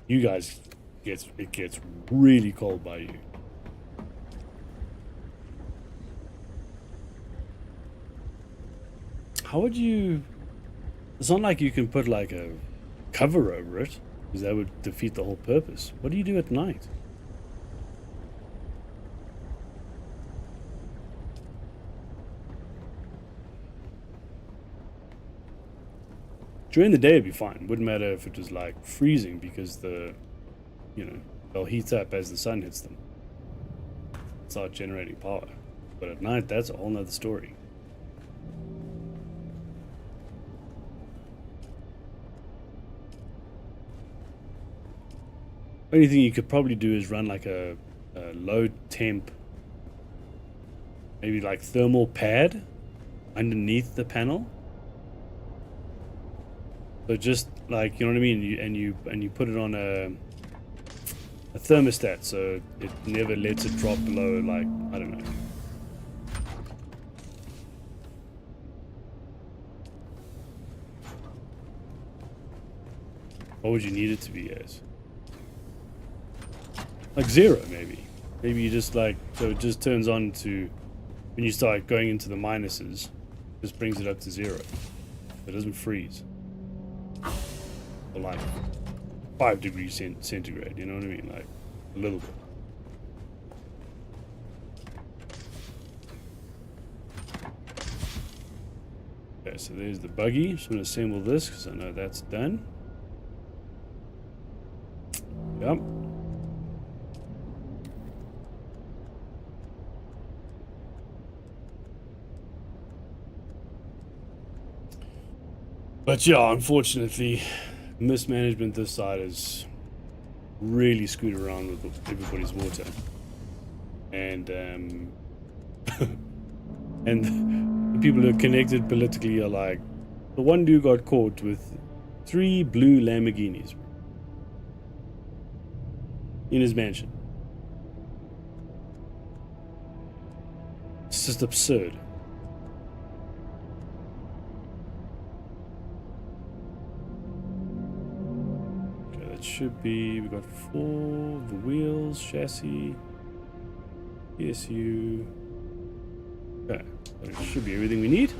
You guys, it gets really cold by you. How would you... It's not like you can put like a cover over it, because that would defeat the whole purpose. What do you do at night? During the day it'd be fine. Wouldn't matter if it was like freezing, because they'll heat up as the sun hits them. Start generating power. But at night, that's a whole nother story. Only thing you could probably do is run like a low temp, maybe like thermal pad underneath the panel. So just like, you know what I mean, and you put it on a thermostat, so it never lets it drop below, like, I don't know. What would you need it to be as? Like 0, maybe. Maybe you just like, so it just turns on to, when you start going into the minuses, just brings it up to 0. It doesn't freeze. Or like 5 degrees centigrade, you know what I mean? Like a little bit. Okay, so there's the buggy. So I'm going to assemble this because I know that's done. Yep. But yeah, unfortunately, mismanagement this side has really screwed around with everybody's water. And and the people who are connected politically are like, the one dude got caught with 3 blue Lamborghinis in his mansion. It's just absurd. Should be, we got 4 the wheels, chassis, PSU. Okay, that should be everything we need.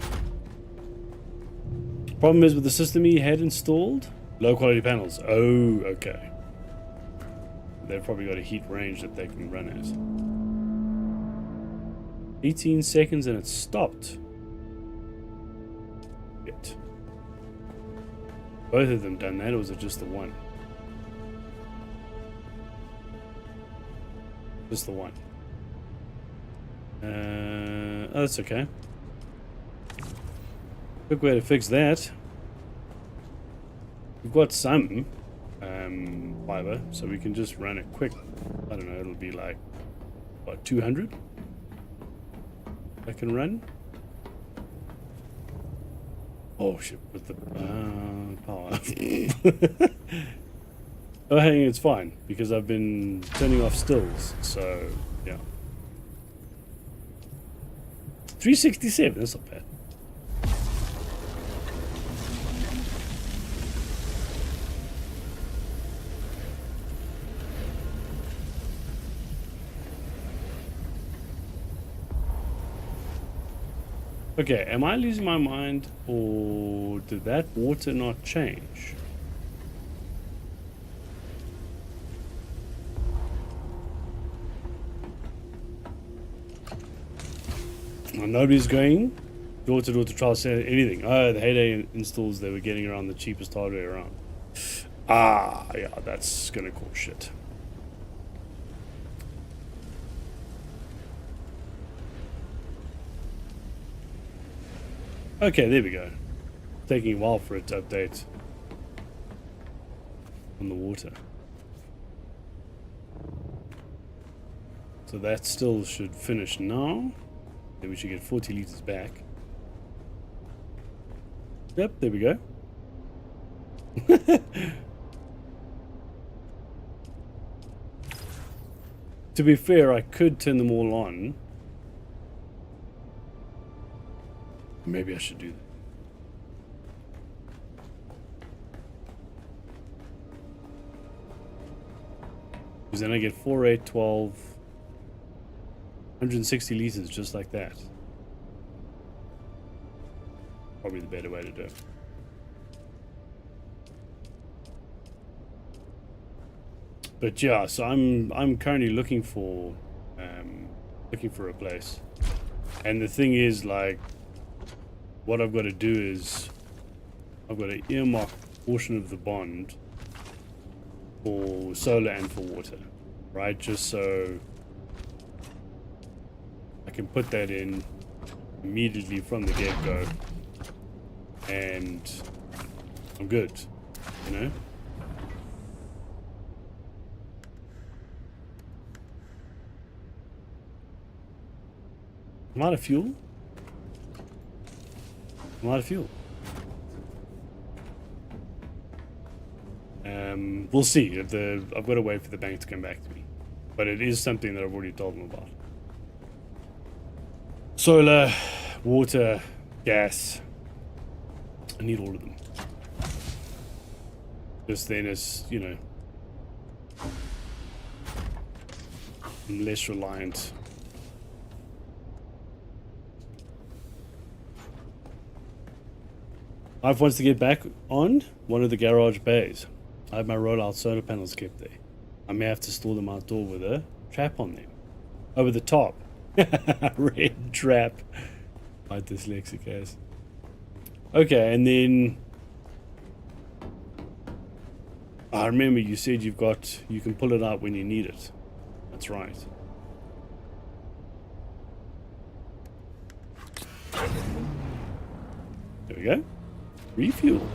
Problem is with the system he had installed, Low quality panels. Oh, okay. They've probably got a heat range that they can run at. 18 seconds and it stopped. Shit. Both of them done that, or was it just the one? Just the one. Oh, that's okay. Quick way to fix that. We've got some fiber, so we can just run it quick. I don't know, it'll be like, what, 200? I can run. Oh shit, with the power. Oh, hey, it's fine, because I've been turning off stills, so, yeah. 367, that's not bad. Okay, am I losing my mind, or did that water not change? Well, nobody's going door to trial say anything. Oh, the heyday installs they were getting around the cheapest hardware around. Ah, yeah, that's gonna cause shit. Okay, there we go. Taking a while for it to update on the water. So that still should finish now. Then we should get 40 liters back. Yep, there we go. To be fair, I could turn them all on. Maybe I should do that. Because then I get 4, 8, 12, 160 liters just like that. Probably the better way to do it. But yeah, so I'm currently looking for a place. And the thing is, like, what I've got to do is I've got to earmark a portion of the bond for solar and for water, right? Just so I can put that in immediately from the get-go and I'm good, you know? I'm out of fuel. I'm out of fuel. We'll see. I've got to wait for the bank to come back to me. But it is something that I've already told them about. Solar, water, gas. I need all of them. Just then it's, you know, I'm less reliant. I've wants to get back on one of the garage bays. I have my rollout solar panels kept there. I may have to store them outdoor with a trap on them. Over the top. Red trap. My dyslexic ass. Okay, and then I remember you said you can pull it out when you need it. That's right. There we go. Refuel.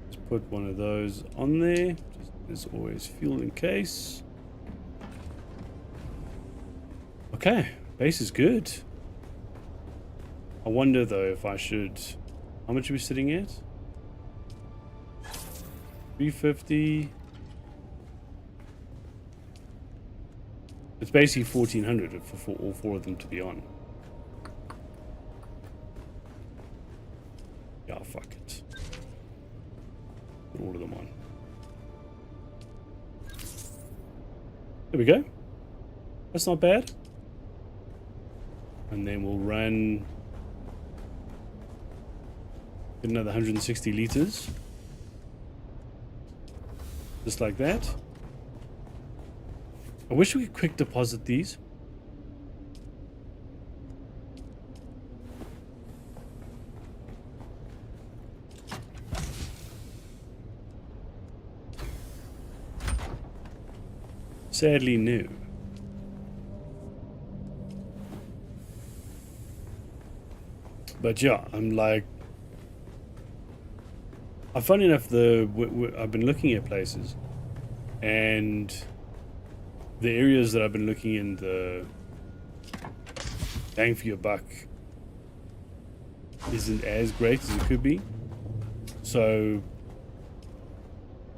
Let's put one of those on there. There's always fuel in case. Okay, base is good. I wonder though if I should. How much are we sitting at? 350. It's basically 1400 for all four of them to be on. Yeah, fuck it. Put all of them on. There we go. That's not bad. And then we'll run Get another 160 liters. Just like that. I wish we could quick deposit these. Sadly, no. But yeah, I'm like, funny enough, I've been looking at places, and the areas that I've been looking in, the bang for your buck isn't as great as it could be. So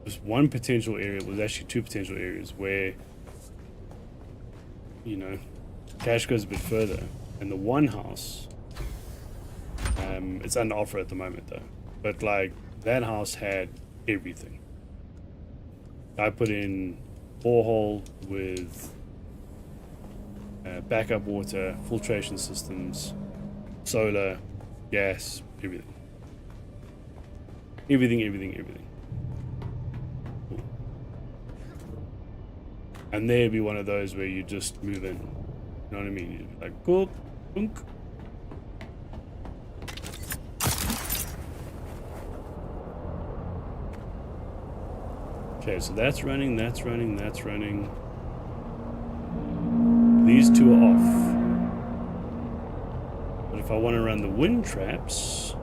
just one potential area was actually two potential areas where, you know, cash goes a bit further. And the one house, it's under offer at the moment though, but like that house had everything. I put in borehole with backup water, filtration systems, solar, gas, everything. Everything. Cool. And there'd be one of those where you just move in. You know what I mean? You'd be like, cool, bunk. Okay, so that's running. These two are off. But if I want to run the wind traps,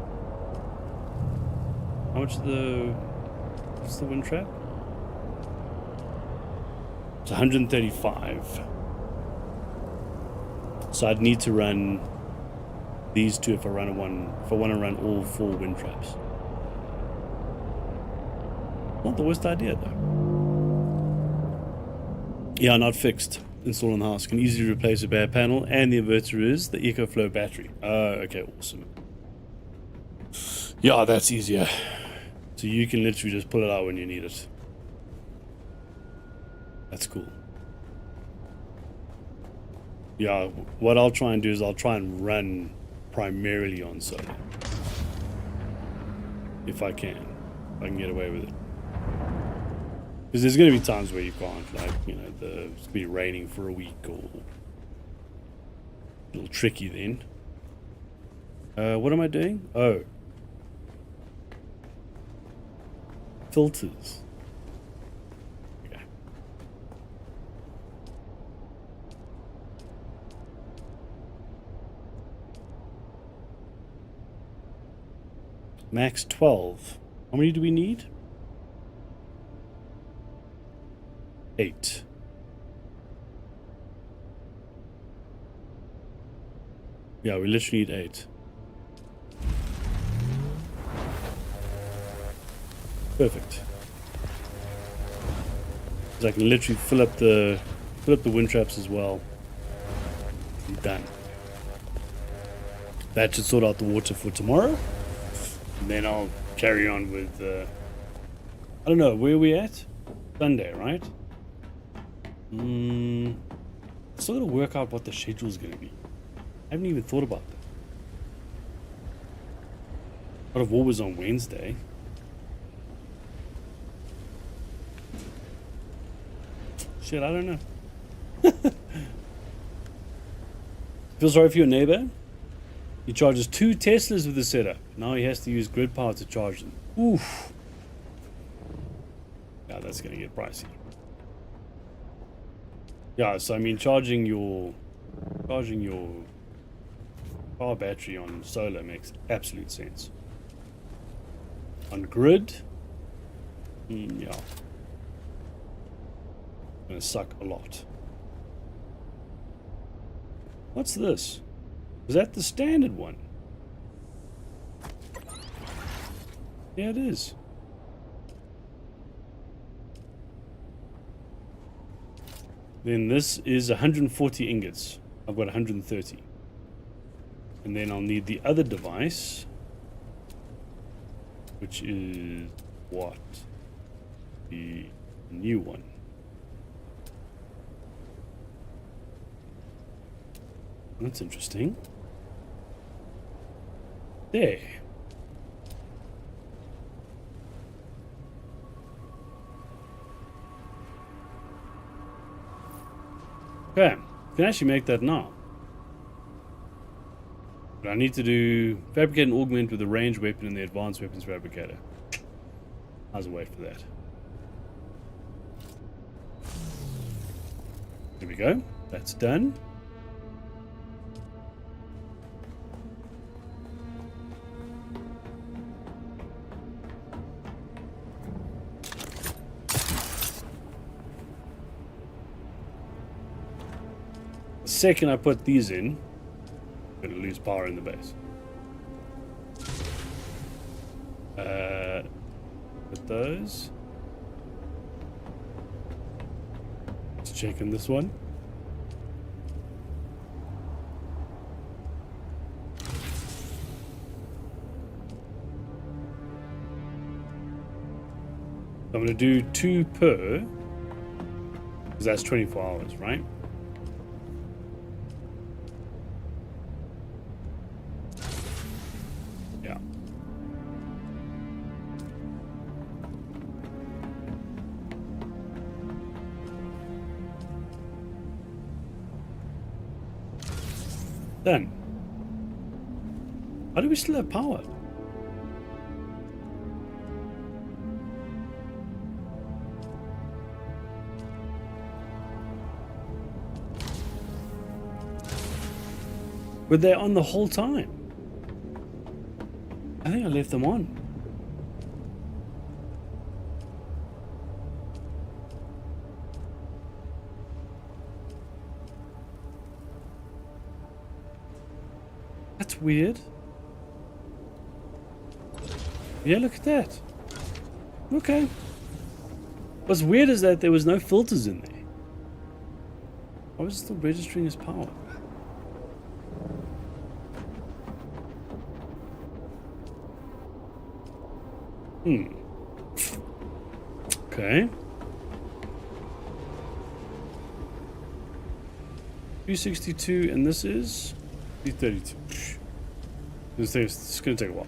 how much what's the wind trap? It's 135. So I'd need to run these two if I want to run all 4 wind traps. Not the worst idea though. Yeah, not fixed. Install on the house. Can easily replace a bad panel, and the inverter is the EcoFlow battery. Okay, awesome. Yeah, that's easier. So you can literally just pull it out when you need it. That's cool. Yeah, what I'll try and do is I'll try and run primarily on solar. If I can get away with it. Because there's going to be times where you can't, like, you know, it's going to be raining for a week, or a little tricky then. What am I doing? Oh. Filters. Okay. Max 12. How many do we need? 8. Yeah, we literally need 8. Perfect. Because I can literally fill up the wind traps as well. I'm done. That should sort out the water for tomorrow. And then I'll carry on with I don't know, where are we at? Sunday, right? Still gotta work out what the schedule is gonna be. I haven't even thought about that. God of War was on Wednesday. Shit, I don't know. Feel sorry for your neighbor. He charges 2 Teslas with the setup. Now he has to use grid power to charge them. Oof. Yeah, that's gonna get pricey. Yeah, so I mean, charging your car battery on solar makes absolute sense. On grid, yeah, gonna suck a lot. What's this? Is that the standard one? Yeah, it is. Then this is 140 ingots. I've got 130. And then I'll need the other device, which is what? The new one. That's interesting. There. Okay, can actually make that now. But I need to do fabricate and augment with the ranged weapon and the advanced weapons fabricator. I'll wait for that. There we go. That's done. The second I put these in, I'm going to lose power in the base. Put those. Let's check in this one. I'm going to do 2 per, because that's 24 hours, right? Yeah. Done. How do we still have power? Were they on the whole time? I think I left them on. That's weird. Yeah, look at that. Okay. What's weird is that there was no filters in there. Why was it still registering as power? Okay. 262, and this is 232. It's going to take a while.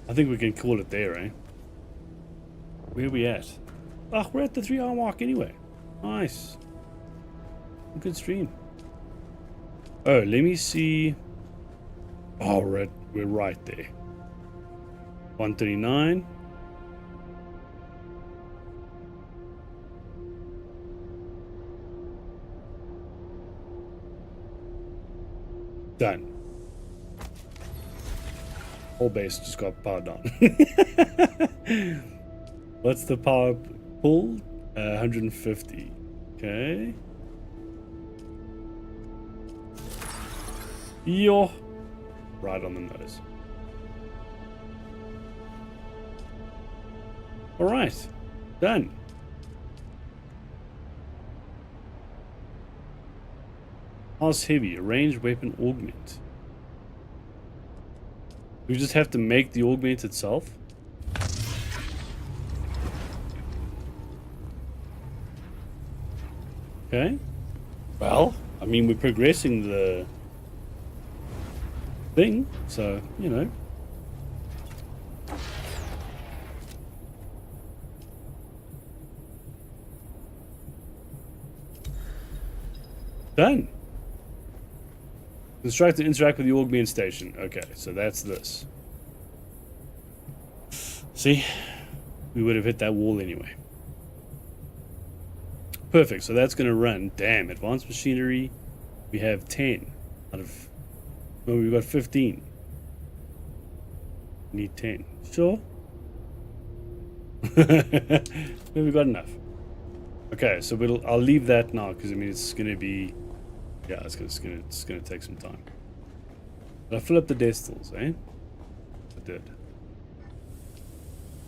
I think we can call it there, eh? Where are we at? Ah, we're at the 3-hour mark anyway. Nice. Good stream. Oh, let me see. Oh, we're right there. 139. Done. Whole base just got powered down. What's the power pull? 150. Okay. Yo. Right on the nose. Alright. Done. House heavy. A ranged weapon augment. We just have to make the augment itself. Okay. Well, I mean, we're progressing the thing, so, you know. Done. Construct and interact with the augment station. Okay, so that's this. See? We would have hit that wall anyway. Perfect, so that's going to run. Damn, advanced machinery. We have 10 out of... No, we've got 15. Need 10. Sure? We've got enough. Okay, so I'll leave that now, because I mean it's going to be... Yeah, it's gonna take some time. But I fill up the destils, eh? I did.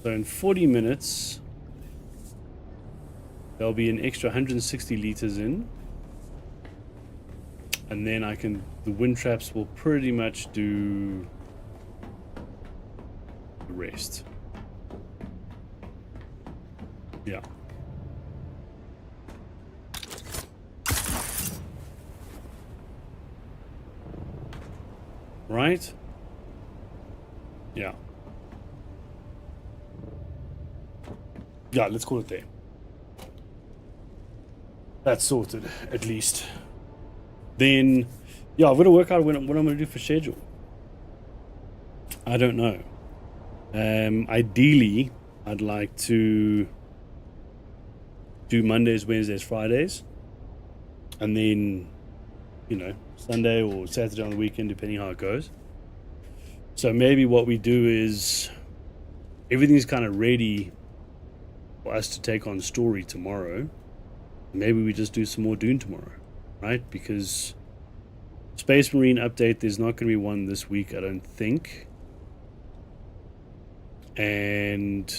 So in 40 minutes, there'll be an extra 160 liters in, and then the wind traps will pretty much do the rest. Yeah. Right? Yeah. Yeah, let's call it there. that's sorted at least. Then, yeah, I've got to work out what I'm going to do for schedule. I don't know. Ideally, I'd like to do Mondays, Wednesdays, Fridays, and then, you know, Sunday or Saturday on the weekend, depending how it goes. So maybe what we do is everything's kind of ready for us to take on story tomorrow. Maybe we just do some more Dune tomorrow, right? Because Space Marine update, there's not going to be one this week, I don't think. And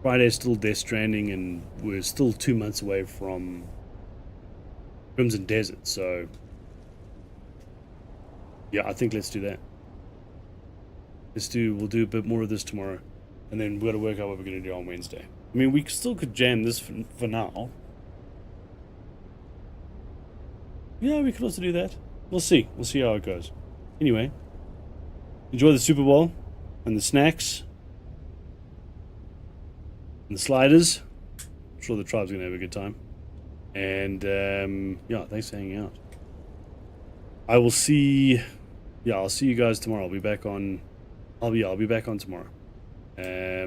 Friday's still Death Stranding, and we're still 2 months away from Crimson Desert. So, yeah, I think let's do that. We'll do a bit more of this tomorrow, and then we've got to work out what we're going to do on Wednesday. I mean, we still could jam this for now. Yeah, we could also do that. We'll see. We'll see how it goes. Anyway, enjoy the Super Bowl and the snacks and the sliders. I'm sure the tribe's going to have a good time. And, yeah, thanks for hanging out. I'll see you guys tomorrow. I'll be back on... I'll be back on tomorrow. I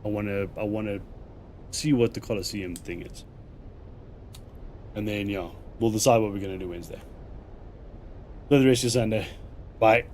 wanna see what the Coliseum thing is. And then, yeah, we'll decide what we're going to do Wednesday. Enjoy the rest of your Sunday. Bye.